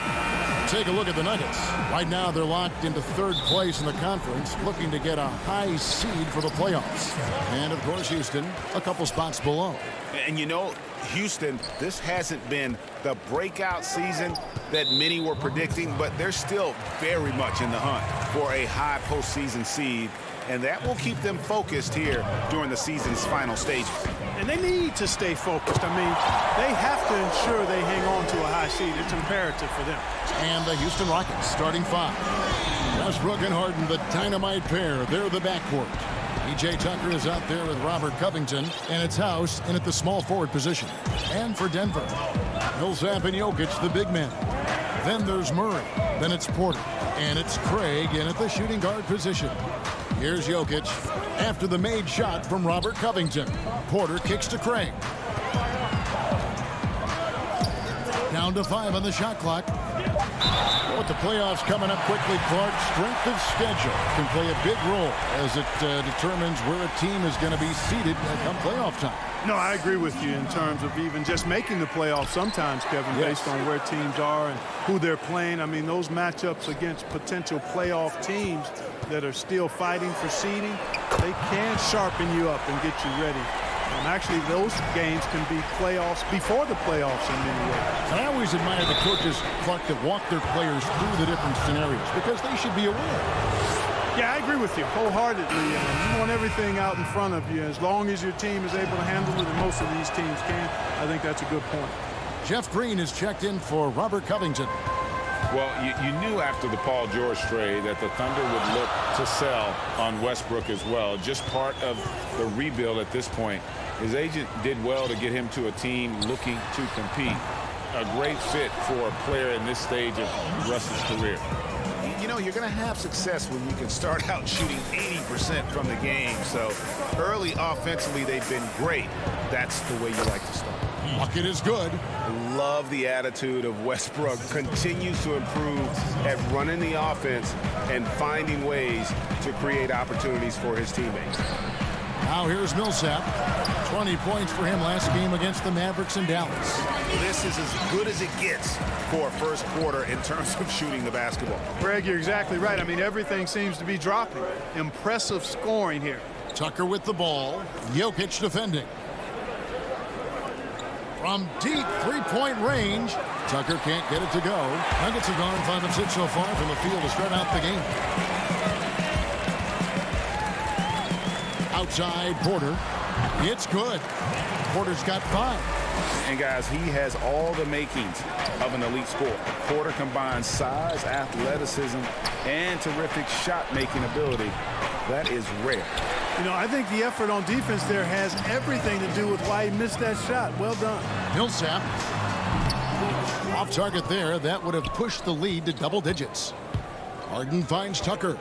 Take a look at the Nuggets. Right now, they're locked into third place in the conference, looking to get a high seed for the playoffs. And, of course, Houston, a couple spots below. And you know, Houston, this hasn't been the breakout season that many were predicting, but they're still very much in the hunt for a high postseason seed, and that will keep them focused here during the season's final stages. And they need to stay focused. I mean, they have to ensure they hang on to a high seed. It's imperative for them. And the Houston Rockets starting five. Westbrook and Harden, the dynamite pair. They're the backcourt. P.J. Tucker is out there with Robert Covington, and it's House in at the small forward position. And for Denver, Millsap and Jokic, the big men. Then there's Murray. Then it's Porter. And it's Craig in at the shooting guard position. Here's Jokic after the made shot from Robert Covington. Porter kicks to Craig. Down to 5 on the shot clock. With the playoffs coming up quickly, Clark, strength of schedule can play a big role as it determines where a team is going to be seated come playoff time. No, I agree with you in terms of even just making the playoffs sometimes, Kevin, based on where teams are and who they're playing. I mean, those matchups against potential playoff teams that are still fighting for seeding, they can sharpen you up and get you ready. Actually, those games can be playoffs before the playoffs in many ways. And I always admire the coaches, Clark, that walk their players through the different scenarios because they should be aware. Yeah, I agree with you wholeheartedly. You want everything out in front of you. As long as your team is able to handle it, and most of these teams can, I think that's a good point. Jeff Green is checked in for Robert Covington. Well, you knew after the Paul George trade that the Thunder would look to sell on Westbrook as well. Just part of the rebuild at this point. His agent did well to get him to a team looking to compete. A great fit for a player in this stage of Russ's career. You know, you're going to have success when you can start out shooting 80% from the game. So early offensively, they've been great. That's the way you like to start. Bucket is good. Love the attitude of Westbrook. Continues to improve at running the offense and finding ways to create opportunities for his teammates. Now here's Millsap. 20 points for him last game against the Mavericks in Dallas. This is as good as it gets for a first quarter in terms of shooting the basketball. Greg, you're exactly right. I mean, everything seems to be dropping. Impressive scoring here. Tucker with the ball. Jokic defending. From deep three-point range, Tucker can't get it to go. Nuggets have gone 5 of 6 so far from the field to start out the game. Outside Porter. It's good. Porter's got 5. And guys, he has all the makings of an elite scorer. Porter combines size, athleticism, and terrific shot-making ability. That is rare. You know, I think the effort on defense there has everything to do with why he missed that shot. Well done. Millsap. Off target there. That would have pushed the lead to double digits. Harden finds Tucker.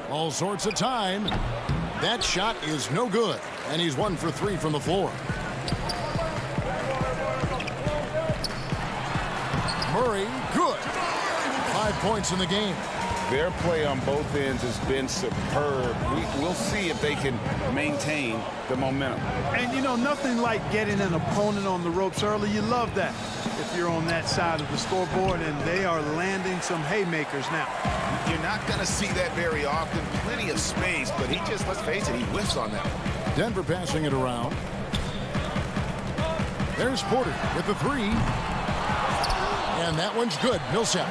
All sorts of time. That shot is no good. And he's 1 for 3 from the floor. Murray, good. 5 points in the game. Their play on both ends has been superb. We'll see if they can maintain the momentum. And, you know, nothing like getting an opponent on the ropes early. You love that if you're on that side of the scoreboard, and they are landing some haymakers now. You're not going to see that very often. Plenty of space, but he just, let's face it, he whiffs on that one. Denver passing it around. There's Porter with the 3. And that one's good. Millsap.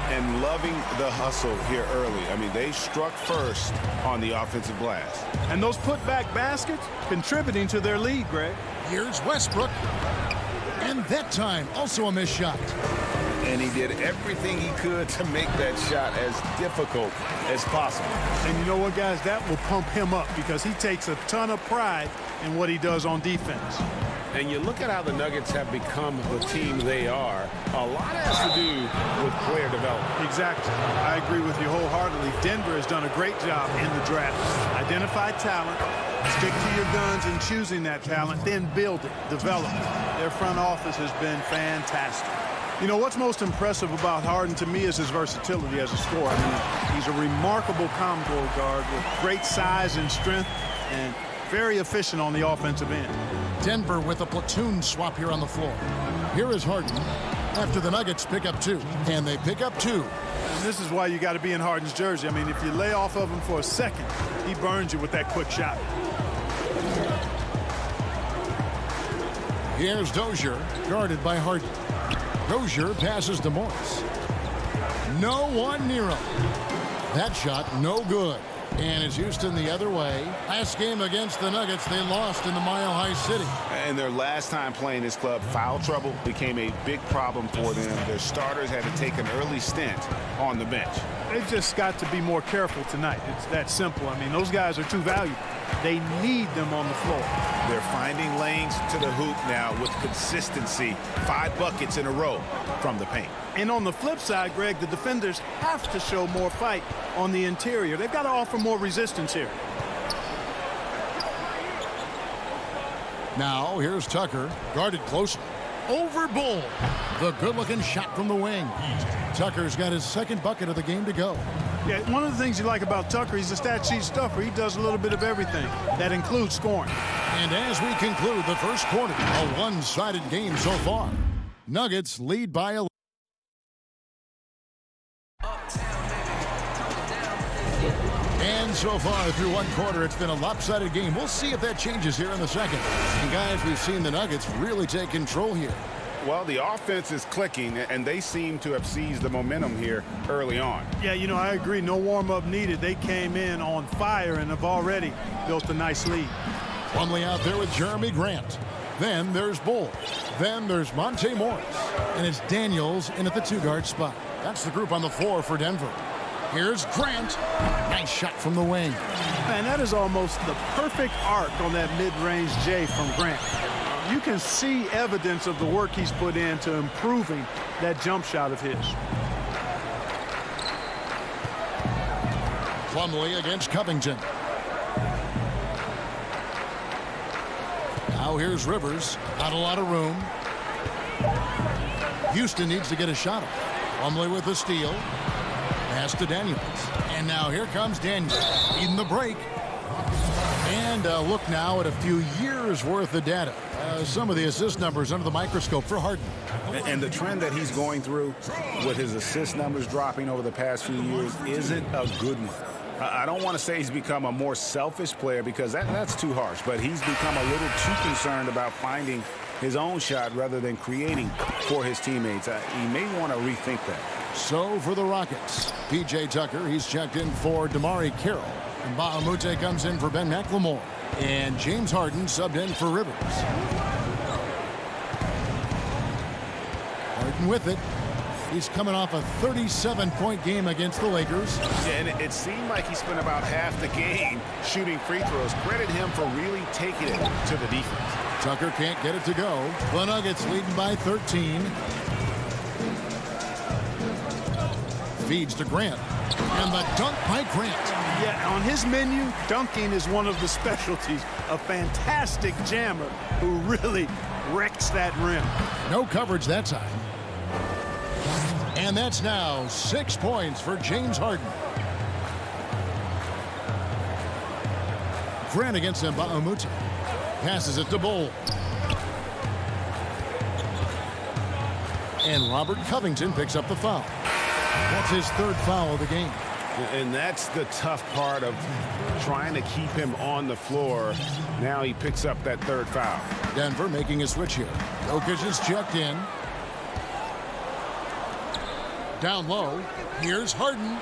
And loving the hustle here early. I mean, they struck first on the offensive glass. And those putback baskets contributing to their lead, Greg. Here's Westbrook. And that time, also a missed shot. And he did everything he could to make that shot as difficult as possible. And you know what, guys? That will pump him up because he takes a ton of pride in what he does on defense. And you look at how the Nuggets have become the team they are. A lot has to do with player development. Exactly. I agree with you wholeheartedly. Denver has done a great job in the draft. Identify talent, stick to your guns in choosing that talent, then build it, develop it. Their front office has been fantastic. You know, what's most impressive about Harden to me is his versatility as a scorer. I mean, he's a remarkable combo guard with great size and strength and very efficient on the offensive end. Denver with a platoon swap here on the floor. Here is Harden after the Nuggets pick up 2. And they pick up 2. And this is why you got to be in Harden's jersey. I mean, if you lay off of him for a second, he burns you with that quick shot. Here's Dozier, guarded by Harden. Dozier passes to Morris. No one near him. That shot, no good. And it's Houston the other way. Last game against the Nuggets, they lost in the Mile High City. And their last time playing this club, foul trouble became a big problem for them. Their starters had to take an early stint on the bench. They've just got to be more careful tonight. It's that simple. I mean, those guys are too valuable. They need them on the floor. They're finding lanes to the hoop now with consistency. 5 buckets in a row from the paint. And on the flip side, Greg, the defenders have to show more fight on the interior. They've got to offer more resistance here. Now, here's Tucker, guarded closely. Over Bull. The good-looking shot from the wing. Tucker's got his second bucket of the game to go. Yeah, one of the things you like about Tucker, he's a stat sheet stuffer. He does a little bit of everything. That includes scoring. And as we conclude the first quarter, a one-sided game so far. Nuggets lead by 11. And so far through one quarter, it's been a lopsided game. We'll see if that changes here in the second. And guys, we've seen the Nuggets really take control here. Well, the offense is clicking, and they seem to have seized the momentum here early on. Yeah, you know, I agree. No warm-up needed. They came in on fire and have already built a nice lead. Plumlee out there with Jeremy Grant. Then there's Bull. Then there's Monte Morris. And it's Daniels in at the 2-guard spot. That's the group on the floor for Denver. Here's Grant. Nice shot from the wing. Man, that is almost the perfect arc on that mid-range J from Grant. You can see evidence of the work he's put into improving that jump shot of his. Plumlee against Covington. Now here's Rivers. Not a lot of room. Houston needs to get a shot off. Plumlee with the steal. Pass to Daniels. And now here comes Daniels. Leading the break. And look now at a few years worth of data. Some of the assist numbers under the microscope for Harden. And the trend that he's going through with his assist numbers dropping over the past few years isn't a good one. I don't want to say he's become a more selfish player because that's too harsh, but he's become a little too concerned about finding his own shot rather than creating for his teammates. He may want to rethink that. So for the Rockets, P.J. Tucker, he's checked in for Damari Carroll. And Bahamute comes in for Ben McLemore. And James Harden subbed in for Rivers. Harden with it. He's coming off a 37-point game against the Lakers. Yeah, and it seemed like he spent about half the game shooting free throws. Credit him for really taking it to the defense. Tucker can't get it to go. The Nuggets leading by 13. Feeds to Grant. And the dunk by Grant. Yeah, on his menu, dunking is one of the specialties. A fantastic jammer who really wrecks that rim. No coverage that time. And that's now 6 points for James Harden. Grant against Bahamute. Passes it to Bull. And Robert Covington picks up the foul. That's his 3rd foul of the game. And that's the tough part of trying to keep him on the floor. Now he picks up that 3rd foul. Denver making a switch here. Jokic is checked in. Down low. Here's Harden.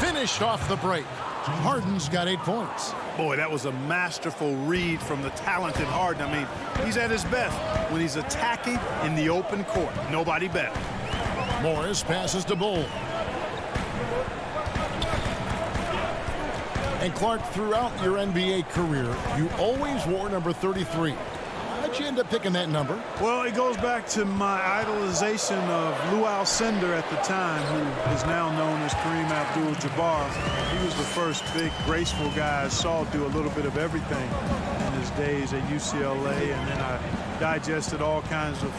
Finished off the break. Harden's got 8 points. Boy, that was a masterful read from the talented Harden. I mean, he's at his best when he's attacking in the open court. Nobody better. Morris passes to Bull. And Clark, throughout your NBA career, you always wore number 33. How'd you end up picking that number? Well, it goes back to my idolization of Lou Alcindor at the time, who is now known as Kareem Abdul-Jabbar. He was the first big, graceful guy I saw do a little bit of everything in his days at UCLA, and then I digested all kinds of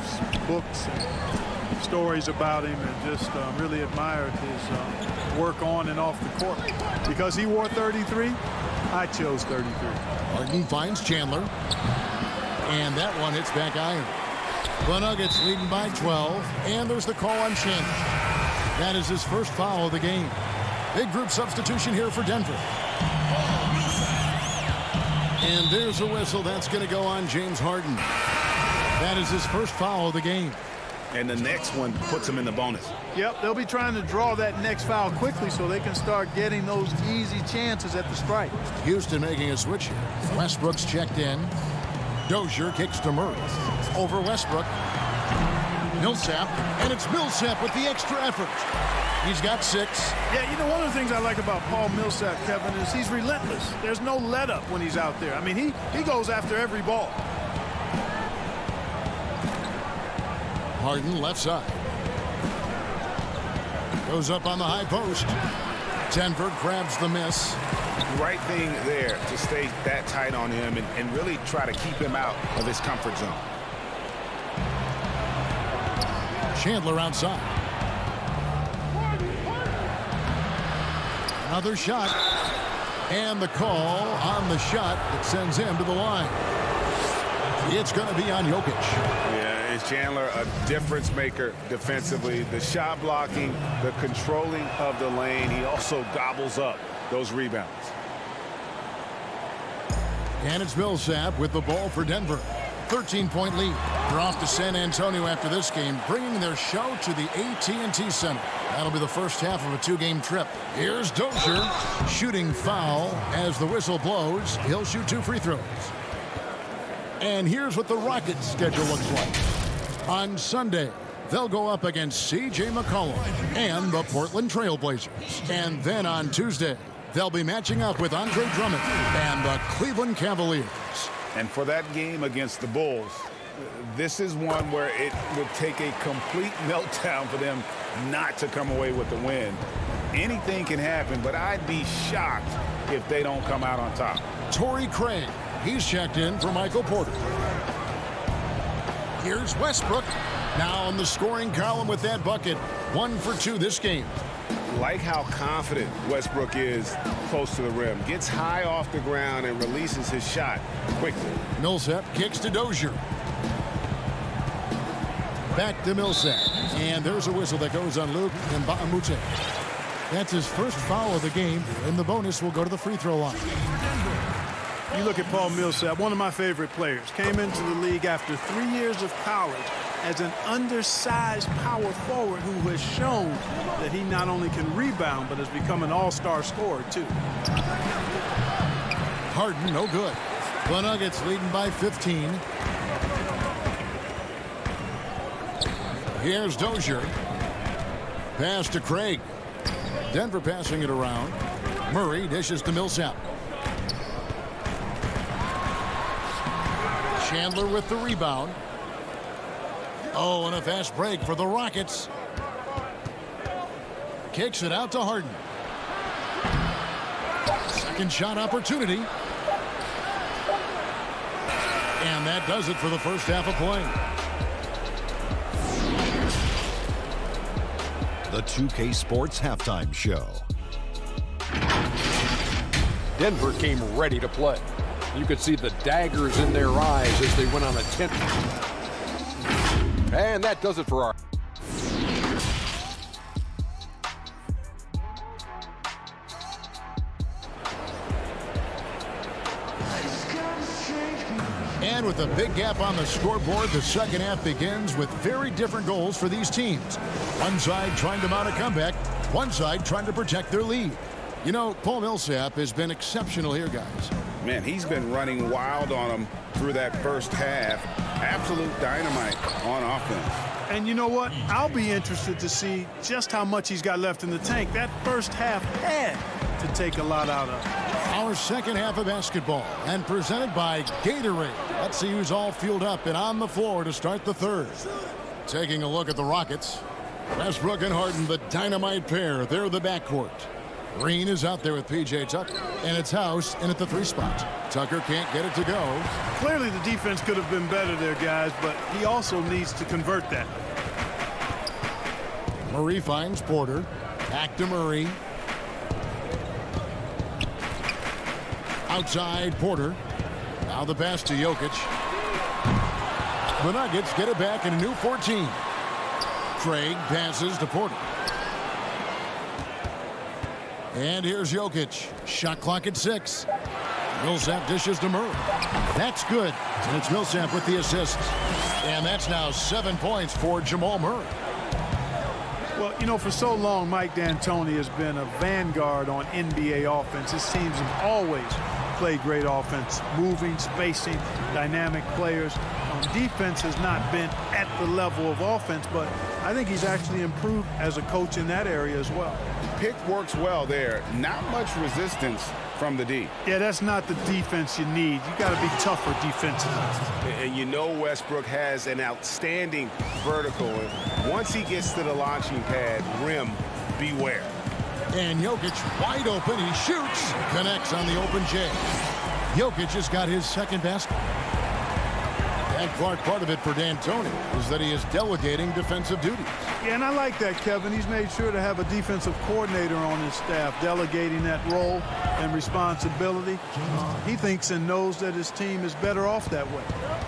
books and stories about him and just really admired his work on and off the court. Because he wore 33, I chose 33. Harden finds Chandler. And that one hits back iron. The Nuggets leading by 12. And there's the call on Chandler. That is his first foul of the game. Big group substitution here for Denver. And there's a whistle. That's going to go on James Harden. That is his first foul of the game. And the next one puts him in the bonus. Yep, they'll be trying to draw that next foul quickly so they can start getting those easy chances at the strike. Houston making a switch here. Westbrook's checked in. Dozier kicks to Murray. Over Westbrook. Millsap. And it's Millsap with the extra effort. He's got 6. Yeah, you know, one of the things I like about Paul Millsap, Kevin, is he's relentless. There's no let up when he's out there. I mean, he goes after every ball. Harden left side. Goes up on the high post. Denver grabs the miss. Right thing there to stay that tight on him and really try to keep him out of his comfort zone. Chandler outside. Another shot. And the call on the shot that sends him to the line. It's going to be on Jokic. Yeah, is Chandler a difference maker defensively? The shot blocking, the controlling of the lane. He also gobbles up those rebounds. And it's Millsap with the ball for Denver. 13-point lead. They're off to San Antonio after this game, bringing their show to the AT&T Center. That'll be the first half of a 2-game trip. Here's Dozier shooting foul as the whistle blows. He'll shoot 2 free throws. And here's what the Rockets' schedule looks like. On Sunday, they'll go up against C.J. McCollum and the Portland Trail Blazers. And then on Tuesday, they'll be matching up with Andre Drummond and the Cleveland Cavaliers. And for that game against the Bulls, this is one where it would take a complete meltdown for them not to come away with the win. Anything can happen, but I'd be shocked if they don't come out on top. Torrey Craig, he's checked in for Michael Porter. Here's Westbrook, now on the scoring column with that bucket. 1 for 2 this game. Like how confident Westbrook is close to the rim. Gets high off the ground and releases his shot quickly. Millsap kicks to Dozier. Back to Millsap. And there's a whistle that goes on Luke Mbamute. That's his first foul of the game, and the bonus will go to the free throw line. You look at Paul Millsap, one of my favorite players. Came into the league after 3 years of college as an undersized power forward who has shown that he not only can rebound, but has become an all-star scorer, too. Harden, no good. The Nuggets leading by 15. Here's Dozier. Pass to Craig. Denver passing it around. Murray dishes to Millsap. Chandler with the rebound. Oh, and a fast break for the Rockets. Kicks it out to Harden. Second shot opportunity. And that does it for the first half of play. The 2K Sports Halftime Show. Denver came ready to play. You could see the daggers in their eyes as they went on a 10. And that does it for our. And with a big gap on the scoreboard, the second half begins with very different goals for these teams. One side trying to mount a comeback, one side trying to protect their lead. You know, Paul Millsap has been exceptional here, guys. Man, he's been running wild on them through that first half. Absolute dynamite on offense. And you know what? I'll be interested to see just how much he's got left in the tank. That first half had to take a lot out of him. Our second half of basketball, and presented by Gatorade. Let's see who's all fueled up and on the floor to start the third. Taking a look at the Rockets. Westbrook and Harden, the dynamite pair. They're the backcourt. Green is out there with P.J. Tucker, and it's House in at the 3 spot. Tucker can't get it to go. Clearly the defense could have been better there, guys, but he also needs to convert that. Murray finds Porter. Back to Murray. Outside Porter. Now the pass to Jokic. The Nuggets get it back in a new 14. Craig passes to Porter. And here's Jokic. Shot clock at 6. Millsap dishes to Murray. That's good. And it's Millsap with the assist. And that's now 7 points for Jamal Murray. Well, you know, for so long, Mike D'Antoni has been a vanguard on NBA offense. His teams have always played great offense. Moving, spacing, dynamic players. Defense has not been at the level of offense, but I think he's actually improved as a coach in that area as well. Pick works well there. Not much resistance from the D. Yeah, that's not the defense you need. You got to be tougher defensively. And you know Westbrook has an outstanding vertical. And once he gets to the launching pad, rim, beware. And Jokic wide open. He shoots. Connects on the open J. Jokic has got his second basket. And Clark, part of it for D'Antoni is that he is delegating defensive duties. Yeah, and I like that, Kevin. He's made sure to have a defensive coordinator on his staff, delegating that role and responsibility. He thinks and knows that his team is better off that way.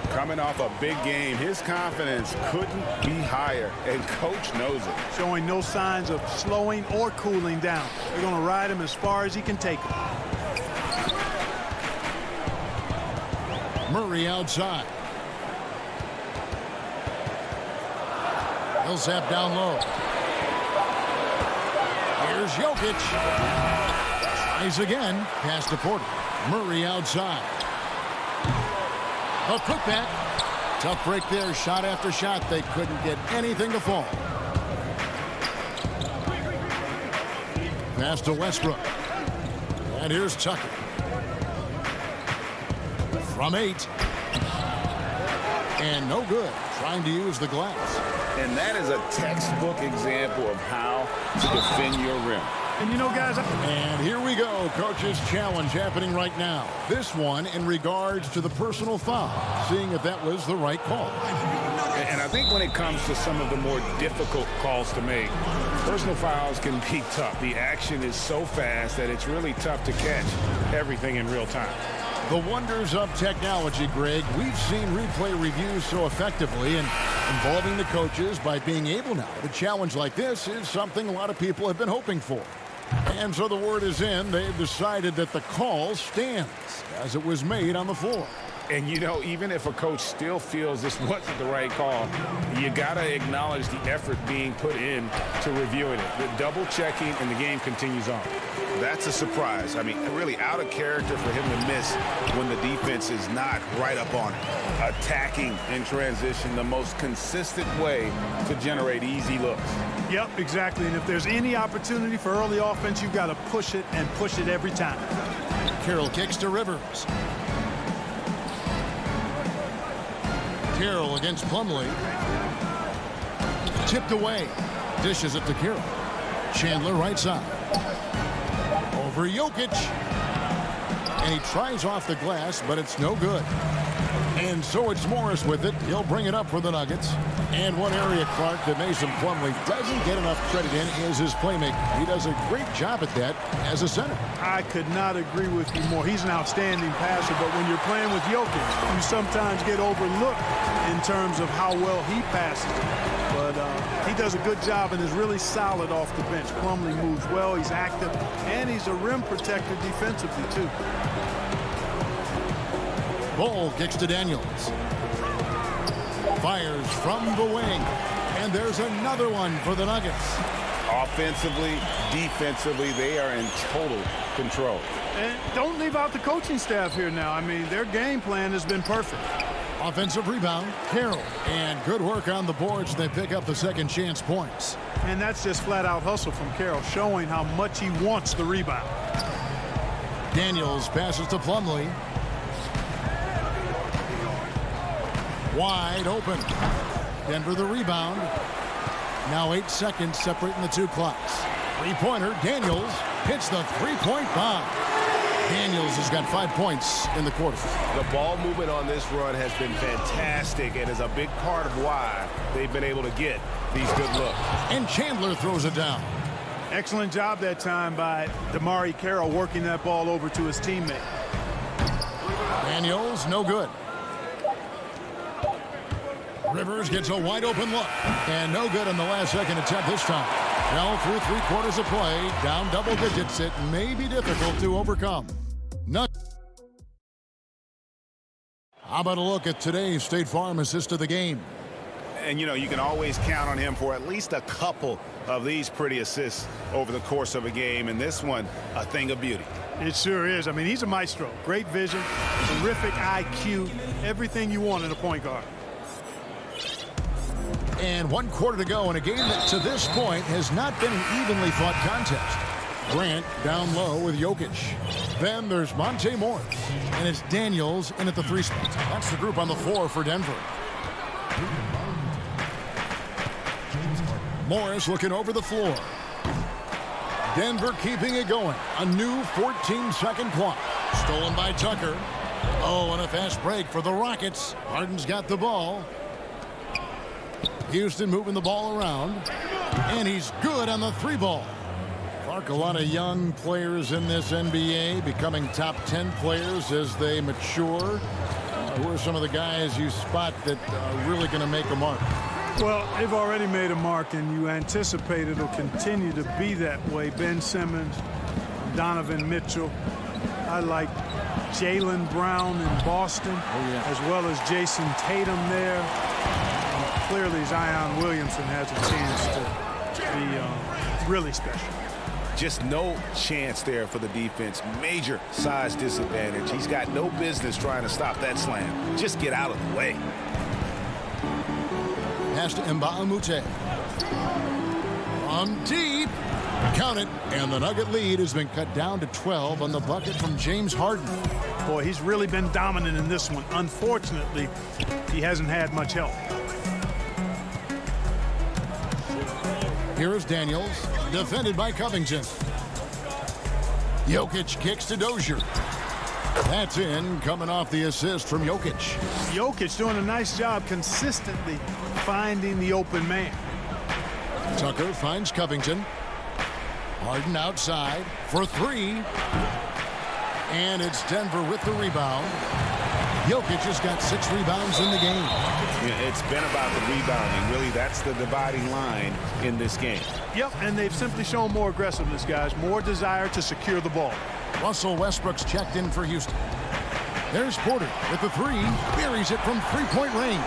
Coming off a big game, his confidence couldn't be higher, and coach knows it. Showing no signs of slowing or cooling down. They're going to ride him as far as he can take him. Murray outside. Millsap down low. Here's Jokic. Tries again. Pass to Porter. Murray outside. A putback. Tough break there. Shot after shot. They couldn't get anything to fall. Pass to Westbrook. And here's Tucker. From 8. And no good. Trying to use the glass. And that is a textbook example of how to defend your rim. And you know, guys... And here we go. Coach's challenge happening right now. This one in regards to the personal foul. Seeing if that was the right call. And I think when it comes to some of the more difficult calls to make, personal fouls can be tough. The action is so fast that it's really tough to catch everything in real time. The wonders of technology, Greg. We've seen replay reviews so effectively, and involving the coaches by being able now to challenge like this is something a lot of people have been hoping for. And so the word is in. They've decided that the call stands as it was made on the floor. And, you know, even if a coach still feels this wasn't the right call, you got to acknowledge the effort being put in to reviewing it. The double checking, and the game continues on. That's a surprise. I mean, really out of character for him to miss when the defense is not right up on it. Attacking in transition, the most consistent way to generate easy looks. Yep, exactly. And if there's any opportunity for early offense, you've got to push it and push it every time. Carroll kicks to Rivers. Carroll against Plumlee. Tipped away. Dishes it to Carroll. Chandler right side. Over Jokic. And he tries off the glass, but it's no good. And so it's Morris with it. He'll bring it up for the Nuggets. And one area, Clark, that Mason Plumlee doesn't get enough credit in is his playmaking. He does a great job at that as a center. I could not agree with you more. He's an outstanding passer, but when you're playing with Jokic, you sometimes get overlooked in terms of how well he passes. But he does a good job and is really solid off the bench. Plumlee moves well, he's active, and he's a rim protector defensively, too. Ball kicks to Daniels. Fires from the wing. And there's another one for the Nuggets. Offensively, defensively, they are in total control. And don't leave out the coaching staff here now. I mean, their game plan has been perfect. Offensive rebound, Carroll. And good work on the boards. They pick up the second chance points. And that's just flat-out hustle from Carroll, showing how much he wants the rebound. Daniels passes to Plumlee. Wide open. Denver the rebound. Now 8 seconds separating the two clocks. Three-pointer, Daniels hits the three-point bomb. Daniels has got 5 points in the quarter. The ball movement on this run has been fantastic and is a big part of why they've been able to get these good looks. And Chandler throws it down. Excellent job that time by DeMarre Carroll working that ball over to his teammate. Daniels, no good. Rivers gets a wide open look. And no good in the last second attempt this time. Well, through 3 quarters of play, down double digits, it may be difficult to overcome. How about a look at today's State Farm assist of the game? And, you know, you can always count on him for at least a couple of these pretty assists over the course of a game. And this one, a thing of beauty. It sure is. I mean, he's a maestro. Great vision, terrific IQ, everything you want in a point guard. And 1 quarter to go in a game that to this point has not been an evenly fought contest. Grant down low with Jokic. Then there's Monte Morris. And it's Daniels in at the 3 spot. That's the group on the floor for Denver. Morris looking over the floor. Denver keeping it going. A new 14-second clock. Stolen by Tucker. Oh, and a fast break for the Rockets. Harden's got the ball. Houston moving the ball around. And he's good on the 3 ball. Clark, a lot of young players in this NBA becoming top 10 players as they mature. Who are some of the guys you spot that are really going to make a mark? Well, they've already made a mark, and you anticipate it'll continue to be that way. Ben Simmons, Donovan Mitchell. I like Jaylen Brown in Boston, as well as Jason Tatum there. And clearly, Zion Williamson has a chance to be really special. Just no chance there for the defense. Major size disadvantage. He's got no business trying to stop that slam. Just get out of the way. Pass to Mbamute. From deep. Count it. And the Nugget lead has been cut down to 12 on the bucket from James Harden. Boy, he's really been dominant in this one. Unfortunately, he hasn't had much help. Here is Daniels, defended by Covington. Jokic kicks to Dozier. That's in, coming off the assist from Jokic. Jokic doing a nice job consistently finding the open man. Tucker finds Covington. Harden outside for 3. And it's Denver with the rebound. Jokic has got 6 rebounds in the game. Yeah, it's been about the rebounding. Really, that's the dividing line in this game. Yep, and they've simply shown more aggressiveness, guys. More desire to secure the ball. Russell Westbrook's checked in for Houston. There's Porter with the 3. Buries it from 3-point range.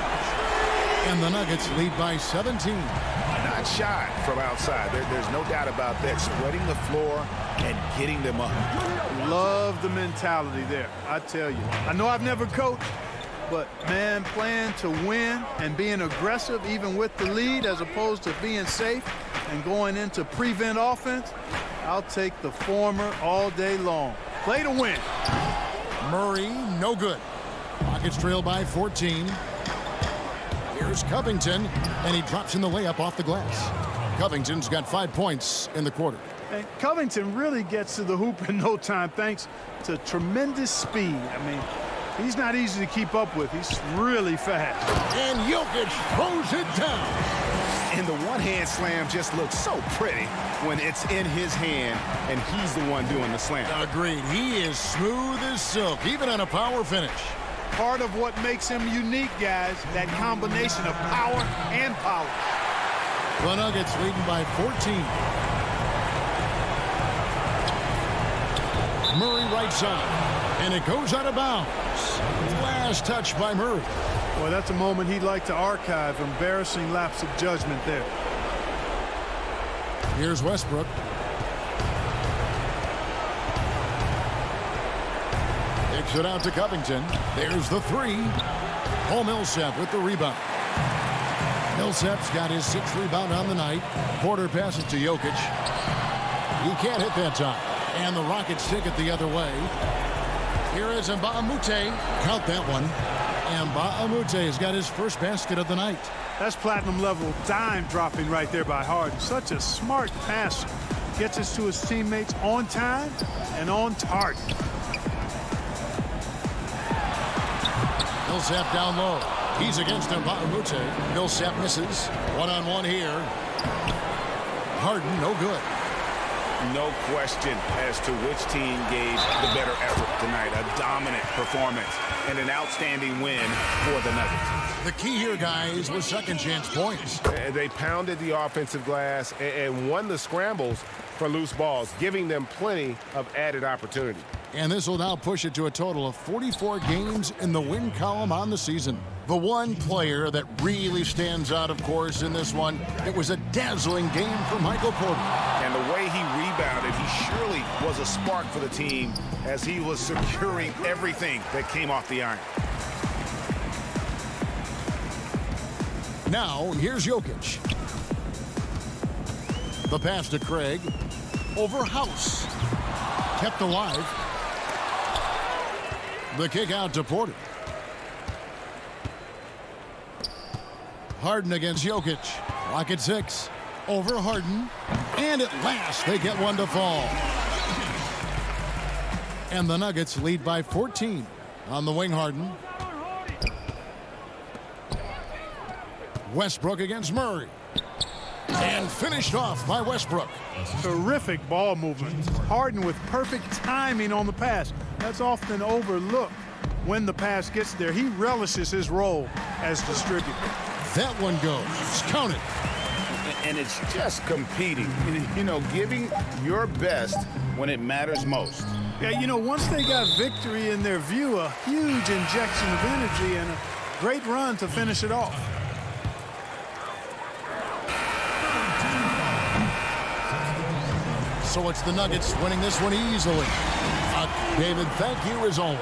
And the Nuggets lead by 17. Not shy from outside. There's no doubt about that. Spreading the floor and getting them up. Love the mentality there, I tell you. I know I've never coached, but, man, playing to win and being aggressive even with the lead as opposed to being safe and going into prevent offense, I'll take the former all day long. Play to win. Murray, no good. Rockets trail by 14. Here's Covington, and he drops in the layup off the glass. Covington's got 5 points in the quarter. And Covington really gets to the hoop in no time thanks to tremendous speed. I mean, he's not easy to keep up with. He's really fast. And Jokic throws it down. And the one-hand slam just looks so pretty when it's in his hand and he's the one doing the slam. Agreed. He is smooth as silk, even on a power finish. Part of what makes him unique, guys, that combination of power and power. The Nuggets leading by 14. Murray right side, and it goes out of bounds. Last touch by Murray. Boy, that's a moment he'd like to archive. Embarrassing lapse of judgment there. Here's Westbrook. Kicks it out to Covington. There's the three. Oh, Millsap with the rebound. Millsap's got his 6th rebound on the night. Porter passes to Jokic. He can't hit that time. And the Rockets take it the other way. Here is Mbamute. Count that one. Mbamute has got his first basket of the night. That's platinum level dime dropping right there by Harden. Such a smart passer. Gets us to his teammates on time and on target. Millsap down low. He's against Mbamute. Millsap misses. One-on-one here. Harden, no good. No question as to which team gave the better effort tonight. A dominant performance and an outstanding win for the Nuggets. The key here, guys, was second chance points. They pounded the offensive glass and won the scrambles for loose balls, giving them plenty of added opportunity. And this will now push it to a total of 44 games in the win column on the season. The one player that really stands out, of course, in this one, it was a dazzling game for Michael Porter. And the way he rebounded, he surely was a spark for the team as he was securing everything that came off the iron. Now, here's Jokic. The pass to Craig. Over House. Kept alive. The kick out to Porter. Harden against Jokic. Rocket 6. Over Harden. And at last, they get one to fall. And the Nuggets lead by 14. On the wing, Harden. Westbrook against Murray. And finished off by Westbrook. Terrific ball movement. Harden with perfect timing on the pass. That's often overlooked when the pass gets there. He relishes his role as distributor. That one goes. Count it. And it's just competing. You know, giving your best when it matters most. Yeah, you know, once they got victory in their view, a huge injection of energy and a great run to finish it off. So it's the Nuggets winning this one easily. David, thank you as always.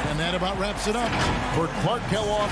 And that about wraps it up for Clark Kellogg.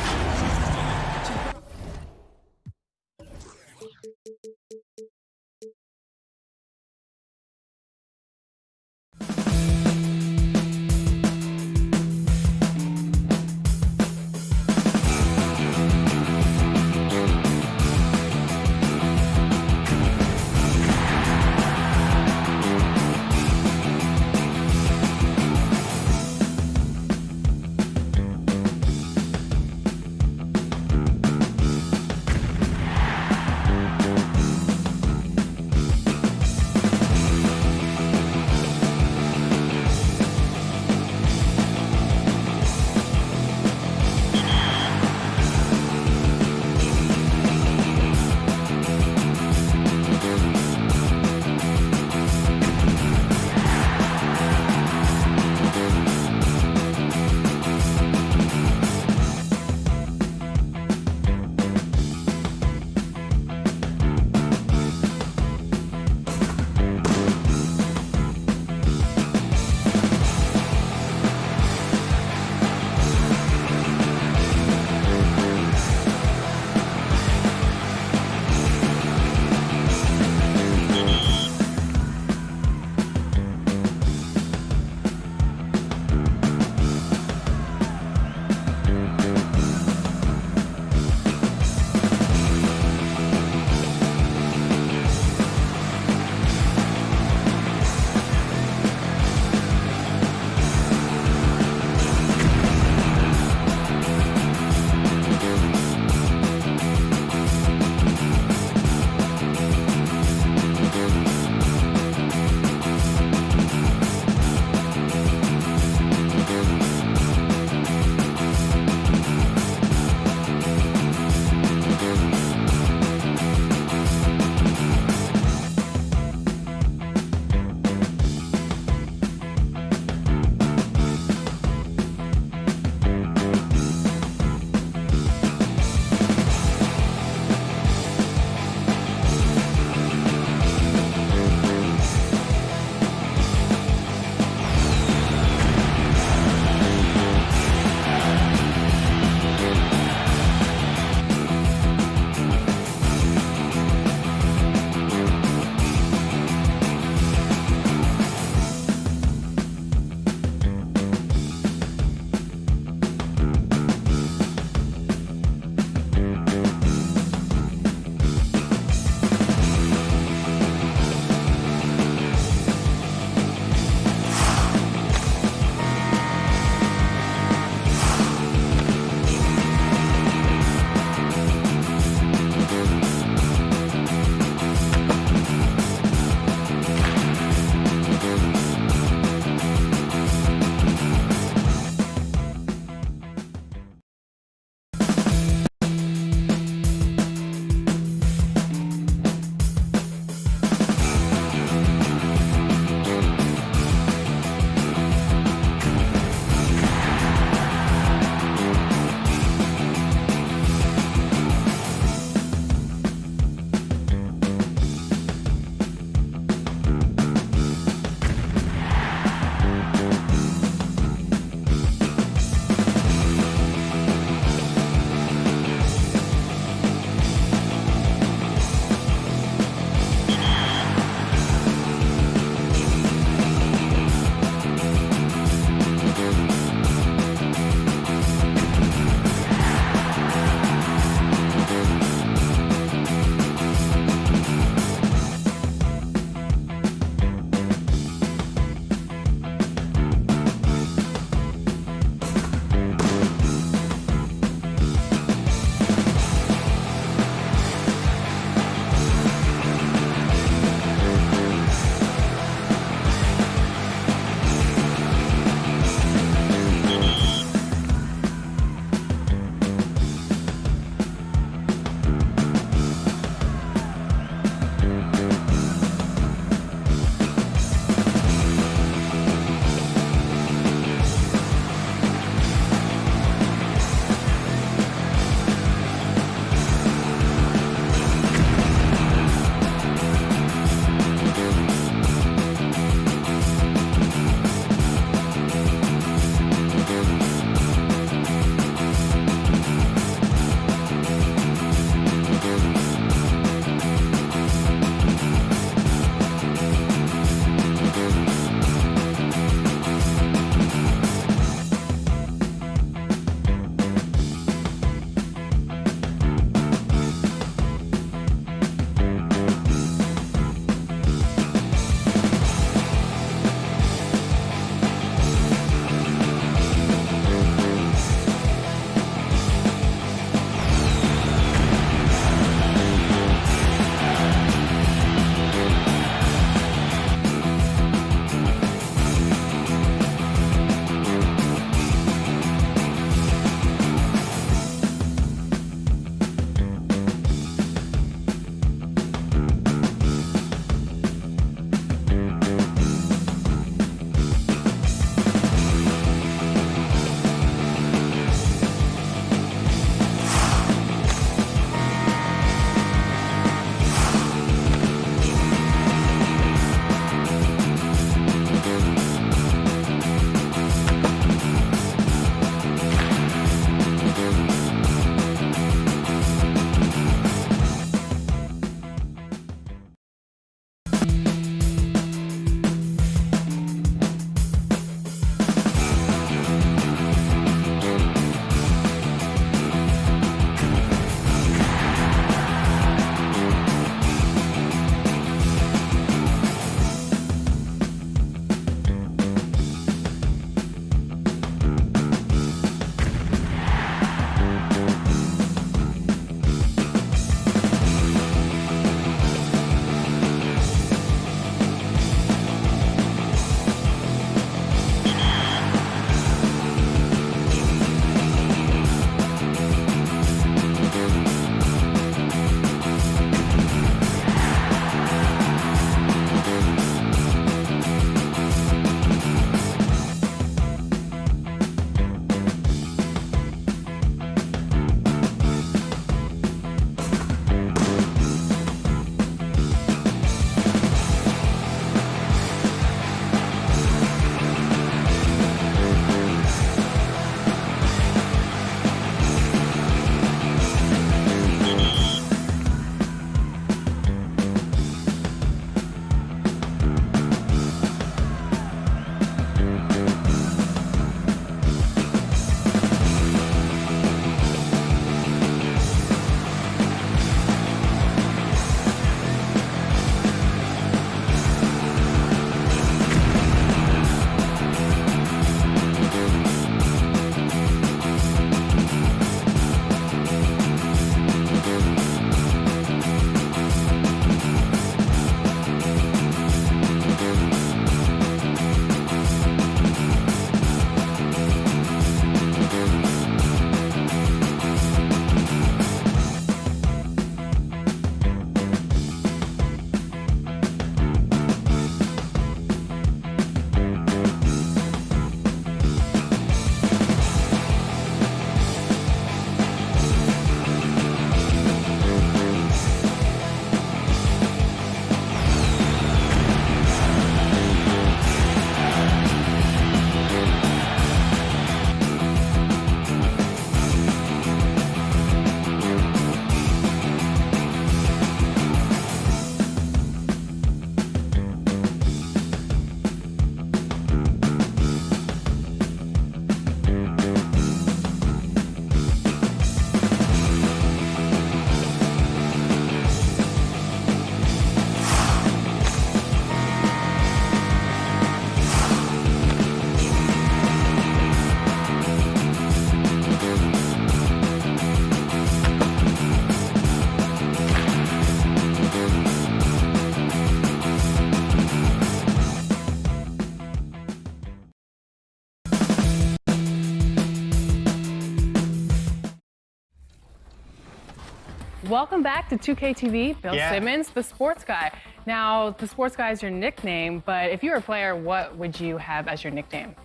Welcome back to 2K TV. Bill Yeah. Simmons, the sports guy. Now, the sports guy is your nickname, but if you were a player, what would you have as your nickname?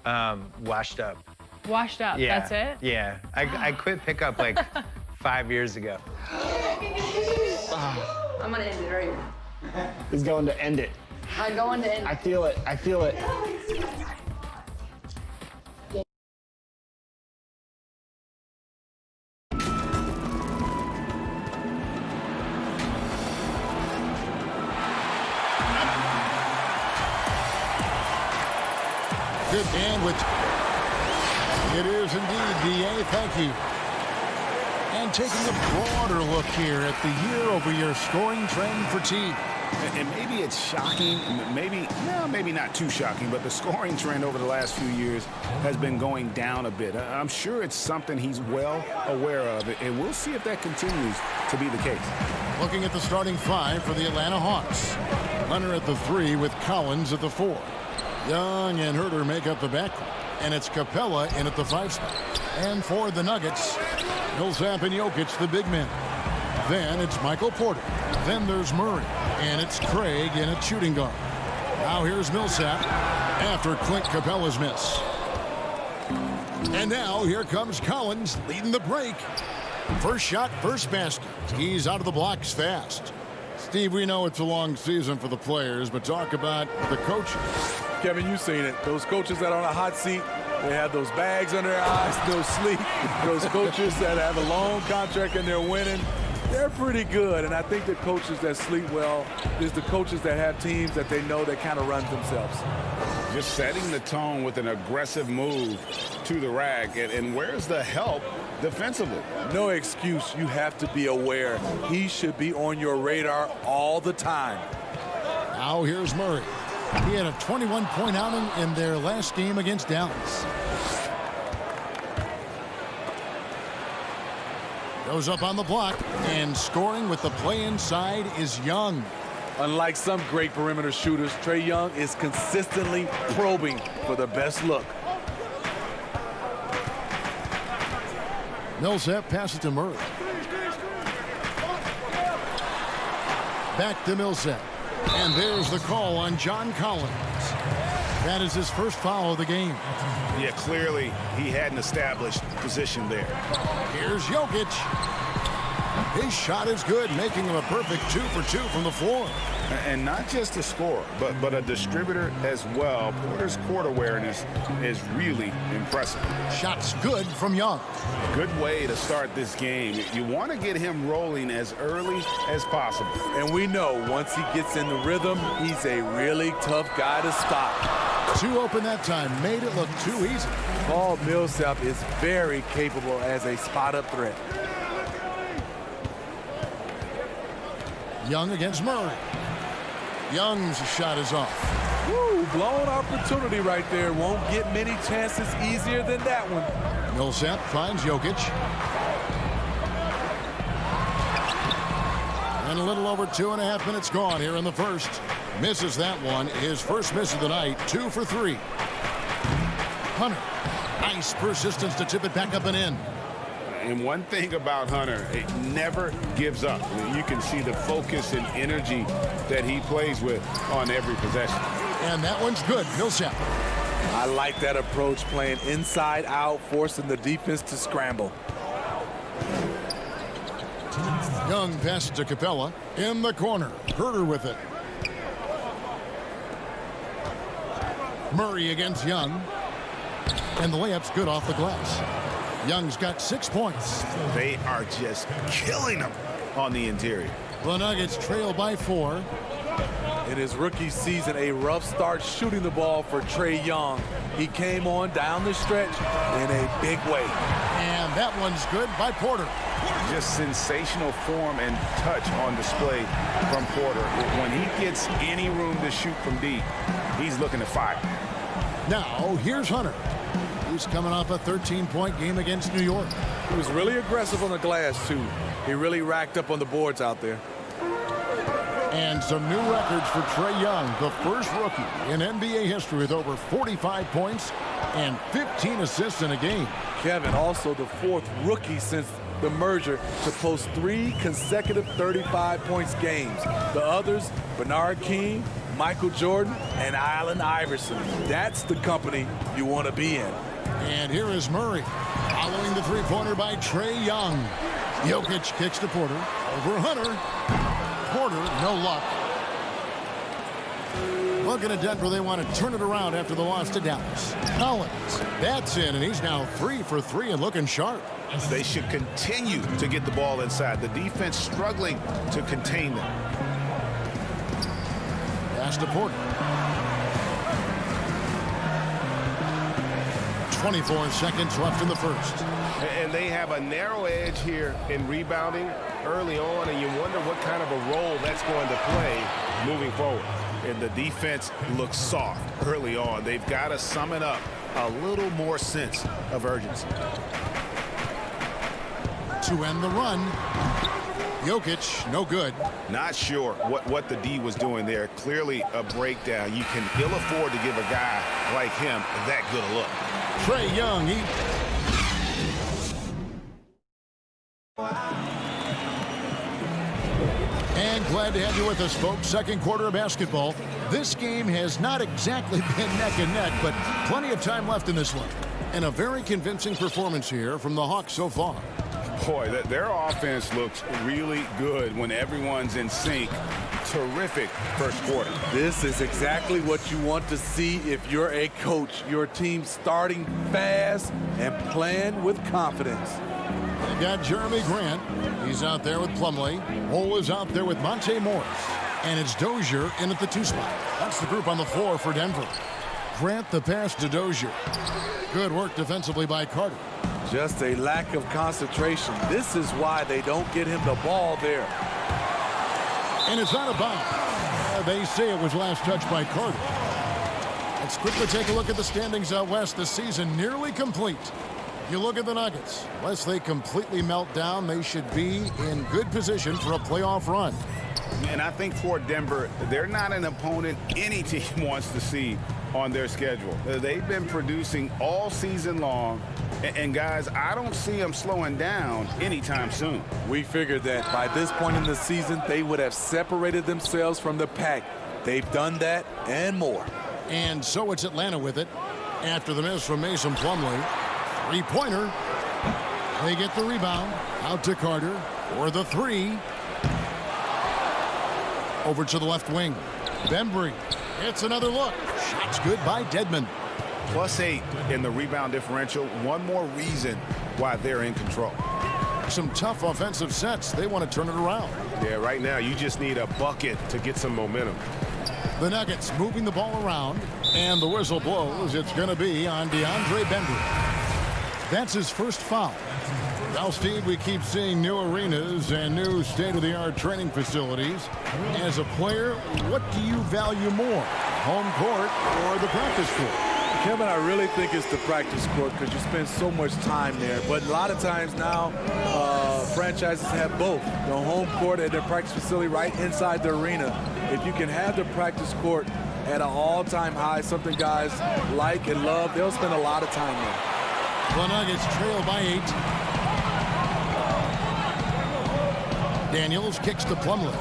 Washed up. Washed up, Yeah. that's it? Yeah. I quit pickup like 5 years ago. I'm gonna end it right here. He's going to end it. I'm going to end I feel it. I feel it. Good man with. It is indeed, D.A. Thank you. And taking a broader look here at the year-over-year scoring trend for team. And maybe it's shocking, maybe not too shocking, but the scoring trend over the last few years has been going down a bit. I'm sure it's something he's well aware of, and we'll see if that continues to be the case. Looking at the starting five for the Atlanta Hawks. Hunter at the 3 with Collins at the 4. Young and Herter make up the backcourt, and it's Capella in at the 5 spot. And for the Nuggets, Millsap and Jokic, the big men. Then it's Michael Porter. Then there's Murray, and it's Craig in at shooting guard. Now here's Millsap after Clint Capella's miss. And now here comes Collins leading the break. First shot, first basket. He's out of the blocks fast. Steve, we know it's a long season for the players, but talk about the coaches. Kevin, you've seen it. Those coaches that are on a hot seat, they have those bags under their eyes, no sleep. Those coaches that have a long contract and they're winning, they're pretty good. And I think the coaches that sleep well is the coaches that have teams that they know that kind of runs themselves. Just setting the tone with an aggressive move to the rack. And where's the help defensively? No excuse. You have to be aware. He should be on your radar all the time. Now here's Murray. He had a 21-point outing in their last game against Dallas. Goes up on the block, and scoring with the play inside is Young. Unlike some great perimeter shooters, Trae Young is consistently probing for the best look. Millsap passes to Murray. Back to Millsap. And there's the call on John Collins. That is his first foul of the game. Yeah, clearly he had an established position there. Here's Jokic. His shot is good, making him a perfect 2 for 2 from the floor. And not just a scorer, but a distributor as well. Porter's court awareness is really impressive. Shots good from Young. Good way to start this game. You want to get him rolling as early as possible. And we know once he gets in the rhythm, he's a really tough guy to stop. 2 open that time, made it look too easy. Paul Millsap is very capable as a spot-up threat. Young against Murray. Young's shot is off. Woo, blown opportunity right there. Won't get many chances easier than that one. Millsap finds Jokic. And a little over 2.5 minutes gone here in the first. Misses that one. His first miss of the night, 2 for 3. Hunter. Nice persistence to tip it back up and in. And one thing about Hunter, it never gives up. You can see the focus and energy that he plays with on every possession. And that one's good. Millsap. I like that approach, playing inside out, forcing the defense to scramble. Young passes to Capella in the corner. Herter with it. Murray against Young. And the layup's good off the glass. Young's got 6 points. They are just killing him on the interior. The Nuggets trail by 4. In his rookie season, a rough start shooting the ball for Trae Young. He came on down the stretch in a big way. And that one's good by Porter. Just sensational form and touch on display from Porter. When he gets any room to shoot from deep, he's looking to fire. Now, here's Hunter. He's coming off a 13-point game against New York. He was really aggressive on the glass, too. He really racked up on the boards out there. And some new records for Trae Young, the first rookie in NBA history with over 45 points and 15 assists in a game. Kevin, also the 4th rookie since the merger to post 3 consecutive 35 points games. The others, Bernard King, Michael Jordan, and Allen Iverson. That's the company you want to be in. And here is Murray, following the three-pointer by Trae Young. Jokic kicks to Porter, over Hunter. Porter, no luck. Looking at Denver, they want to turn it around after the loss to Dallas. Collins, that's in, and he's now 3 for 3 and looking sharp. They should continue to get the ball inside. The defense struggling to contain them. Pass to Porter. 24 seconds left in the first. And they have a narrow edge here in rebounding early on, and you wonder what kind of a role that's going to play moving forward. And the defense looks soft early on. They've got to sum it up a little more sense of urgency. To end the run, Jokic, no good. Not sure what the D was doing there. Clearly a breakdown. You can ill afford to give a guy like him that good a look. Trae Young, And glad to have you with us, folks. Second quarter of basketball. This game has not exactly been neck and neck, but plenty of time left in this one. And a very convincing performance here from the Hawks so far. Boy, their offense looks really good when everyone's in sync. Terrific first quarter. This is exactly what you want to see if you're a coach. Your team starting fast and playing with confidence. They've got Jeremy Grant. He's out there with Plumlee. Hole is out there with Monte Morris. And it's Dozier in at the 2 spot. That's the group on the floor for Denver. Grant the pass to Dozier. Good work defensively by Carter. Just a lack of concentration. This is why they don't get him the ball there. And it's out of bounds. They say it was last touched by Carter. Let's quickly take a look at the standings out west. The season nearly complete. You look at the Nuggets. Unless they completely melt down, they should be in good position for a playoff run. And I think for Denver, they're not an opponent any team wants to see on their schedule. They've been producing all season long. And guys, I don't see them slowing down anytime soon. We figured that by this point in the season, they would have separated themselves from the pack. They've done that and more. And so it's Atlanta with it. After the miss from Mason Plumlee. Three-pointer. They get the rebound. Out to Carter for the 3. Over to the left wing. Bembry. It's another look. Shot's good by Dedmon. +8 in the rebound differential. One more reason why they're in control. Some tough offensive sets. They want to turn it around. Yeah, right now you just need a bucket to get some momentum. The Nuggets moving the ball around, and the whistle blows. It's going to be on DeAndre Bembry. That's his first foul. Well, Steve, we keep seeing new arenas and new state-of-the-art training facilities. As a player, what do you value more, home court or the practice court? Kevin, I really think it's the practice court because you spend so much time there. But a lot of times now, franchises have both, the home court and their practice facility right inside the arena. If you can have the practice court at an all-time high, something guys like and love, they'll spend a lot of time there. The Nuggets trail by 8. Daniels kicks to Plumlee.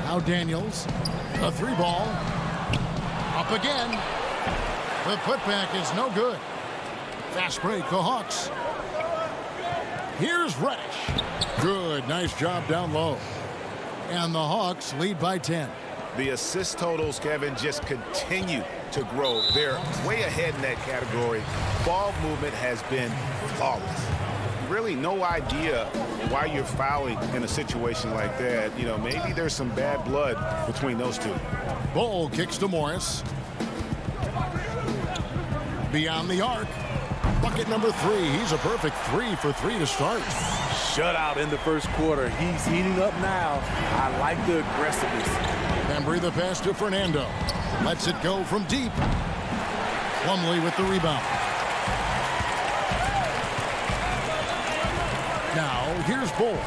Now Daniels. The 3 ball. Up again. The putback is no good. Fast break, the Hawks. Here's Reddish. Good, nice job down low. And the Hawks lead by 10. The assist totals, Kevin, just continue to grow. They're way ahead in that category. Ball movement has been flawless. Really no idea why you're fouling in a situation like that. You know, maybe there's some bad blood between those two. Bull kicks to Morris. Beyond the arc. Bucket number 3. He's a perfect 3 for 3 to start. Shutout in the first quarter. He's heating up now. I like the aggressiveness. Bembry the pass to Fernando. Lets it go from deep. Plumlee with the rebound. Now, here's Bull.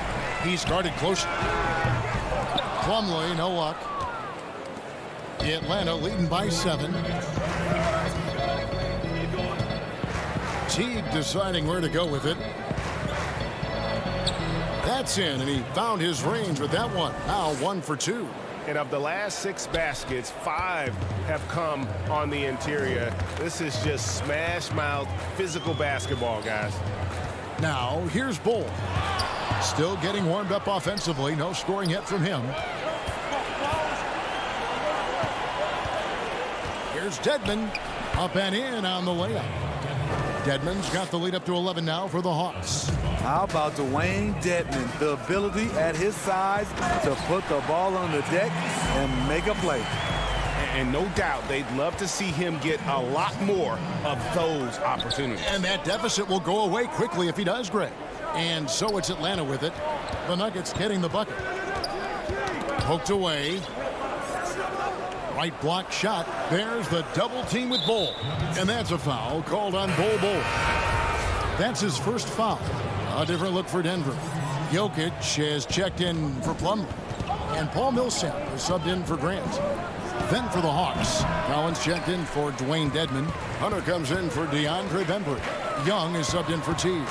He's guarded closely. Plumlee, no luck. Atlanta leading by 7. Teague deciding where to go with it. That's in, and he found his range with that one. Now 1 for 2. And of the last 6 baskets, 5 have come on the interior. This is just smash mouth physical basketball, guys. Now here's Bull. Still getting warmed up offensively. No scoring yet from him. Here's Dedmon. Up and in on the layup. Dedmon's got the lead up to 11 now for the Hawks. How about Dwayne Dedmon? The ability at his size to put the ball on the deck and make a play. And no doubt they'd love to see him get a lot more of those opportunities. And that deficit will go away quickly if he does, Greg. And so it's Atlanta with it. The Nuggets getting the bucket. Poked away. Right block shot. There's the double team with Bull. And that's a foul called on Bull. That's his first foul. A different look for Denver. Jokic has checked in for Plumlee. And Paul Millsap is subbed in for Grant. Then for the Hawks, Collins checked in for Dwayne Dedmon. Hunter comes in for DeAndre Bembry. Young is subbed in for Teague.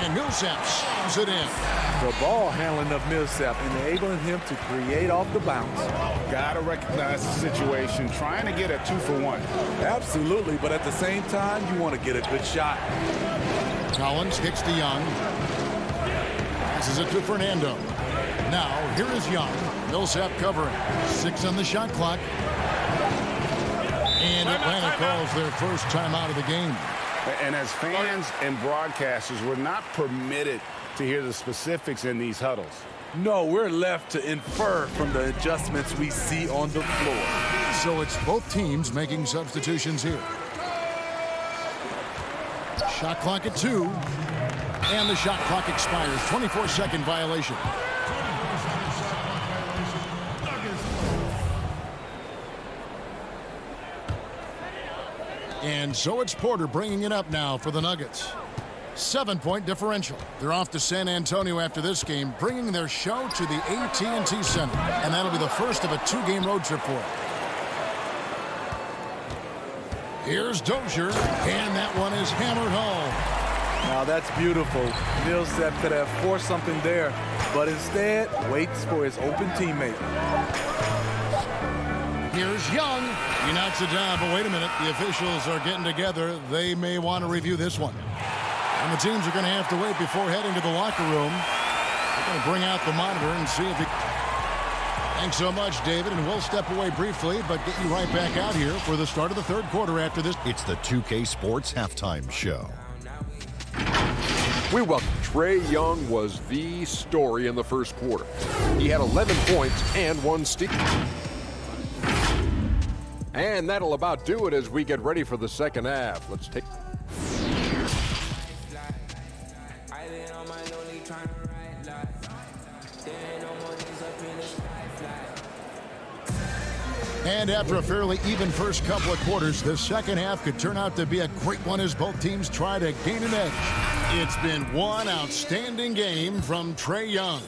And Millsap slams it in. The ball handling of Millsap enabling him to create off the bounce. Got to recognize the situation, trying to get a 2 for 1. Absolutely, but at the same time, you want to get a good shot. Collins kicks to Young. Passes it to Fernando. Now, here is Young. Millsap covering. 6 on the shot clock. And Atlanta calls their first timeout of the game. And as fans and broadcasters, we're not permitted to hear the specifics in these huddles. No, we're left to infer from the adjustments we see on the floor. So it's both teams making substitutions here. Shot clock at 2. And the shot clock expires. 24-second violation. And so it's Porter bringing it up now for the Nuggets. 7-point differential. They're off to San Antonio after this game, bringing their show to the AT&T Center. And that'll be the first of a 2-game road trip for them. Here's Dozier, and that one is hammered home. Now that's beautiful. Millsap could have forced something there, but instead waits for his open teammate. Here's Young. He knocks it down, but wait a minute. The officials are getting together. They may want to review this one. And the teams are going to have to wait before heading to the locker room. They're going to bring out the monitor and see if he... Thanks so much, David, and we'll step away briefly, but get you right back out here for the start of the third quarter after this. It's the 2K Sports Halftime Show. We welcome. Trae Young was the story in the first quarter. He had 11 points and 1 steal. And that'll about do it as we get ready for the second half. Let's take... And after a fairly even first couple of quarters, the second half could turn out to be a great one as both teams try to gain an edge. It's been one outstanding game from Trae Young.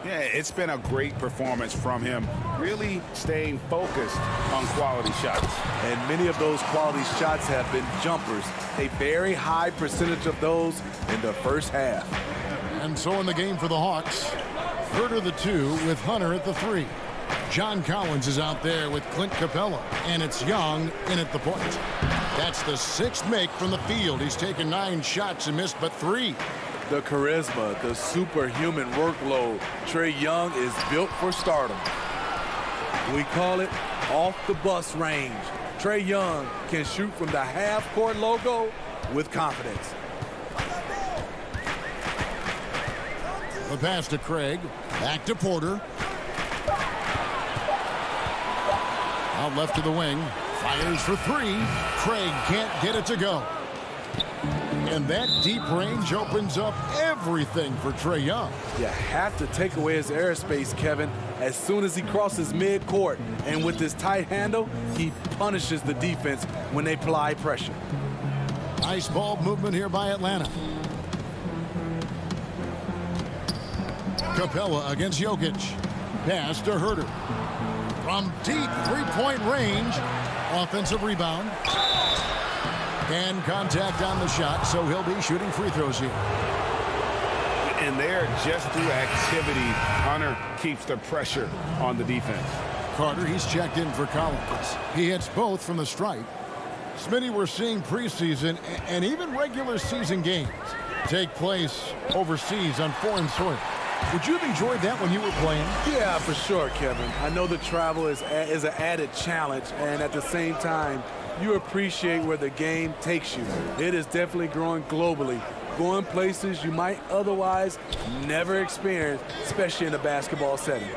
Yeah, it's been a great performance from him, really staying focused on quality shots. And many of those quality shots have been jumpers. A very high percentage of those in the first half. And so in the game for the Hawks, third of the 2 with Hunter at the 3. John Collins is out there with Clint Capella, and it's Young in at the point. That's the 6th make from the field. He's taken 9 shots and missed but 3. The charisma, the superhuman workload. Trae Young is built for stardom. We call it off the bus range. Trae Young can shoot from the half-court logo with confidence. The pass to Craig, back to Porter. Out left to the wing, fires for 3. Craig can't get it to go. And that deep range opens up everything for Trae Young. You have to take away his airspace, Kevin, as soon as he crosses midcourt. And with his tight handle, he punishes the defense when they apply pressure. Nice ball movement here by Atlanta. Capella against Jokic. Pass to Herter. From deep 3-point range. Offensive rebound. And contact on the shot, so he'll be shooting free throws here. And there, just through activity, Hunter keeps the pressure on the defense. Carter, he's checked in for Collins. He hits both from the stripe. Smitty, we're seeing preseason and even regular season games take place overseas on foreign soil. Would you have enjoyed that when you were playing? Yeah, for sure, Kevin. I know the travel is an added challenge, and at the same time, you appreciate where the game takes you. It is definitely growing globally, going places you might otherwise never experience, especially in a basketball setting.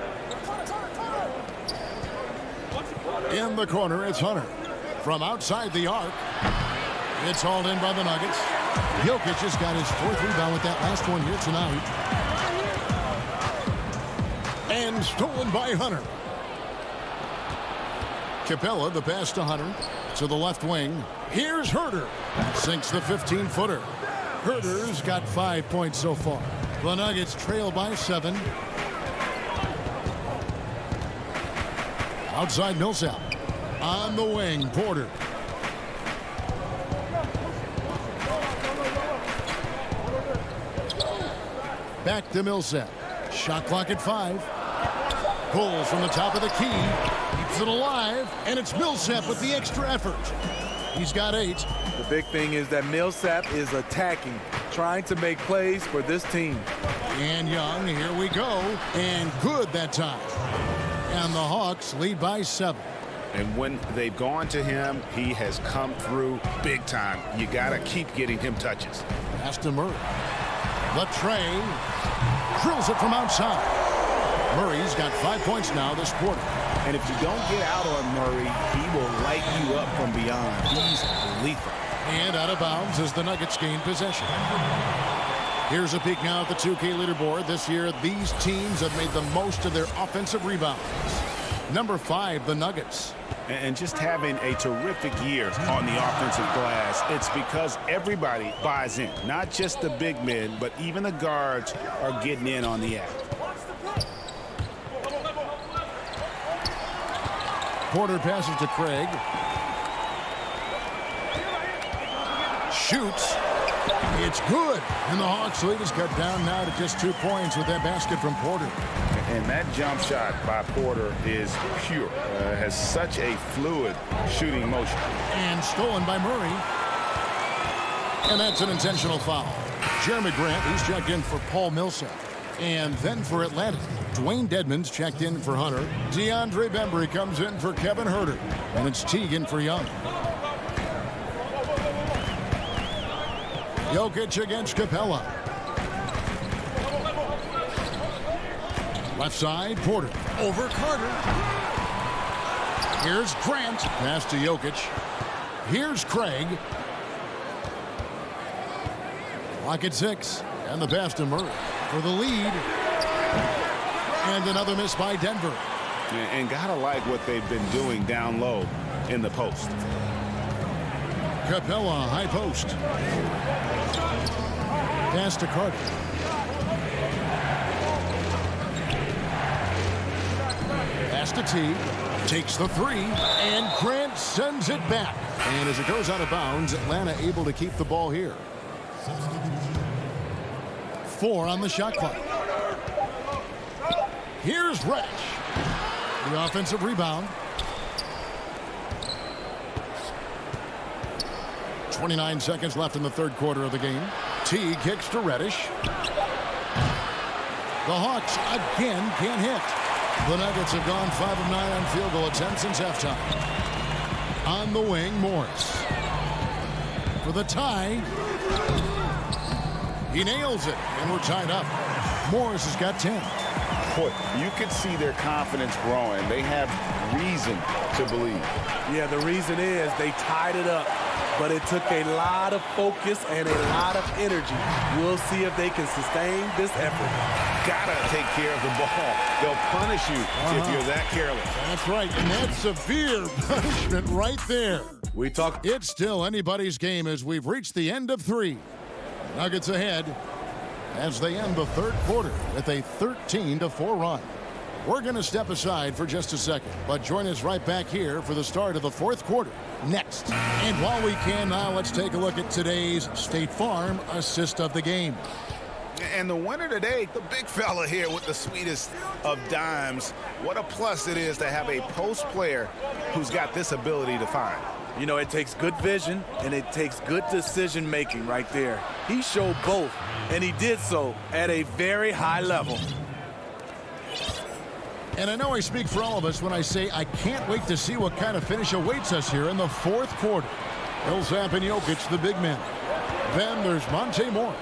In the corner, it's Hunter. From outside the arc, it's hauled in by the Nuggets. Jokic has got his 4th rebound with that last one here tonight. And stolen by Hunter. Capella, the pass to Hunter. To the left wing. Here's Herter. Sinks the 15-footer. Herter's got 5 points so far. The Nuggets trail by 7. Outside Millsap. On the wing, Porter. Back to Millsap. Shot clock at 5. Pulls from the top of the key. Keeps it alive. And it's Millsap with the extra effort. He's got 8. The big thing is that Millsap is attacking, trying to make plays for this team. And Young, here we go. And good that time. And the Hawks lead by 7. And when they've gone to him, he has come through big time. You got to keep getting him touches. Pass to Murray. Latrey drills it from outside. Murray's got 5 points now this quarter. And if you don't get out on Murray, he will light you up from beyond. He's lethal. And out of bounds as the Nuggets gain possession. Here's a peek now at the 2K leaderboard. This year, these teams have made the most of their offensive rebounds. Number 5, the Nuggets. And just having a terrific year on the offensive glass, it's because everybody buys in. Not just the big men, but even the guards are getting in on the act. Porter passes to Craig. Shoots. It's good. And the Hawks lead is cut down now to just 2 points with that basket from Porter. And that jump shot by Porter is pure. Has such a fluid shooting motion. And stolen by Murray. And that's an intentional foul. Jeremy Grant, he's checked in for Paul Millsap. And then for Atlanta, Dwayne Dedmon's checked in for Hunter. DeAndre Bembry comes in for Kevin Herter. And it's Teagan for Young. Jokic against Capella. Left side, Porter. Over Carter. Here's Grant. Pass to Jokic. Here's Craig. Clock at 6. And the pass to Murray for the lead. And another miss by Denver. And gotta like what they've been doing down low in the post. Capella, high post. Pass to Carter. Pass to T. Takes the 3. And Grant sends it back. And as it goes out of bounds, Atlanta able to keep the ball here. 4 on the shot clock. Here's Resch. The offensive rebound. 29 seconds left in the third quarter of the game. T kicks to Reddish. The Hawks again can't hit. The Nuggets have gone 5 of 9 on field goal attempts since halftime. On the wing, Morris. For the tie. He nails it, and we're tied up. Morris has got 10. Boy, you could see their confidence growing. They have reason to believe. Yeah, the reason is they tied it up. But it took a lot of focus and a lot of energy. We'll see if they can sustain this effort. Gotta take care of the ball. They'll punish you if you're that careless. That's right, and that's severe punishment right there. It's still anybody's game as we've reached the end of 3. Nuggets ahead as they end the third quarter with a 13-4 run. We're going to step aside for just a second, but join us right back here for the start of the fourth quarter next. And while we can now, let's take a look at today's State Farm assist of the game. And the winner today, the big fella here with the sweetest of dimes. What a plus it is to have a post player who's got this ability to find. You know, it takes good vision and it takes good decision making right there. He showed both, and he did so at a very high level. And I know I speak for all of us when I say I can't wait to see what kind of finish awaits us here in the fourth quarter. Millsap and Jokic, the big men. Then there's Monte Morris.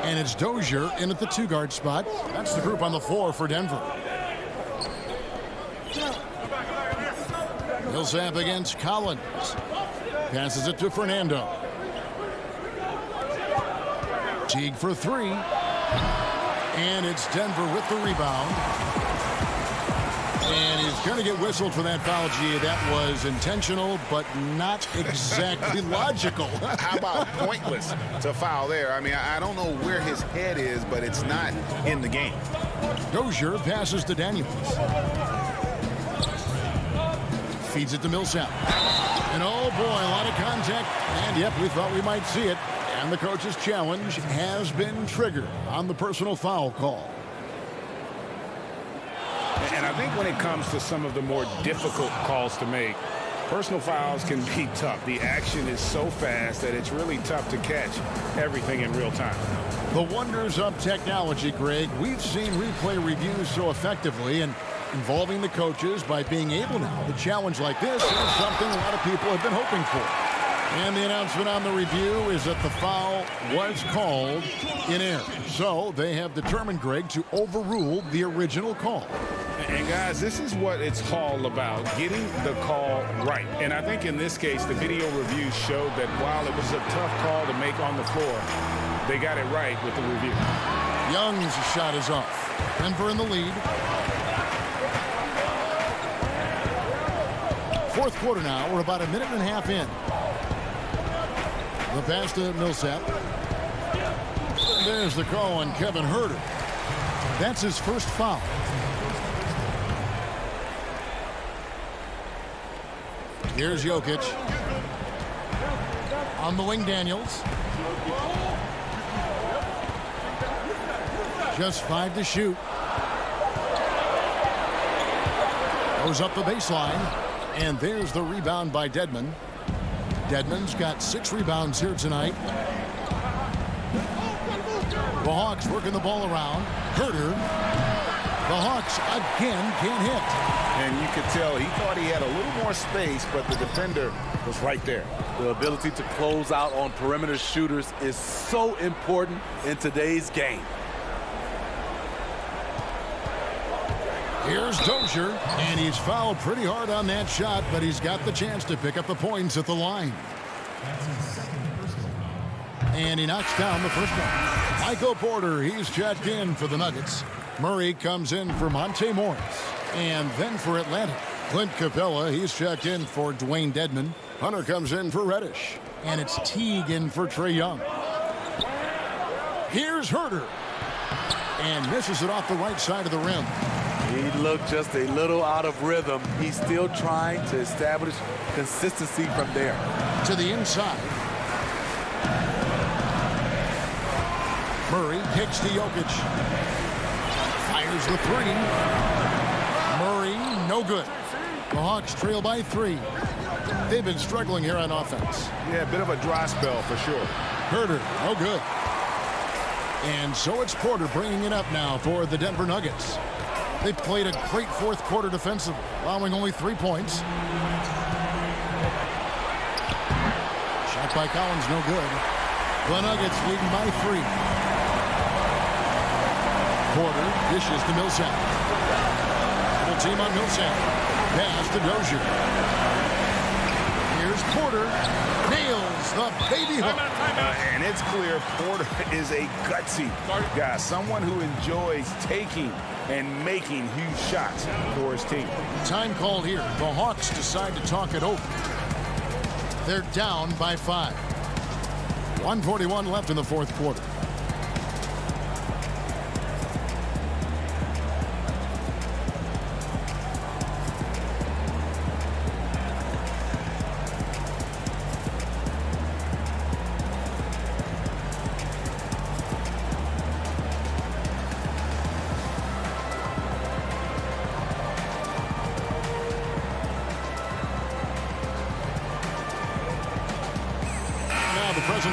And it's Dozier in at the two-guard spot. That's the group on the floor for Denver. Millsap against Collins. Passes it to Fernando. Teague for three. And it's Denver with the rebound. And he's going to get whistled for that foul, G. That was intentional, but not exactly logical. How about pointless to foul there? I mean, I don't know where his head is, but it's not in the game. Dozier passes to Daniels. Feeds it to Millsap. And oh boy, a lot of contact. And yep, we thought we might see it. And the coach's challenge has been triggered on the personal foul call. And I think when it comes to some of the more difficult calls to make, personal fouls can be tough. The action is so fast that it's really tough to catch everything in real time. The wonders of technology, Greg. We've seen replay reviews so effectively and involving the coaches by being able now to challenge like this is something a lot of people have been hoping for. And the announcement on the review is that the foul was called in error. So they have determined, Greg, to overrule the original call. And guys, this is what it's all about, getting the call right. And I think in this case, the video review showed that while it was a tough call to make on the floor, they got it right with the review. Young's shot is off. Denver in the lead. Fourth quarter now. We're about a minute and a half in. The pass to Millsap. There's the call on Kevin Huerter. That's his first foul. Here's Jokic. On the wing, Daniels. Just 5 to shoot. Goes up the baseline. And there's the rebound by Dedmon. Dedmon's got 6 rebounds here tonight. The Hawks working the ball around. Huerter. The Hawks again can't hit. And you could tell he thought he had a little more space, but the defender was right there. The ability to close out on perimeter shooters is so important in today's game. Here's Dozier, and he's fouled pretty hard on that shot, but he's got the chance to pick up the points at the line. And he knocks down the first one. Michael Porter, he's checked in for the Nuggets. Murray comes in for Monte Morris. And then for Atlanta, Clint Capella, he's checked in for Dwayne Dedmon. Hunter comes in for Reddish. And it's Teague in for Trae Young. Here's Huerter. And misses it off the right side of the rim. He looked just a little out of rhythm. He's still trying to establish consistency from there. To the inside. Murray kicks to Jokic. Fires the three. Murray, no good. The Hawks trail by 3. They've been struggling here on offense. Yeah, a bit of a dry spell for sure. Huerter, no good. And so it's Porter bringing it up now for the Denver Nuggets. They played a great fourth quarter defensively, allowing only 3 points. Shot by Collins, no good. The Nuggets leading by 3. Porter dishes to Millsap. Full team on Millsap. Pass to Dozier. Here's Porter. Nails the baby hook. And it's clear Porter is a gutsy guy. Someone who enjoys taking and making huge shots for his team. Time called here. The Hawks decide to talk it over. They're down by 5. 1:41 left in the fourth quarter.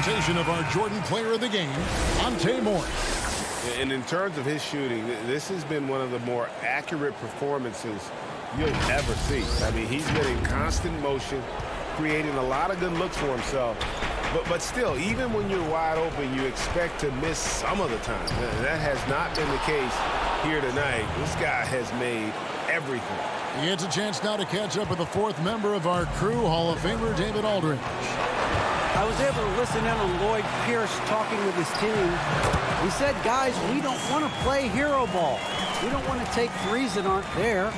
presentation of our Jordan Player of the Game, Ante Morris. And in terms of his shooting, this has been one of the more accurate performances you'll ever see. I mean, he's been in constant motion, creating a lot of good looks for himself. But still, even when you're wide open, you expect to miss some of the time. That has not been the case here tonight. This guy has made everything. He gets a chance now to catch up with the fourth member of our crew, Hall of Famer David Aldridge. I was able to listen in on Lloyd Pierce talking with his team. He said, guys, we don't want to play hero ball. We don't want to take threes that aren't there.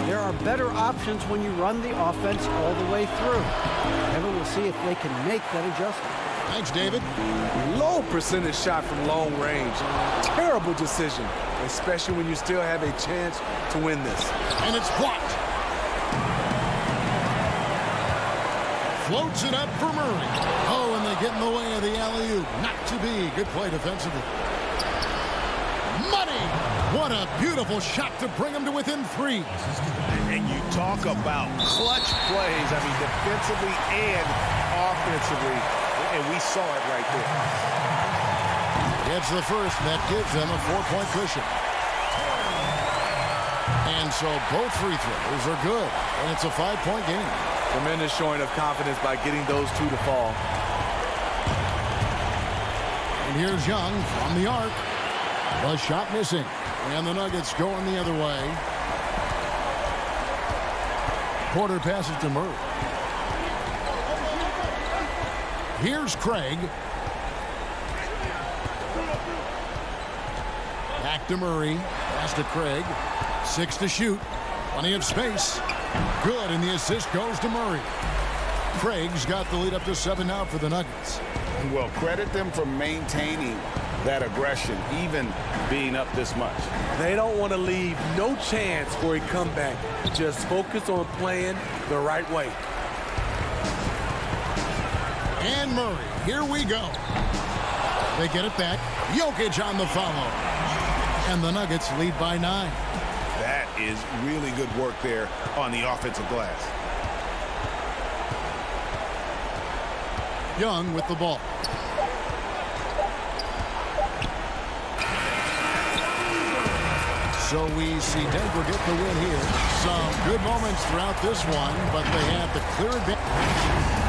There are better options when you run the offense all the way through. Evan will see if they can make that adjustment. Thanks, David. Low percentage shot from long range. Terrible decision, especially when you still have a chance to win this. And it's blocked. Floats it up for Murray. Oh, and they get in the way of the alley-oop. Not to be. Good play defensively. Money! What a beautiful shot to bring him to within 3. And you talk about clutch plays, I mean, defensively and offensively, and we saw it right there. It's the first, and that gives them a 4-point cushion. And so both free throws are good, and it's a 5-point game. Tremendous showing of confidence by getting those two to fall. And here's Young from the arc. The shot missing. And the Nuggets going the other way. Porter passes to Murray. Here's Craig. Back to Murray. Pass to Craig. 6 to shoot. Plenty of space. Good, and the assist goes to Murray. Craig's got the lead up to 7 now for the Nuggets. Well, credit them for maintaining that aggression, even being up this much. They don't want to leave no chance for a comeback. Just focus on playing the right way. And Murray, here we go. They get it back. Jokic on the follow. And the Nuggets lead by 9. That is really good work there on the offensive glass. Young with the ball. So we see Denver get the win here. Some good moments throughout this one, but they have the clear advantage.